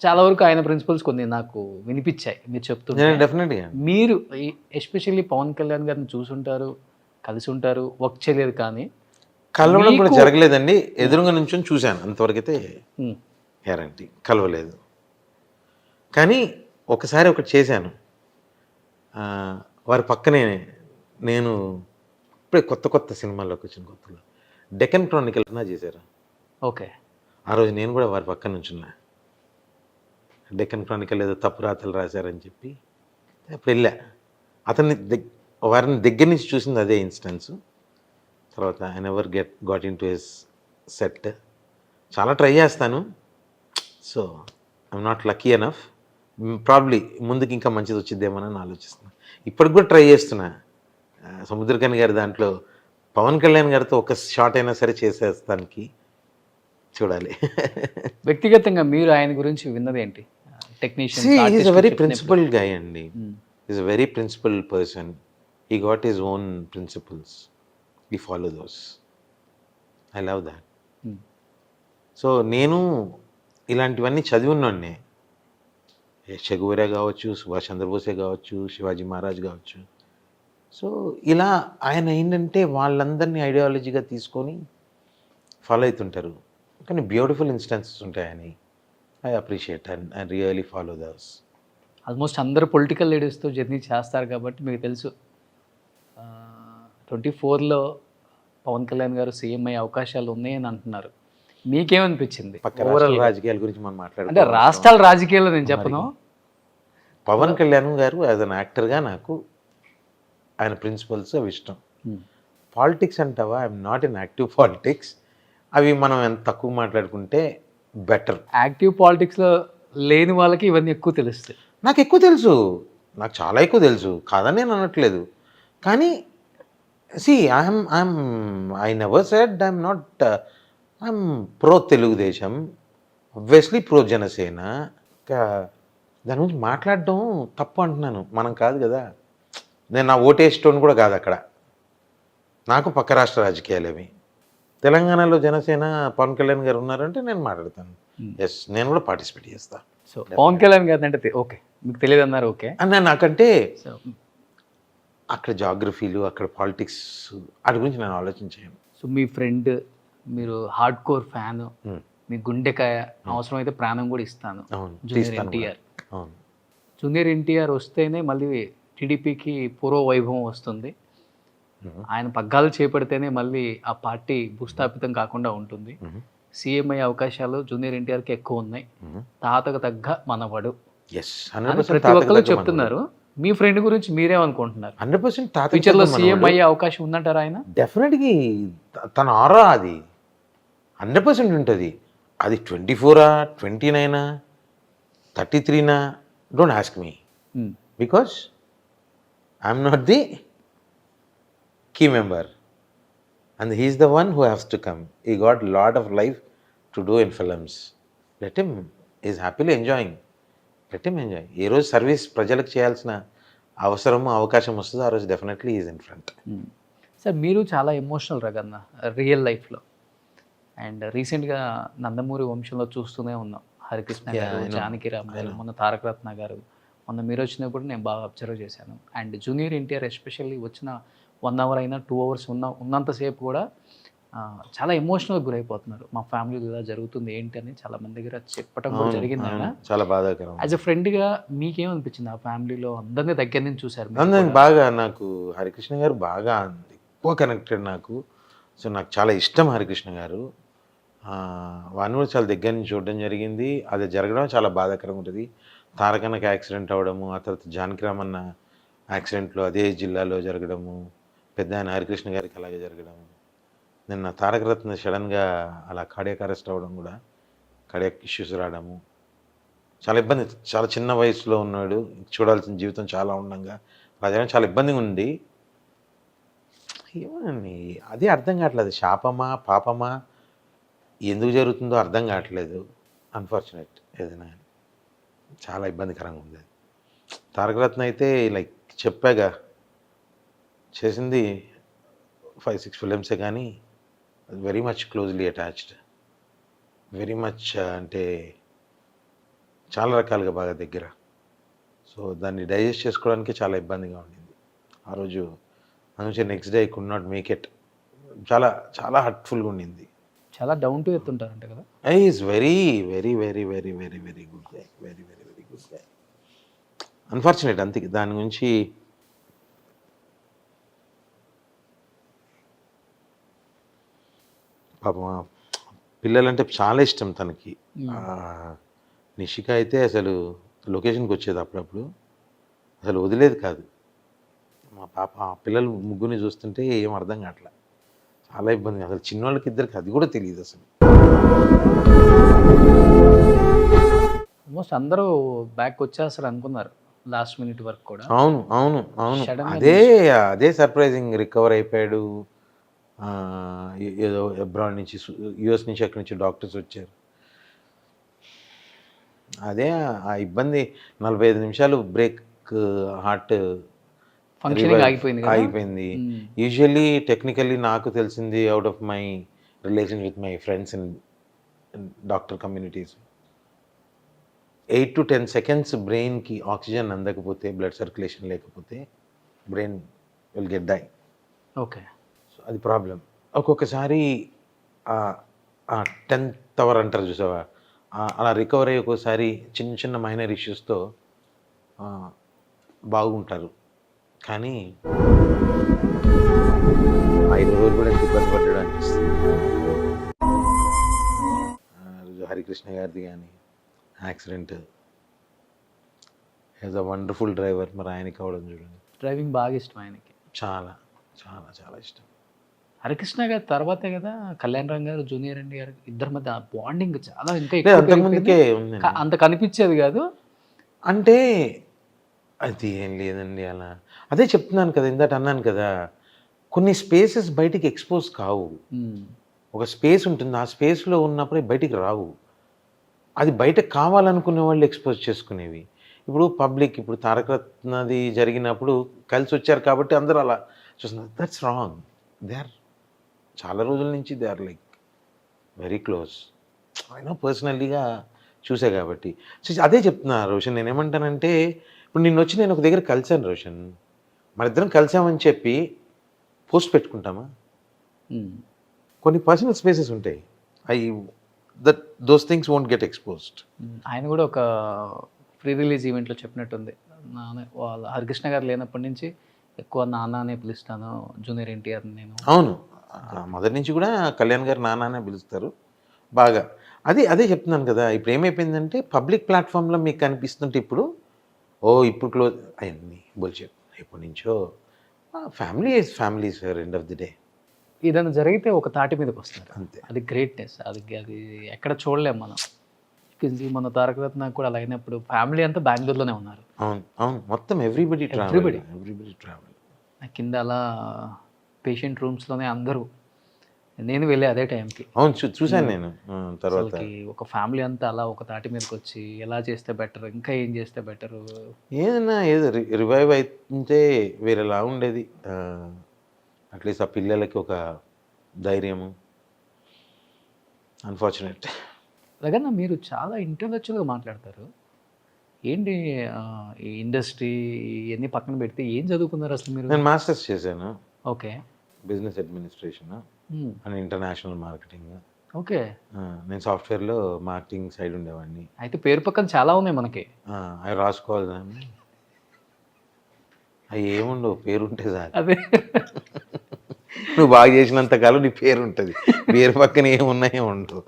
చాలా వరకు ఆయన ప్రిన్సిపల్స్ కొన్ని నాకు వినిపించాయి మీరు చెప్తుంటే. డెఫినెట్గా మీరు ఎస్పెషల్లీ పవన్ కళ్యాణ్ గారిని చూసుంటారు, కలిసి ఉంటారు, వర్క్ చేయలేదు, కానీ కలవడం కూడా మీకు- జరగలేదండి. ఎదురుగా నుంచి చూశాను, అంతవరకైతే గ్యారంటీ. కలవలేదు. కానీ ఒకసారి ఒకటి చేశాను. వారి పక్కనే నేను ఇప్పుడే కొత్త సినిమాల్లోకి వచ్చిన కొత్తలో డెక్కన్ క్రానికల్ చేశారు. ఓకే. ఆ రోజు నేను కూడా వారి పక్కన నుంచున్నా. డెక్కన్ క్రానికల్ ఏదో తప్పు రాతలు రాశారని చెప్పి అప్పుడు వెళ్ళా. అతన్ని వారిని దగ్గర నుంచి చూసింది అదే ఇన్స్టెన్స్. తర్వాత I never got in to his set. చాలా ట్రై చేస్తాను, so I'm not lucky enough. Probably ముందుకు ఇంకా మంచిది వచ్చిద్దేమోనని ఆలోచిస్తున్నా. ఇప్పటికి కూడా ట్రై చేస్తున్నా. సముద్రకని గారి దాంట్లో పవన్ కళ్యాణ్ గారితో ఒక షాట్ అయినా సరే చేసేస్తానికి చూడాలి. వ్యక్తిగతంగా మీరు ఆయన గురించి విన్నది ఏంటి? Technician is a very principle guy అండి. Is a very principle person. He got his own principles, we follow those. I love that. So నేను ఇలాంటివన్నీ చదివి ఉన్నాను. చెగువెరా కావచ్చు, సుభాష్ చంద్రబోసే కావచ్చు, శివాజీ మహారాజ్ కావచ్చు. సో ఇలా ఆయన ఏంటంటే వాళ్ళందరినీ ఐడియాలజీగా తీసుకొని ఫాలో అవుతుంటారు. కానీ బ్యూటిఫుల్ ఇన్స్టెన్సెస్ ఉంటాయని I appreciate and I really follow those. Almost అందరూ పొలిటికల్ లీడర్స్తో జర్నీ చేస్తారు కాబట్టి మీకు తెలుసు. 24లో పవన్ కళ్యాణ్ గారు సీఎం అయ్యే అవకాశాలు ఉన్నాయని అంటున్నారు. మీకేమనిపించింది? పక్క రాష్ట్రాల రాజకీయాల గురించి మనం అంటే మాట్లాడుకుంటాం. రాష్ట్రాల రాజకీయాల్లో నేను చెప్పను. పవన్ కళ్యాణ్ గారు యాజ్ అన్ యాక్టర్గా నాకు ఆయన ప్రిన్సిపల్స్ అవి ఇష్టం. పాలిటిక్స్ అంటావా, I'm not in active politics. అవి మనం ఎంత తక్కువ మాట్లాడుకుంటే బెటర్. యాక్టివ్ పాలిటిక్స్లో లేని వాళ్ళకి ఇవన్నీ ఎక్కువ తెలుస్తాయి. నాకు ఎక్కువ తెలుసు, నాకు చాలా ఎక్కువ తెలుసు, కాదని నేను అనట్లేదు. కానీ I never said I'm not, I'm pro Telugu Desam, obviously pro Janasena. దాని గురించి మాట్లాడడం తప్పు అంటున్నాను, మనం కాదు కదా. నేను నా ఓటేస్టోన్ కూడా కాదు అక్కడ. నాకు పక్క రాష్ట్ర రాజకీయాలు అవి. తెలంగాణలో జనసేన పవన్ కళ్యాణ్ గారు ఉన్నారంటే నేను మాట్లాడతాను. ఎస్, నేను కూడా పార్టిసిపేట్ చేస్తాను. సో పవన్ కళ్యాణ్ గారు అంటే ఓకే, మీకు తెలియదు అన్నారు. ఓకే, అన్న నాకంటే సో అక్కడ జాగ్రఫీలు, అక్కడ పాలిటిక్స్, వాటి గురించి నేను ఆలోచించాను. సో మీ ఫ్రెండ్, మీరు హార్డ్ కోర్ ఫ్యాన్, మీ గుండెకాయ, అవసరమైతే ప్రాణం కూడా ఇస్తాను అవును, జూనియర్ తీస్తాను కూడా. ఎన్టీఆర్. అవును. జూనియర్ ఎన్టీఆర్ వస్తేనే మళ్ళీ టీడీపీకి పూర్వ వైభవం వస్తుంది. ఆయన పగ్గాలు చేపడితేనే మళ్ళీ ఆ పార్టీ భూస్థాపితం కాకుండా ఉంటుంది. సీఎం అయ్యే అవకాశాలు జూనియర్ ఎన్టీఆర్కి ఎక్కువ ఉన్నాయి. తాతకు తగ్గ మనవడు ఎస్, అని ప్రతి ఒక్కరు చెప్తున్నారు. మీ ఫ్రెండ్ గురించి మీరేమనుకుంటున్నారు? 100% ఫ్యూచర్లో సీఎం అయ్యే అవకాశం ఉందంటారా ఆయన? డెఫినెట్గా తన ఆరా అది 100% ఉంటుంది. అది 24 29 33 don't ask me, because I'm not the key member and he is the one who has to come. He got a lot of life to do in films. Let him, he is happily enjoying. Let him enjoy. ఏ రోజు service ప్రజలకు చేయాల్సిన అవసరము అవకాశం వస్తుందో ఆ రోజు definitely is in front. Sir మీరు చాలా ఎమోషనల్ రగన్న రియల్ లైఫ్లో. అండ్ రీసెంట్గా నందమూరి వంశంలో చూస్తూనే ఉన్నాం. హరికృష్ణ గారు, జానకి రామ్ గారు, మొన్న తారక రత్న గారు, మొన్న మీరు వచ్చినప్పుడు నేను బాగా అబ్జర్వ్ చేశాను. అండ్ జూనియర్ ఎన్టీఆర్ ఎస్పెషల్లీ వచ్చిన 1 hour అయినా 2 hours ఉన్నంతసేపు కూడా చాలా ఎమోషనల్ గురైపోతున్నారు. మా ఫ్యామిలీలో ఇలా జరుగుతుంది ఏంటి అని చాలా మంది దగ్గర చెప్పడం కూడా జరిగింది. ఆయన చాలా బాధాకరం. యాజ్ అ ఫ్రెండ్గా మీకేమనిపించింది? ఆ ఫ్యామిలీలో అందరినీ దగ్గర నుంచి చూశారు. అందరికి బాగా, నాకు హరికృష్ణ గారు బాగా ఎక్కువ కనెక్టెడ్ నాకు. సో నాకు చాలా ఇష్టం హరికృష్ణ గారు. వాడిని కూడా చాలా దగ్గర నుంచి చూడడం జరిగింది. అది జరగడం చాలా బాధాకరంగా ఉంటుంది. తారకన్నకి యాక్సిడెంట్ అవ్వడము, ఆ తర్వాత జానకి రామన్న యాక్సిడెంట్లో అదే జిల్లాలో జరగడము, పెద్ద ఆయన హరికృష్ణ గారికి అలాగే జరగడము, నిన్న తారకరత్న సడన్గా అలా కార్డియాక్ అరెస్ట్ అవ్వడం కూడా, కార్డియాక్ ఇష్యూస్ రావడము చాలా ఇబ్బంది. చాలా చిన్న వయసులో ఉన్నాడు, చూడాల్సిన జీవితం చాలా ఉండంగా రాజాని చాలా ఇబ్బందిగా ఉంది. ఏమోనండి అదే అర్థం కావట్లేదు, శాపమా పాపమా ఎందుకు జరుగుతుందో అర్థం కావట్లేదు. అన్ఫార్చునేట్ ఏదైనా చాలా ఇబ్బందికరంగా ఉంది. తారకరత్న అయితే లైక్ చెప్పాగా చేసింది 5-6 ఫిలిమ్సే, కానీ very much closely attached, very much అంటే చాలా రకాలుగా బాగా దగ్గర. సో దాన్ని డైజెస్ట్ చేసుకోవడానికి చాలా ఇబ్బందిగా ఉండింది ఆ రోజు. అందుకే next day I could not make it. చాలా చాలా హర్ట్ఫుల్గా ఉండింది. చాలా డౌన్ టు ఎర్త్ ఉంటారంట కదా. Is very very very very very very good guy, very very very good guy. Unfortunate అంతే, దాని గురించి పాపం పిల్లలంటే చాలా ఇష్టం తనకి. నిషిక అయితే అసలు లొకేషన్కి వచ్చేది అప్పుడప్పుడు, అసలు వదిలేదు కాదు. మా పాప ఆ పిల్లలు ముగ్గురిని చూస్తుంటే ఏం అర్థం కావట్లే, చాలా ఇబ్బంది. అసలు చిన్నవాళ్ళకి ఇద్దరికి అది కూడా తెలియదు అసలు. ఆల్మోస్ట్ అందరూ బ్యాక్ వచ్చేస్తారు అనుకున్నారు లాస్ట్ మినిట్ వరకు కూడా. అవును అవును అవును, Sudden గా అదే సర్ప్రైజింగ్. రికవర్ అయిపోయాడు. ఏదో అబ్రాడ్ నుంచి, యుఎస్ నుంచి, అక్కడి నుంచి డాక్టర్స్ వచ్చారు. అదే ఆ ఇబ్బంది. 45 నిమిషాలు బ్రేక్, హార్ట్ ఫంక్షనింగ్ ఆగిపోయింది కదా. ఆగిపోయింది. యూజువల్లీ టెక్నికల్లీ నాకు తెలిసింది out of my relation with my friends in doctor communities, 8 to 10 seconds బ్రెయిన్కి ఆక్సిజన్ అందకపోతే, బ్లడ్ సర్క్యులేషన్ లేకపోతే brain will get die. Okay, so అది ప్రాబ్లం. ఒక్కొక్కసారి 10th అవర్ అంటారు చూసావా, అలా రికవర్ అయ్యి ఒక్కోసారి చిన్న చిన్న మైనర్ ఇష్యూస్తో బాగుంటారు. కానీ 5 రోజులు కూడా ఎంత ఇబ్బంది పడ్డాడు అనిపిస్తుంది. హరికృష్ణ గారిది కానీ accident, as a wonderful driver, మరి ఆయనకి అవడం చూడండి. డ్రైవింగ్ బాగా ఇష్టం ఆయనకి, చాలా చాలా చాలా ఇష్టం. హరికృష్ణ గారి తర్వాతే కదా కళ్యాణ్ రామ్ గారు, జూనియర్ ఎన్టీ గారు, ఇద్దరి మధ్య బాండింగ్ చాలా ఇంకా లేదు, ఎక్కువ అంతకుముందుకే పెరిగిపోయింది. ఉందండి. అంత కనిపించేది కాదు. అంటే అది ఏం లేదండి అలా. అదే చెప్తున్నాను కదా, ఇందాక అన్నాను కదా, కొన్ని స్పేసెస్ బయటికి ఎక్స్పోజ్ కావు. ఒక స్పేస్ ఉంటుంది, ఆ స్పేస్లో ఉన్నప్పుడే బయటికి రావు. అది బయట కావాలనుకునే వాళ్ళు ఎక్స్పోజ్ చేసుకునేవి. ఇప్పుడు పబ్లిక్, ఇప్పుడు తారకరత్నది జరిగినప్పుడు కలిసి వచ్చారు కాబట్టి అందరూ అలా చూస్తున్నారు. That's wrong. దే ఆర్ చాలా రోజుల నుంచి they are like very close. అయినా పర్సనల్లీగా చూసా కాబట్టి. సో అదే చెప్తున్నా రోషన్, నేనేమంటానంటే ఇప్పుడు నిన్న వచ్చి నేను ఒక దగ్గర కలిశాను రోషన్, మన ఇద్దరం కలిసామని చెప్పి పోస్ట్ పెట్టుకుంటామా? కొన్ని పర్సనల్ స్పేసెస్ ఉంటాయి, those things won't get exposed. ఆయన కూడా ఒక ప్రీ రిలీజ్ ఈవెంట్లో చెప్పినట్టుంది, వాళ్ళ హరికృష్ణ గారు లేనప్పటి నుంచి ఎక్కువ నాన్న అనే పిలుస్తాను జూనియర్ ఎన్టీఆర్ని నేను. అవును, మొదటి నుంచి కూడా కళ్యాణ్ గారు నాన్ననే పిలుస్తారు బాగా. అదే చెప్తున్నాను కదా, ఇప్పుడు ఏమైపోయిందంటే పబ్లిక్ ప్లాట్ఫామ్లో మీకు కనిపిస్తుంటే ఇప్పుడు క్లోజ్ అవన్నీ బుల్షిట్. ఎప్పటి నుంచో family is family sir, end of the day. ఏదైనా జరిగితే ఒక తాటి మీదకి వస్తారు, అంతే. అది గ్రేట్నెస్. అది ఎక్కడ చూడలేము మనం. మన తారకరత్న కూడా అలా అయినప్పుడు ఫ్యామిలీ అంతా బెంగళూరులోనే ఉన్నారు. అవును అవును, మొత్తం ఎవ్రీబడి Everybody. ట్రావెల్. కింద అలా పేషెంట్ రూమ్స్లోనే అందరూ. నేను వెళ్ళే అదే టైంకి. అవును, చూశాను నేను. తర్వాత ఒక ఫ్యామిలీ అంతా అలా ఒక తాటి మీదకి వచ్చి ఎలా చేస్తే బెటర్, ఇంకా ఏం చేస్తే బెటర్. ఏదో రివైవ్ అయితే వేరేలా ఉండేది. అట్లీస్ట్ ఆ పిల్లలకి ఒక ధైర్యము. అన్ఫార్చునేట్. దగ్గర మీరు చాలా ఇంటలెక్చువల్గా మాట్లాడతారు. ఏంటి ఈ ఇండస్ట్రీ ఇవన్నీ పక్కన పెడితే ఏం చదువుకున్నారు అసలు మీరు? నేను మాస్టర్స్ చేశాను, okay. Business administration and international marketing. Okay, నేను సాఫ్ట్వేర్లో మార్కెటింగ్ సైడ్ ఉండేవాడిని. అయితే పేరు పక్కన చాలా ఉన్నాయి మనకి. అవి రాసుకోవాలి దాన్ని, అవి ఏముండవు, పేరు ఉంటే చాలు. అదే నువ్వు బాగా చేసినంత కాలం నీ పేరు ఉంటుంది, పేరు పక్కన ఏమున్నాయో ఉండవు.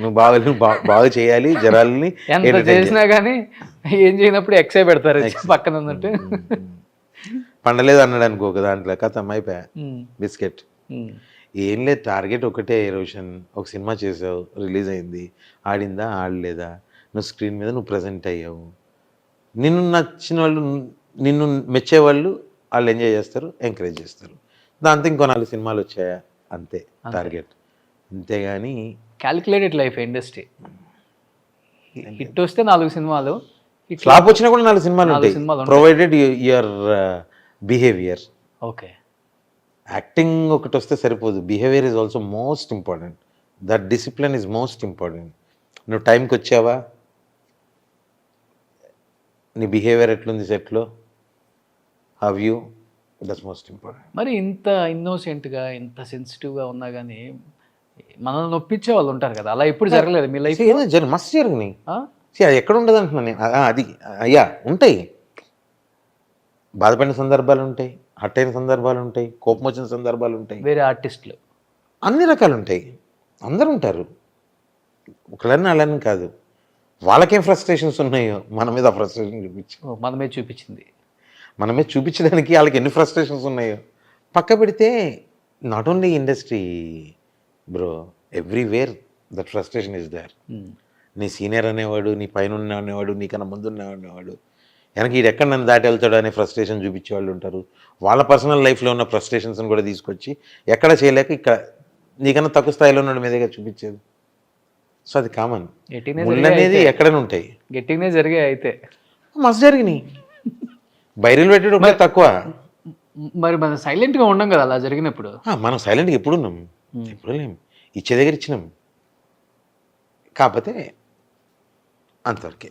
నువ్వు బాగా చేయాలి, జనాల్ని ఎంత entertain చేసినా కానీ ఏం చేయనప్పుడు ఎక్సే పెడతారు పక్కన ఉన్నట్టు. పండలేదు అన్నాడు అనుకో ఒక దాంట్లో కథ అయిపోయా ఉమ్, బిస్కెట్. ఉమ్, ఏం లేదు, టార్గెట్ ఒకటే రోషన్. ఒక సినిమా చేసావు, రిలీజ్ అయింది, ఆడిందా ఆడలేదా, నువ్వు స్క్రీన్ మీద నువ్వు ప్రజెంట్ అయ్యావు, నిన్ను నచ్చిన వాళ్ళు, నిన్ను మెచ్చేవాళ్ళు వాళ్ళు ఎంజాయ్ చేస్తారు, ఎంకరేజ్ చేస్తారు. దాంతో ఇంకో 4 సినిమాలు వచ్చాయా అంతే టార్గెట్. అంతేగాని క్యాలిక్యులేటెడ్ లైఫ్ ఇండస్ట్రీ. హిట్ వస్తే 4 సినిమాలు, ఫ్లాప్ వచ్చినా కూడా 4 సినిమాలు ఉంటాయి, సినిమాలు ఉంటాయి. Provided your behaviour. Okay. Acting ఒకటి వస్తే సరిపోదు, behaviour is also most important. That discipline is most important. నువ్వు టైంకి వచ్చావా, నీ బిహేవియర్ ఎట్లుంది సెట్లో, have you, that's most important. మరి ఇంత ఇన్నోసెంట్గా ఇంత సెన్సిటివ్గా ఉన్నా కానీ మనల్ని నొప్పించే వాళ్ళు ఉంటారు కదా, అలా ఎప్పుడు జరగలేదు మీ లైఫ్? మస్తు జరిగినాయి. అది ఎక్కడ ఉండదు అంటున్నాను నేను. అది అయ్యా ఉంటాయి, బాధపడిన సందర్భాలు ఉంటాయి, హట్ అయిన సందర్భాలు ఉంటాయి, కోపం వచ్చిన సందర్భాలు ఉంటాయి, వేరే ఆర్టిస్టులు అన్ని రకాలు ఉంటాయి. అందరూ ఉంటారు, ఒకళ్ళని అలాని కాదు. వాళ్ళకేం ఫ్రస్ట్రేషన్స్ ఉన్నాయో మన మీద ఆ ఫ్రస్ట్రేషన్ చూపించి, మనమే చూపించింది. మనమే చూపించడానికి వాళ్ళకి ఎన్ని ఫ్రస్ట్రేషన్స్ ఉన్నాయో పక్క పెడితే, not only industry bro, everywhere that frustration is there. నీ సీనియర్ అనేవాడు, నీ పైన అనేవాడు, నీకన్నా ముందు అనేవాడు, వెనక ఇది ఎక్కడ నన్ను దాటి వెళ్తాడు అనే ఫ్రస్ట్రేషన్ చూపించే వాళ్ళు ఉంటారు. వాళ్ళ పర్సనల్ లైఫ్లో ఉన్న ఫ్రస్ట్రేషన్స్ని కూడా తీసుకొచ్చి ఎక్కడ చేయలేక ఇక్కడ నీకన్నా తక్కువ స్థాయిలో ఉన్న మీదేగా చూపించేది. సో అది కామన్, ముళ్ళు అనేది ఎక్కడైనా ఉంటాయి. గట్టిగానే జరిగాయి అయితే. మస్తు జరిగినాయి, బైరీలు పెట్టడం ఒకటే తక్కువ. మరి మనం సైలెంట్గా ఉండం కదా అలా జరిగినప్పుడు. మనం సైలెంట్గా ఎప్పుడు ఉన్నాం, ఎప్పుడు లేము, ఇచ్చే దగ్గర ఇచ్చినాం. కాకపోతే అంతవరకే,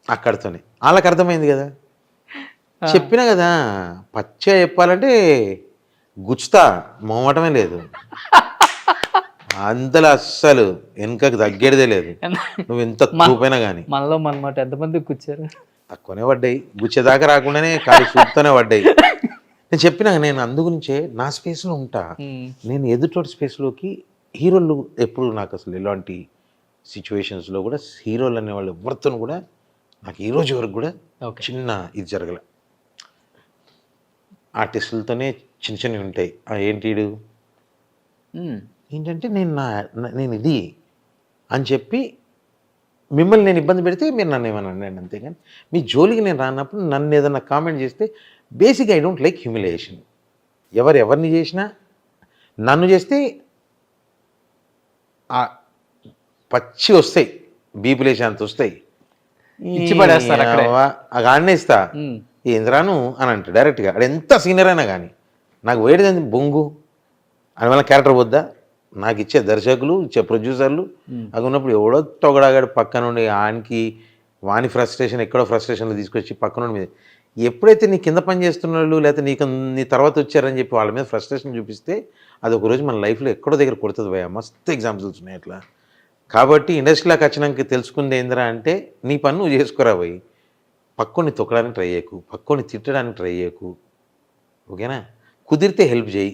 అక్కడితోనే వాళ్ళకి అర్థమైంది కదా. చెప్పినా కదా, పచ్చ చెప్పాలంటే గుచ్చుతా, మొహమాటమే లేదు, అంతలో అస్సలు వెనుకకు తగ్గేదే లేదు. నువ్వు ఎంత చూపైనా కానీ మనలో మనమాట ఎంతమంది కూర్చారు, తక్కువనే పడ్డాయి, గుచ్చేదాకా రాకుండానే ఖాళీ చూపుతూనే పడ్డాయి. నేను చెప్పినా, నేను అందుగురించే నా స్పేస్లో ఉంటా. నేను ఎదుటోటి స్పేస్లోకి హీరోలు ఎప్పుడు నాకు అసలు ఎలాంటి సిచ్యువేషన్స్లో కూడా హీరోలు అనేవాళ్ళు ఎవరితో కూడా నాకు ఈ రోజు వరకు కూడా చిన్న ఇది జరగలే. ఆర్టిస్టులతోనే చిన్న చిన్నవి ఉంటాయి. ఏంటి ఏంటంటే నేను ఇది అని చెప్పి మిమ్మల్ని నేను ఇబ్బంది పెడితే మీరు నన్ను ఏమన్నా అన్నాను, అంతేగాని మీ జోలికి నేను రానప్పుడు నన్ను ఏదన్నా కామెంట్ చేస్తే బేసిక్గా ఐ డోంట్ లైక్ హ్యూమిలియేషన్. ఎవరిని చేసినా నన్ను చేస్తే పచ్చి వస్తాయి, బీపులేసి అంత వస్తాయి, ఇచ్చి పడేస్తారు అక్కడే. ఆడనే ఇస్తా, ఏంద్రాను అని అంటే డైరెక్ట్గా. అది ఎంత సీనియర్ అయినా కానీ నాకు వేడిది బొంగు అని వల్ల క్యారెక్టర్ వద్దా, నాకు ఇచ్చే దర్శకులు, ఇచ్చే ప్రొడ్యూసర్లు అవి ఉన్నప్పుడు ఎవడో తొగడాగాడు పక్క నుండి వాని ఫ్రస్ట్రేషన్ ఎక్కడో ఫ్రస్ట్రేషన్లు తీసుకొచ్చి పక్క నుండి మీద, ఎప్పుడైతే నీ కింద పని చేస్తున్న వాళ్ళు లేకపోతే నీ తర్వాత వచ్చారని చెప్పి వాళ్ళ మీద ఫ్రస్ట్రేషన్ చూపిస్తే అది ఒకరోజు మన లైఫ్లో ఎక్కడో దగ్గర కొడుతుంది భయ. మస్తు ఎగ్జాంపుల్స్ ఉన్నాయి అట్లా. కాబట్టి ఇండస్ట్రీలోకి వచ్చినాక తెలుసుకుంది ఏందిరా అంటే, నీ పని నువ్వు చేసుకోరా పోయి, పక్కోని తొక్కడానికి ట్రై చేయకు, పక్కోని తిట్టడానికి ట్రై చేయకు, ఓకేనా? కుదిరితే హెల్ప్ చేయి,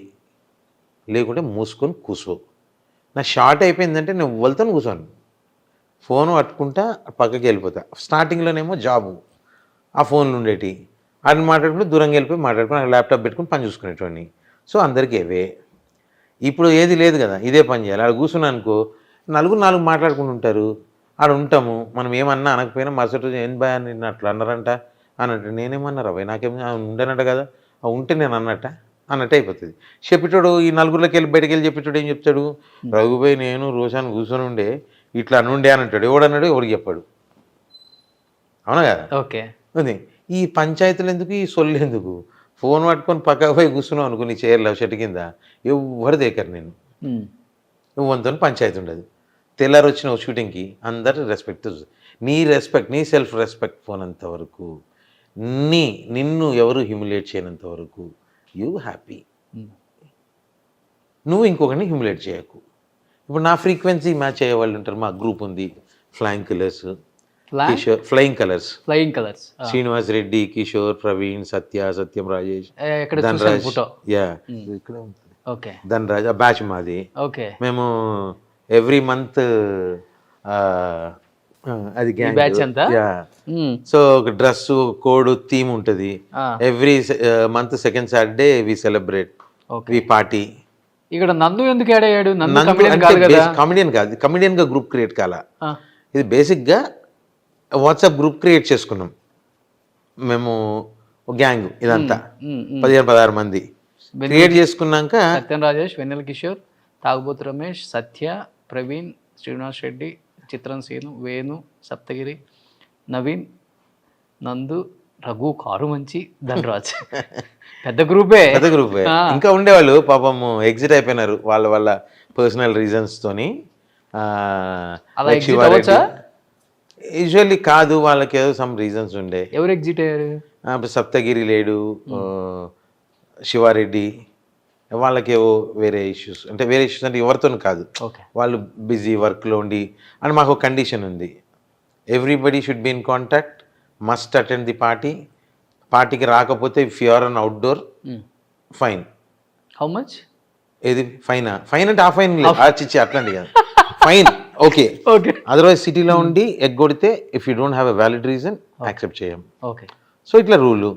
లేకుంటే మూసుకొని కూర్చో. నా షార్ట్ అయిపోయిందంటే నేను వెళ్తాను, కూర్చోను, ఫోన్ పట్టుకుంటా పక్కకి వెళ్ళిపోతా. స్టార్టింగ్లోనేమో జాబు, ఆ ఫోన్లు ఉండేటి, వాటిని మాట్లాడుకుంటూ దూరంగా వెళ్ళిపోయి మాట్లాడుకుని ల్యాప్టాప్ పెట్టుకుని పని చూసుకునేటోడిని. సో అందరికీ అవే. ఇప్పుడు ఏది లేదు కదా, ఇదే పని చేయాలి. ఆడ కూర్చున్నా అనుకో, నాలుగు మాట్లాడుకుంటూ ఉంటారు, ఆడ ఉంటాము. మనం ఏమన్నా అనకపోయినా మరుసటి రోజు ఏం భయ నిన్ను అట్లా అన్నారంట అన్నట్టు. నేనేమన్నారా భయ, నాకేం ఉండేనట్ట కదా, ఉంటే నేను అన్నట్టు అయిపోతుంది. చెప్పేటోడు ఈ నలుగురిలోకి వెళ్ళి బయటకు వెళ్ళి చెప్పేటోడు ఏం చెప్తాడు, రఘుబాయ్ నేను రోషాన్ని కూర్చొని ఉండే ఇట్లా అనుండే అని అంటాడు. ఎవడన్నాడు, ఎవరికి చెప్పాడు, అవునా కదా? ఓకే. ఉంది ఈ పంచాయతీలు ఎందుకు, ఈ సొల్లు ఎందుకు? ఫోన్ పట్టుకొని పక్కకు పోయి కూర్చున్నావు అనుకో నీ చైర్లో చెట్టు కింద, ఎవరు దేకరు నేను, నువ్వు వంతో పంచాయతీ ఉండదు. తెల్లారు వచ్చిన షూటింగ్కి అందరు రెస్పెక్ట్, నీ రెస్పెక్ట్, నీ సెల్ఫ్ రెస్పెక్ట్ పోనంత వరకు, నిన్ను ఎవరు హ్యూమిలేట్ చేయనంత వరకు యూ హ్యాపీ. నువ్వు ఇంకొకరిని హ్యూమిలేట్ చేయకు. ఇప్పుడు నా ఫ్రీక్వెన్సీ మ్యాచ్ అయ్యే వాళ్ళు ఉంటారు, మా గ్రూప్ ఉంది flying colours, Kishore flying colours, Srinivas Reddy, Kishore, Praveen, Satyam Rajesh, Dhanraj, yeah ఇక్కడ ఉంటుంది. ఓకే ధనరాజ్, ఆ బ్యాచ్ మాది. ఓకే మేము ఎవ్రీ మంత్ అది ఈ బ్యాచ్ అంతా సో ఒక డ్రెస్ కోడ్ థీమ్ ఉంటుంది. Every month second Saturday we celebrate, okay we party. ఇక్కడ నందు ఎందుకు యాడ్ అయ్యాడు? నందు కమిడియన్ కాదు అంటే కదా. కామెడియన్ కాదు, కమెడియన్ గా గ్రూప్ క్రియేట్ కాలా. ఆ, ఇది బేసిక్గా వాట్సాప్ గ్రూప్ క్రియేట్ చేసుకున్నాం మేము, గ్యాంగ్ ఇదంతా ఉమ్, ఉమ్. 15-16 మంది క్రియేట్ చేసుకున్నాక సత్యం రాజేష్, వెన్నెల కిషోర్, తాగుబోతు రమేష్, సత్య, ప్రవీణ్, శ్రీనివాస్ రెడ్డి, చిత్రం సీను, వేణు, సప్తగిరి, నవీన్, నందు, రఘు, కారు మంచి, ధనరాజ్. పెద్ద గ్రూపే. పెద్ద గ్రూప్ ఇంకా ఉండేవాళ్ళు పాపం ఎగ్జిట్ అయిపోయినారు వాళ్ళ వాళ్ళ పర్సనల్ రీజన్స్ తోని. అలా exit అవ్వచ్చా? యూజువల్లీ కాదు, వాళ్ళకి ఏదో సమ్ రీజన్స్ ఉండే. ఎవరు ఎగ్జిట్ అయ్యారు? ఇప్పుడు సప్తగిరి లేడు, శివారెడ్డి, వాళ్ళకి ఏవో వేరే ఇష్యూస్, అంటే వేరే ఇష్యూస్ అంటే ఎవరితో కాదు, ఓకే వాళ్ళు బిజీ వర్క్లో ఉండి. అండ్ మాకు ఒక కండిషన్ ఉంది, everybody should be in contact, must attend the party. పార్టీకి రాకపోతే if you are on outdoor fine. How much? ఏది ఫైనా? ఫైన్ అంటే ఆ ఫైన్ చిచ్చి అట్లాంటి కాదు, ఫైన్ ఓకే. ఓకే అదర్వైజ్ సిటీలో ఉండి ఎగ్గొడితే if you don't have a valid reason accept చేయం. ఓకే సో ఇట్లా రూలు.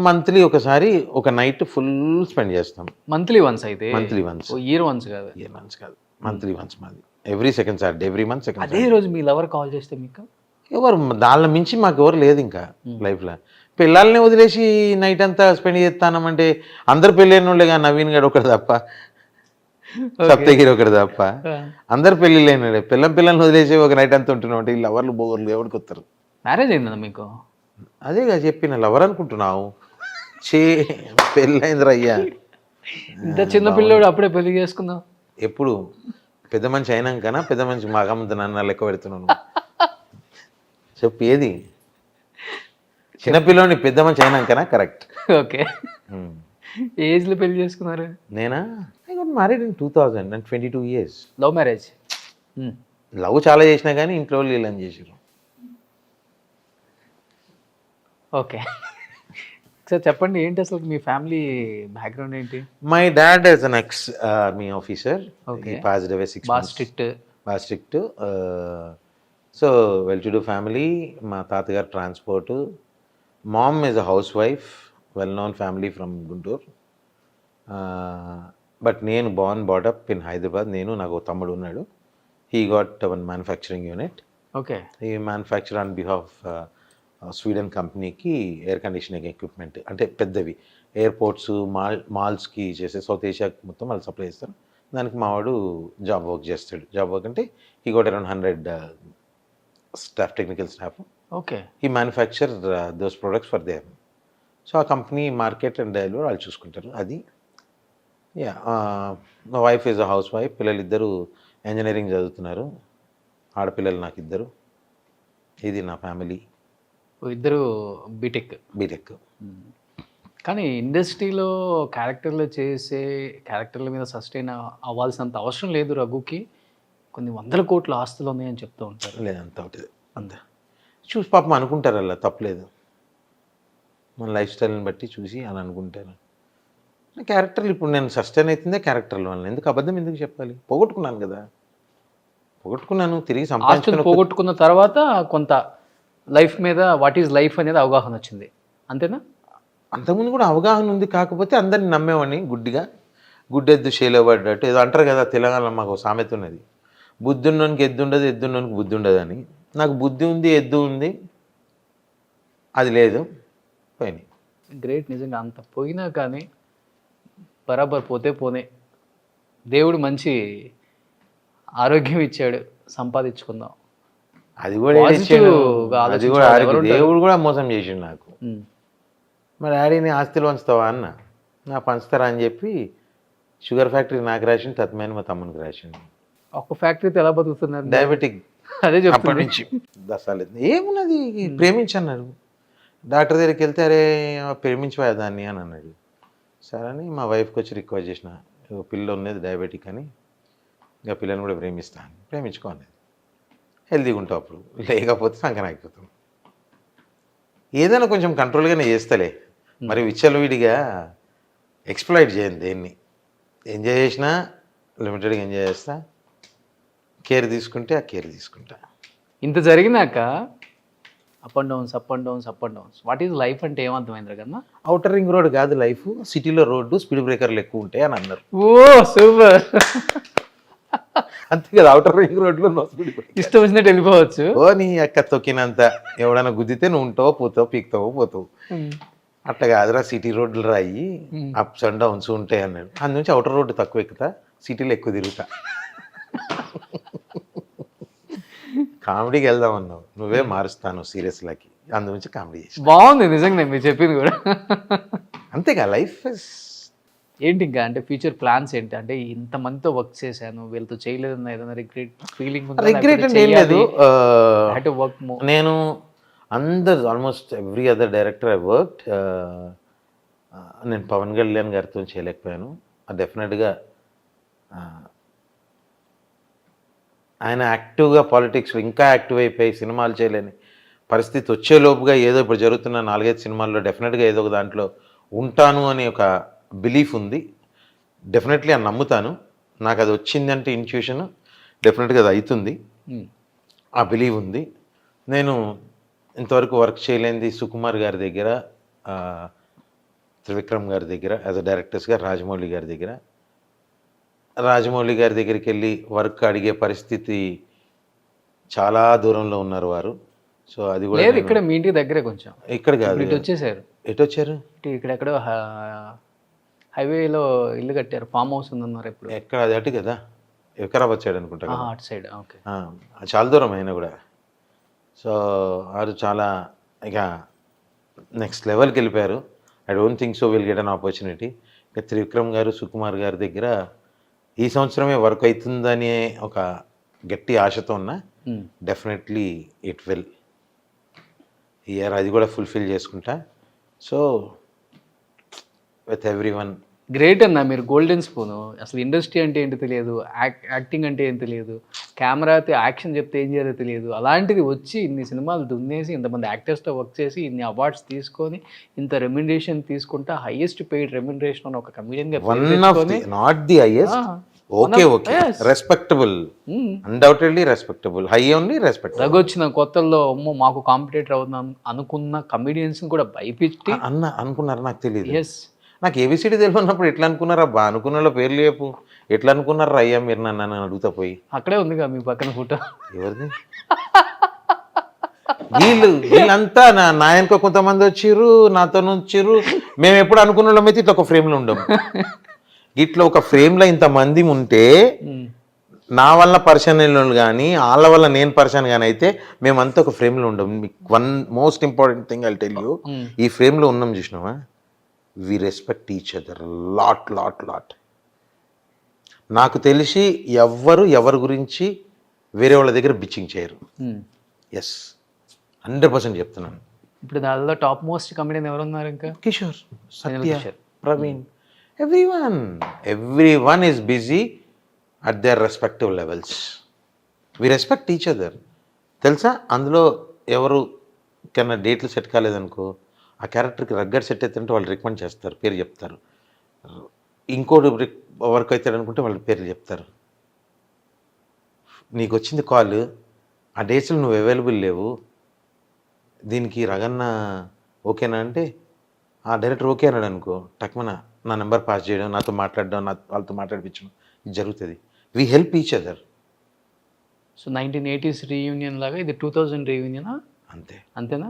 మంత్లీ ఒకసారి ఒక నైట్ ఫుల్ స్పెండ్ చేస్తాం. మంత్లీ వన్స్ అయితే? మంత్లీ వన్స్, ఇయర్ వన్స్ కాదు. ఇయర్ వన్స్ కాదు, మంత్లీ వన్స్ మాది. Every second Saturday, every month second. అదే రోజు మీ లవర్ కాల్ చేస్తే మీకు ఎవరు దాళ్ళ మించి మాకు ఎవరు లేదు ఇంకా లైఫ్లో. పిల్లల్ని వదిలేసి నైట్ అంతా స్పెండ్ చేస్తానంటే అందరు పెళ్ళైన వాళ్ళే కానీ నవీన్ గడు ఒకటి తప్ప, సప్తగిరి ఒకటి తప్ప అందరు పెళ్ళి లేని పిల్లల్ని వదిలేసి ఒక నైట్ అంతా ఉంటున్నాం అంటే ఈ లవర్లు బోగర్లు ఎవరికి వస్తారు? మ్యారేజ్ అయిందా మీకు? అదే కదా చెప్పిన, లవర్ అనుకుంటున్నావు, పెళ్ళైందిరా అయ్యా. ఇంత చిన్న పిల్లోడు అప్పుడే పెళ్లి చేసుకుందాం? ఎప్పుడు పెద్ద మనిషి అయినాకనా పెద్ద మనిషి మాగమ్మ నన్ను లెక్క పెడుతున్నాను చెప్పు ఏది? చిన్నపిల్లని పెద్ద మనిషి అయినాకనా? కరెక్ట్. ఓకే ఏజ్లో పెళ్లి చేసుకున్నారు? నేనా? I got married in 2000 and 22 years. Love marriage? Love చాలా చేసినా కానీ ఇంట్లో వాళ్ళు ఇలా చేసారు. ఓకే సార్ చెప్పండి, ఏంటి అసలు మీ ఫ్యామిలీ బ్యాక్గ్రౌండ్ ఏంటి? My dad is an ex army officer. Okay. Passed away 6 బాగా months. స్ట్రిక్ట్? బాగా strict. So well to do family. మా తాతగారు transport. Ma'am is a house wife, well known family from Guntur. But నేను బాటప్ in Hyderabad. నేను, నాకు తమ్ముడు ఉన్నాడు. He got one manufacturing unit. Okay ఈ మ్యానుఫ్యాక్చర్ ఆన్ బిహాఫ్ స్వీడన్ కంపెనీకి ఎయిర్ కండిషనింగ్ ఎక్విప్మెంట్, అంటే పెద్దవి ఎయిర్పోర్ట్స్, మాల్స్కి చేసే సౌత్ ఏషియాకి మొత్తం వాళ్ళు సప్లై చేస్తారు. దానికి మావాడు జాబ్ వర్క్ చేస్తాడు. జాబ్ వర్క్ అంటే he got around 100 staff, technical staff. Okay ఈ manufacture those products for them. So ఆ కంపెనీ మార్కెట్ అండ్ డెలివరీ వాళ్ళు చూసుకుంటారు. అది యా. మా wife is a house wife. పిల్లలు ఇద్దరు ఇంజనీరింగ్ చదువుతున్నారు. ఆడపిల్లలు నాకు ఇద్దరు. ఇది నా ఫ్యామిలీ. ఇద్దరు బీటెక్. బీటెక్. కానీ ఇండస్ట్రీలో క్యారెక్టర్లు చేసే క్యారెక్టర్ల మీద సస్టైన్ అవ్వాల్సినంత అవసరం లేదు రఘుకి. కొన్ని 100 కోట్ల ఆస్తులు ఉన్నాయని చెప్తూ ఉంటారు. లేదంత ఉంటుంది అంత చూసి పాపం అనుకుంటారు, అలా తప్పలేదు. మన లైఫ్ స్టైల్ని బట్టి చూసి అలా అనుకుంటారు. క్యారెక్టర్లు ఇప్పుడు నేను సస్టైన్ అవుతుందే క్యారెక్టర్లు వల్ల. ఎందుకు అబద్ధం ఎందుకు చెప్పాలి? పోగొట్టుకున్నాను కదా, పోగొట్టుకున్నాను. తిరిగి ఆస్తులు సంపాదించుకున్న పోగొట్టుకున్న తర్వాత కొంత లైఫ్ మీద వాట్ ఈజ్ లైఫ్ అనేది అవగాహన వచ్చింది, అంతేనా? అంతకుముందు కూడా అవగాహన ఉంది. కాకపోతే అందరిని నమ్మేవాడిని గుడ్డిగా. గుడ్డెద్దు షేలో పడ్డట్టు ఏదో అంటారు కదా, తెలంగాణలో మాకు సామెత ఉన్నది, బుద్ధున్నోనికి ఎద్దు ఉండదు, ఎద్దున్నోనికి బుద్ధి ఉండదు అని. నాకు బుద్ధి ఉంది, ఎద్దు ఉంది, అది లేదు, పోయినాయి. గ్రేట్. నిజంగా అంత పోయినా కానీ బరాబర్ పోతే పోనే. దేవుడు మంచి ఆరోగ్యం ఇచ్చాడు, సంపాదించుకుందాం. అది కూడా Positive గా అది కూడా ఆలోచించాలి. ఎవరు ఉంటారు? దేవుడు కూడా మోసం చేసిండు నాకు. మా డాడీని ఆస్తులు పంచుతావా అన్న, నా పంచుతారా అని చెప్పి షుగర్ ఫ్యాక్టరీ నాకు రాసిండు, తత్మైన మా తమ్మునికి రాసిండు. ఒక ఫ్యాక్టరీతో ఎలా బతుకుతున్నారు? డయాబెటిక్. అదే అప్పటి చెప్తాను. నుంచి దసాలేదు. ఏమున్నది, ప్రేమించన్నారు. డాక్టర్ దగ్గరికి వెళ్తే అరే ప్రేమించిపోయా దాన్ని అని అన్నాడు. సరే అని మా వైఫ్కి వచ్చి రిక్వెస్ట్ చేసిన, పిల్ల ఉన్నది డయాబెటిక్ అని, ఇంకా పిల్లని కూడా ప్రేమిస్తాను, ప్రేమించుకో అన్నది. హెల్తీగా ఉంటావు అప్పుడు, లేకపోతే సంకన అయిపోతాం. ఏదైనా కొంచెం కంట్రోల్గానే చేస్తలే, మరి విచ్చలవిడిగా ఎక్స్ప్లాయిట్ చేయండి దేన్ని. ఎంజాయ్ చేసినా లిమిటెడ్గా ఎంజాయ్ చేస్తా, కేర్ తీసుకుంటే ఆ కేర్ తీసుకుంటా. ఇంత జరిగినాక up and downs up and downs up and downs, what is life అంటే ఏమర్థమైంది కన్నా? అవుటర్ రింగ్ రోడ్ కాదు లైఫ్, సిటీలో రోడ్డు స్పీడ్ బ్రేకర్లు ఎక్కువ ఉంటాయి అని అన్నారు. ఓ సూపర్. అంతే కదా, అవుటర్ రింగ్ రోడ్లో నో స్పీడ్ బ్రేకర్. ఇష్టం వచ్చినట్టు వెళ్ళిపోవచ్చు. ఓ నీ అక్క తొక్కినంత ఎవడైనా గుద్దితే నువ్వు ఉంటావో పోతావు, పీక్తావో పోతావు. అట్లా కాదురా, సిటీ రోడ్లు రాయి, అప్స్ అండ్ డౌన్స్ ఉంటాయి అన్నాడు. అందు నుంచి అవుటర్ రోడ్డు తక్కువ ఎక్కుతా, సిటీలో ఎక్కువ తిరుగుతా. కామెడీకి వెళ్దాం అన్నావు, నువ్వే మారుస్తాను సీరియస్లకి, అందు నుంచి కామెడీ చేసి. బాగుంది నిజంగా మీరు చెప్పింది కూడా. అంతేగా లైఫ్. ఏంటి ఇంకా అంటే ఫ్యూచర్ ప్లాన్స్ ఏంటి? అంటే ఇంతమందితో వర్క్ చేశాను, వీళ్ళతో చేయలేదన్న ఏదైనా రిగ్రెట్ ఫీలింగ్ ఉందా? రిగ్రెట్ అంటే ఏం లేదు. వర్క్ నేను అందరు almost every other director I worked, నేను పవన్ కళ్యాణ్ గారితో చేయలేకపోయాను. డెఫినెట్గా ఆయన యాక్టివ్గా పాలిటిక్స్ ఇంకా యాక్టివ్ అయిపోయి సినిమాలు చేయలేని పరిస్థితి వచ్చేలోపుగా ఏదో ఇప్పుడు జరుగుతున్న 4-5 సినిమాల్లో డెఫినెట్గా ఏదో ఒక దాంట్లో ఉంటాను అనే ఒక బిలీఫ్ ఉంది. డెఫినెట్లీ అని నమ్ముతాను. నాకు అది వచ్చిందంటే ఇన్ట్యూషన్, డెఫినెట్గా అది అవుతుంది, ఆ బిలీవ్ ఉంది. నేను ఇంతవరకు వర్క్ చేయలేనిది సుకుమార్ గారి దగ్గర, త్రివిక్రమ్ గారి దగ్గర యాజ్ అ డైరెక్టర్స్గా, రాజమౌళి గారి దగ్గర. రాజమౌళి గారి దగ్గరికి వెళ్ళి వర్క్ అడిగే పరిస్థితి చాలా దూరంలో ఉన్నారు వారు. సో అది కూడా లేదు, ఇక్కడ మీ ఇంటికి దగ్గరే కొంచెం. ఇక్కడ కాదు, ఇటు వచ్చేసారు. ఎటు వచ్చారు? ఇక్కడెక్కడో హైవేలో ఇల్లు కట్టారు, ఫామ్ హౌస్ ఉందన్నారు. ఎప్పుడు ఎక్కడ? అది అటు కదా, వికారాబాద్ సైడ్ అనుకుంటా కదా. అటు సైడ్. ఓకే, చాలా దూరం అయినా కూడా. సో వారు చాలా ఇక నెక్స్ట్ లెవెల్కి వెళ్ళిపోయారు. I don't think so will get an opportunity. ఇక త్రివిక్రమ్ గారు, సుకుమార్ గారి దగ్గర ఈ సంవత్సరమే వర్క్ అవుతుందనే ఒక గట్టి ఆశతో ఉన్నా. Definitely it will. ఇయర్ అది కూడా ఫుల్ఫిల్ చేసుకుంటా. So with every one. Great అన్న, మీరు గోల్డెన్ స్పూను. అసలు ఇండస్ట్రీ అంటే ఏంటో తెలియదు, యాక్టింగ్ అంటే ఏం తెలియదు, కెమెరాతో యాక్షన్ చెప్తే ఏం చేయాలో తెలియదు. అలాంటిది వచ్చి ఇన్ని సినిమాలు దున్నేసి, ఇంతమంది యాక్టర్స్తో వర్క్ చేసి, ఇన్ని అవార్డ్స్ తీసుకొని, ఇంత రెమ్యునరేషన్ తీసుకుంటా, హైయెస్ట్ పెయిడ్ రెమ్యునరేషన్ అని ఒక కమిడియన్గా not the highest. Okay okay, respectable, undoubtedly respectable, high only respect. రగొచ్చిన కొత్తల్లో అమ్మో మాకు కాంపిటేటర్ అవుతున్నాం అనుకున్న కమిడియన్స్ కూడా భయపెట్టి అనుకున్నారు. నాకు తెలియదు, ఎస్, నాకు ఏబిసిడి తెలియనప్పుడు ఎట్లా అనుకున్నారా బా, అనుకున్న పేర్లు చెప్పు, ఎట్లా అనుకున్నారా అయ్యా మీరు నన్ను అడుగుతా పోయి. అక్కడే ఉందిగా మీ పక్కన ఫోటో. ఎవరిది? వీళ్ళంతా నా వెనుక కొంతమంది వచ్చిర్రు, నాతో వచ్చిర్రు. మేము ఎప్పుడు అనుకున్న వాళ్ళమైతే ఇట్లా ఒక ఫ్రేమ్లో ఉండము. ఇట్లా ఒక ఫ్రేమ్లో ఇంతమంది ఉంటే నా వల్ల పర్సన్ కానీ వాళ్ళ వల్ల నేను పర్సన్ కానీ అయితే మేమంతా ఒక ఫ్రేమ్లో ఉండము. One most important thing I tell you, ఈ ఫ్రేమ్లో ఉన్నాం చూసినావా, we respect each other lot lot lot. నాకు తెలిసి ఎవరి గురించి వేరే వాళ్ళ దగ్గర బిచ్చింగ్ చేయరు. ఎస్, 100% చెప్తున్నాను. ఇప్పుడు దానిలో టాప్ మోస్ట్ కమెడియన్ ఎవరు ఉన్నారు ఇంకా? కిషోర్, సత్య, Praveen, everyone is busy at their respective levels. We respect each other. తెలుసా, అందులో ఎవరు కన్నా డేట్లు సెట్ కాలేదనుకో, ఆ క్యారెక్టర్కి రగ్గర్ సెట్ అవుతుంటే వాళ్ళు రికమెండ్ చేస్తారు, పేరు చెప్తారు. ఇంకోటి వర్క్ అవుతాడు అనుకుంటే వాళ్ళ పేర్లు చెప్తారు. నీకు వచ్చింది కాల్, ఆ డేట్స్లో నువ్వు అవైలబుల్ లేవు, దీనికి రగన్న ఓకేనా అంటే ఆ డైరెక్టర్ ఓకే అన్నాడు అనుకో, టక్మన నా నెంబర్ పాస్ చేయడం, నాతో మాట్లాడడం, వాళ్ళతో మాట్లాడిపించడం, ఇది జరుగుతుంది. We help each other. So 1980s reunion లాగా ఇది 2000 రీయూనియనా? అంతేనా?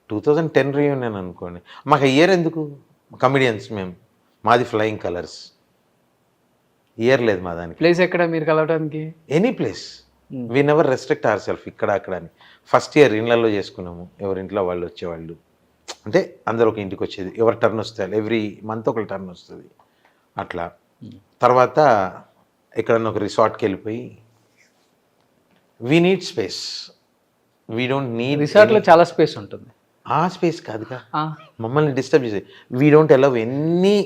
2010 రీయూనియన్ అనుకోండి. మాకు ఇయర్ ఎందుకు, కమిడియన్స్ మేము, మాది ఫ్లయింగ్ కలర్స్, ఇయర్ లేదు మా దానికి. ప్లేస్ ఎక్కడ మీరు కలవడానికి? Any place, we never restrict our self. ఇక్కడ అక్కడ అని ఫస్ట్ ఇయర్ ఇళ్ళల్లో చేసుకున్నాము, ఎవరింట్లో వాళ్ళు వచ్చేవాళ్ళు, అంటే అందరు ఒక ఇంటికి వచ్చేది, ఎవరి టర్న్ వస్తుంది, ఎవ్రీ మంత్ ఒక టర్న్ వస్తుంది అట్లా. తర్వాత ఎక్కడన్నా ఒక రిసార్ట్కి వెళ్ళిపోయి, we need space, we don't need. రిసార్ట్లో చాలా స్పేస్ ఉంటుంది. ఆ స్పేస్ కాదుగా మమ్మల్ని డిస్టర్బ్ చేసేది. We don't allow any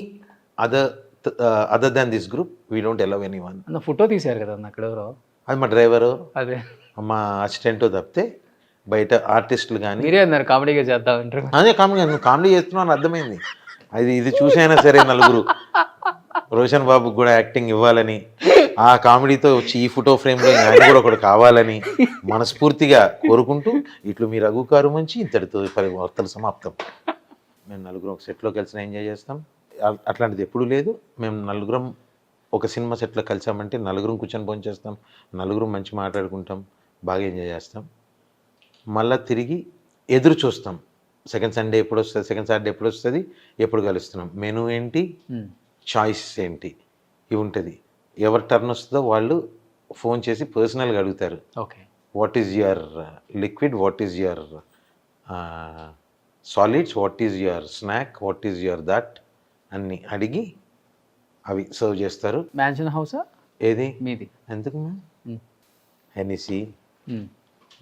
other than this group, we don't allow any one. అన్న ఫోటో తీశారు కదా అక్కడ ఎవరో, అది మా డ్రైవరు, అదే మా అసిస్టెంట్ తప్పితే బయట ఆర్టిస్టులు కానీ. మీరే అన్నారు కామెడీగా చేద్దామంటారు. అదే కామెడీ, నువ్వు కామెడీ చేస్తున్నావు అని అర్థమైంది. ఇది చూసైనా సరే నలుగురు రోషన్ బాబుకి కూడా యాక్టింగ్ ఇవ్వాలని, ఆ కామెడీతో వచ్చి ఈ ఫోటో ఫ్రేమ్లో ఆయన కూడా ఒకటి కావాలని మనస్ఫూర్తిగా కోరుకుంటూ ఇట్లు మీ రఘు కారు మంచి ఇంతటితో వార్తలు సమాప్తం. మేము నలుగురం ఒక సెట్లో కలిసి ఎంజాయ్ చేస్తాం. అట్లాంటిది ఎప్పుడూ లేదు. మేము నలుగురం ఒక సినిమా సెట్లో కలిసామంటే నలుగురం కూర్చొని భోజనం చేస్తాం, నలుగురం మంచి మాట్లాడుకుంటాం, బాగా ఎంజాయ్ చేస్తాం. మళ్ళీ తిరిగి ఎదురు చూస్తాం సెకండ్ సండే ఎప్పుడు వస్తుంది, సెకండ్ సాటర్డే ఎప్పుడు వస్తుంది, ఎప్పుడు కలుస్తున్నాం, మెనూ ఏంటి, చాయిస్ ఏంటి, ఇవి ఉంటుంది. ఎవరి టర్న్ వస్తుందో వాళ్ళు ఫోన్ చేసి పర్సనల్గా అడుగుతారు. Okay, what is your liquid, what is your solids, what is your snack, what is your that అన్నీ అడిగి అవి సర్వ్ చేస్తారు. మ్యాన్షన్ హౌసా ఏది మీది? ఎందుకు మ్యామ్? మ్మ్. హెనిసీ, మ్మ్.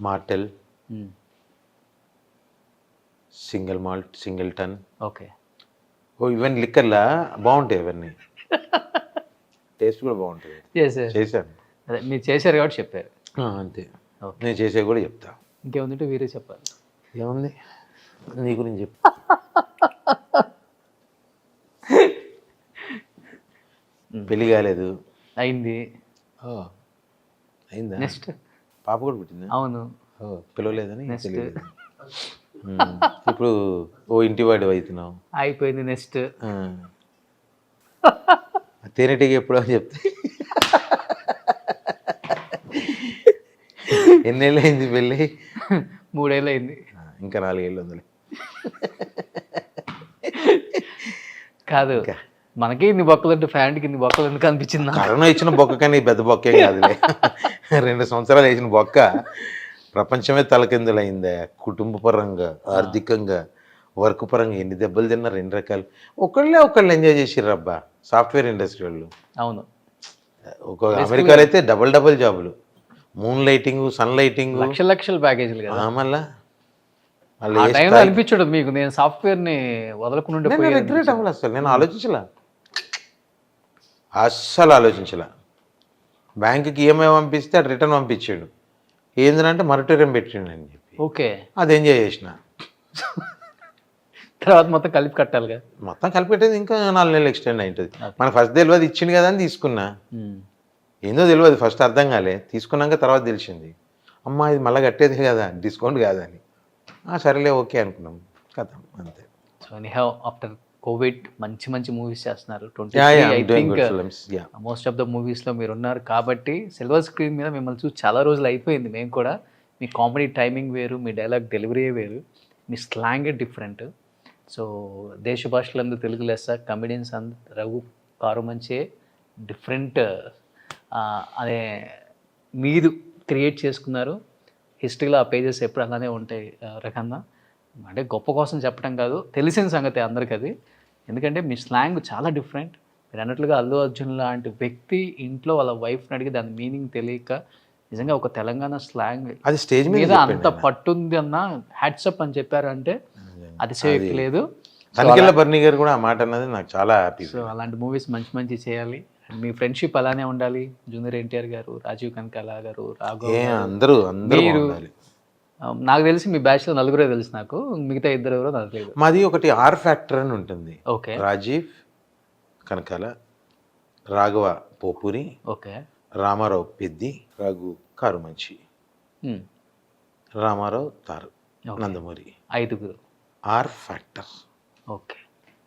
మార్టెల్, మ్మ్. సింగిల్ మాల్ట్, సింగిల్ టన్, ఓకే. ఓ ఈవెన్ లిక్కర్లా బాగుంటాయి ఇవన్నీ. టేస్ట్ కూడా బాగుంటుంది. చేశాను. అదే మీరు చేశారు కాబట్టి చెప్పారు. అంతే, ఓకే. నేను చేసే కూడా చెప్తా. ఇంకేముందంటే వీరే చెప్పాలి. ఏముంది నీ గురించి చెప్పు. పెళ్ళి కాలేదు. అయింది. అయిందా? నెక్స్ట్ పాప కూడా పుట్టిందా? అవును. పిలవలేదని నెక్స్ట్ తెలియలేదు. ఇప్పుడు ఓ ఇంటి వాడి అవుతున్నావు. అయిపోయింది. నెక్స్ట్ తేనెటీగ ఎప్పుడు అని చెప్తే ఎన్నేళ్ళు అయింది పెళ్ళి? 3 ఏళ్ళు అయింది. ఇంకా 4 ఏళ్ళు ఉందిలే. కాదు, మనకి ఇన్ని బొక్కలు అంటే ఫ్యాన్కి ఇన్ని బొక్కలు ఎందుకు అనిపించింది? కరోనా ఇచ్చిన బొక్క కానీ పెద్ద బొక్కే కాదులే. 2 సంవత్సరాలు వేసిన బొక్క ప్రపంచమే తలకిందులైందే. కుటుంబ పరంగా, ఆర్థికంగా, వర్క్ పరంగా ఎన్ని దెబ్బలు తిన్నారు. 2 రకాలు. ఒకళ్ళు ఎంజాయ్ చేసిర్రు అబ్బా సాఫ్ట్వేర్ ఇండస్ట్రీ వాళ్ళు. అవును. ఒక అమెరికాలో అయితే డబుల్ జాబులు, మూన్ లైటింగ్, సన్ లైటింగ్, లక్షల ప్యాకేజీలు కదా. మళ్ళా ఆ టైంలో అనిపించడు మీకు నేను సాఫ్ట్వేర్ని వదలకుండా రిగ్రెట్ అవ్వాలి. అసలు నేను అస్సలు ఆలోచించలా. బ్యాంకుకి ఈఎంఐ పంపిస్తే అటు రిటర్న్ పంపించాడు. ఏంటంటే మరటోరియం పెట్టిండు అని చెప్పి ఓకే, అది ఎంజాయ్ చేసిన. తర్వాత మొత్తం కలిపి కట్టాలిగా. మొత్తం కలిపి పెట్టేది ఇంకా 4 నెలలు ఎక్స్టెండ్ అయింటుంది. మనకు ఫస్ట్ తెలియదు, ఇచ్చింది కదా అని తీసుకున్నా. ఏందో తెలియదు, ఫస్ట్ అర్థం కాలే. తీసుకున్నాక తర్వాత తెలిసింది, అమ్మ ఇది మళ్ళీ కట్టేదే కదా, డిస్కౌంట్ కాదని. సరేలే ఓకే అనుకున్నాం, కథం అంతే. సో ఎనీహౌ ఆఫ్టర్ కోవిడ్ మంచి మూవీస్ చేస్తున్నారు. మోస్ట్ ఆఫ్ ద మూవీస్లో మీరు ఉన్నారు కాబట్టి సిల్వర్ స్క్రీన్ మీద మిమ్మల్ని చూసి చాలా రోజులు అయిపోయింది. మేము కూడా మీ కామెడీ టైమింగ్ వేరు, మీ డైలాగ్ డెలివరీ వేరు, మీ స్లాంగే డిఫరెంట్. సో దేశ భాషలందు తెలుగు లెస్స కమెడియన్స్ రఘు కారు మంచి డిఫరెంట్ అనే మీరు క్రియేట్ చేసుకున్నారు. హిస్టరీలో ఆ పేజెస్ ఎప్పుడు అలానే ఉంటాయి రకన్నా. అంటే గొప్ప కోసం చెప్పడం కాదు, తెలిసిన సంగతి అందరికీ అది. ఎందుకంటే మీ స్లాంగ్ చాలా డిఫరెంట్. మీరు అన్నట్లుగా అల్లు అర్జున్ లాంటి వ్యక్తి ఇంట్లో వాళ్ళ వైఫ్ని అడిగి దాని మీనింగ్ తెలియక నిజంగా ఒక తెలంగాణ స్లాంగ్ అది స్టేజ్ మీద అంత పట్టుంది అన్న హ్యాట్సప్ అని చెప్పారంటే అతిశయోక్తి లేదు. తనికెళ్ళ బర్నీ గారు కూడా ఆ మాట అన్నది నాకు చాలా హ్యాపీ. సో అలాంటి మూవీస్ మంచి చేయాలి. మీ ఫ్రెండ్షిప్ అలానే ఉండాలి. జూనియర్ ఎన్టీఆర్ గారు, రాజీవ్ కనకాల గారు, రాఘవ్, అందరూ నాకు తెలిసి మీ బ్యాచ్లో 4 తెలుసు నాకు, మిగతా 2 ఎవరో నాకు తెలియదు. మాది ఒకటి ఆర్ ఫ్యాక్టర్ అని ఉంటుంది. Okay. Rajiv Kanakala, Raghava Popuri, okay, Rama Rao Peddi, Raghu Karumanchi, Rama Rao Taru, Nandamuri, 5 R factor. Okay,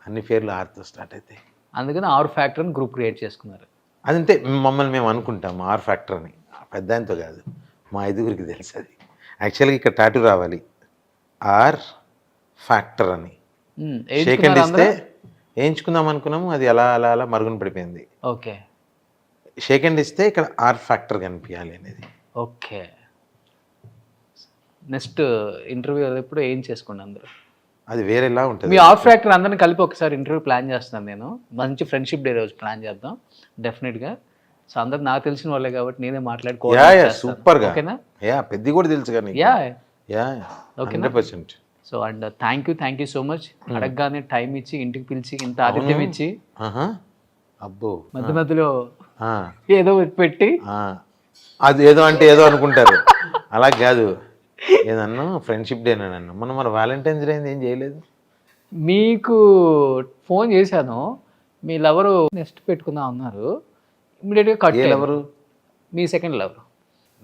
అన్ని పేర్లు ఆర్తో స్టార్ట్ అవుతాయి. అందుకని ఆర్ ఫ్యాక్టర్ అని గ్రూప్ క్రియేట్ చేసుకున్నారు. అదంతే, మమ్మల్ని మేము అనుకుంటాం ఆర్ ఫ్యాక్టర్ అని. పెద్ద ఆయనతో కాదు, మా 5గురికి తెలుసు అది. యాక్చువల్గా ఇక్కడ టాటూ రావాలి, ఆర్ ఫ్యాక్టర్ అని. సెకండ్ ఇస్తే వేయించుకుందాం అనుకున్నాము, అది అలా మరుగున పడిపోయింది. ఓకే, సెకండ్ ఇస్తే ఇక్కడ ఆర్ ఫ్యాక్టర్ కనిపించాలి అనేది. ఓకే. నెక్స్ట్ ఇంటర్వ్యూ ఎప్పుడు ఏం చేసుకోండి అందరూ, అది వేరేలా ఉంటుంది. మీ ఆర్ ఫ్యాక్టర్ అందరిని కలిపి ఒకసారి ఇంటర్వ్యూ ప్లాన్ చేస్తున్నాను నేను. మంచి ఫ్రెండ్షిప్ డే రోజు ప్లాన్ చేద్దాం డెఫినెట్గా. సో అందరు నాకు తెలిసిన వాళ్ళే కాబట్టి నేనే మాట్లాడుకోవాలి. సూపర్గా. పెద్ద కూడా తెలుసు కానీ. 100%. So and thank you so much. అడగగానే టైం ఇచ్చి ఇంటికి పిలిచి ఇంత ఆతిథ్యం ఇచ్చి, అబ్బో మధ్యలో ఏదో పెట్టి, అది ఏదో అంటే ఏదో అనుకుంటారు, అలా కాదు. ఏదన్నా ఫ్రెండ్షిప్ డే నన్ను మన వ్యాలంటైన్స్ డే ఏం చేయలేదు. మీకు ఫోన్ చేశాను, మీ లవరు నెక్స్ట్ పెట్టుకుందాం అన్నారు, ఇమీడియట్గా కట్ ఏ ఎవరు మీ సెకండ్ లవర్.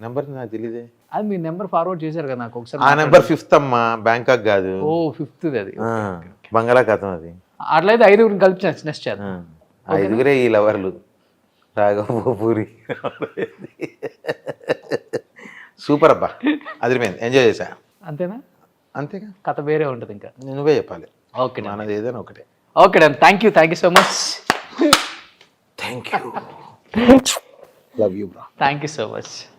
నెంబర్ నాకు తెలియదే. అది మీ నెంబర్ ఫార్వర్డ్ చేశారు కదా నాకు ఒకసారి. ఆ నెంబర్ 5th అమ్మా, బ్యాంకాక్ కాదు. ఓ 5th అది. బంగాళాఖాతం అది. అట్లయితే 5 కలిపి నెక్స్ట్ చేద్దాం. 5 ఈ లవర్లు. రాఘవపూరి సూపర్ అబ్బా, అదిరిపోయింది, ఎంజాయ్ చేశా. అంతేనా? అంతేగా, కథ వేరే ఉంటుంది ఇంకా. నువ్వే చెప్పాలి. ఓకే మనది ఏదైనా ఒకటే. Okay done, thank you so much. Thank you, love you bro. Thank you so much.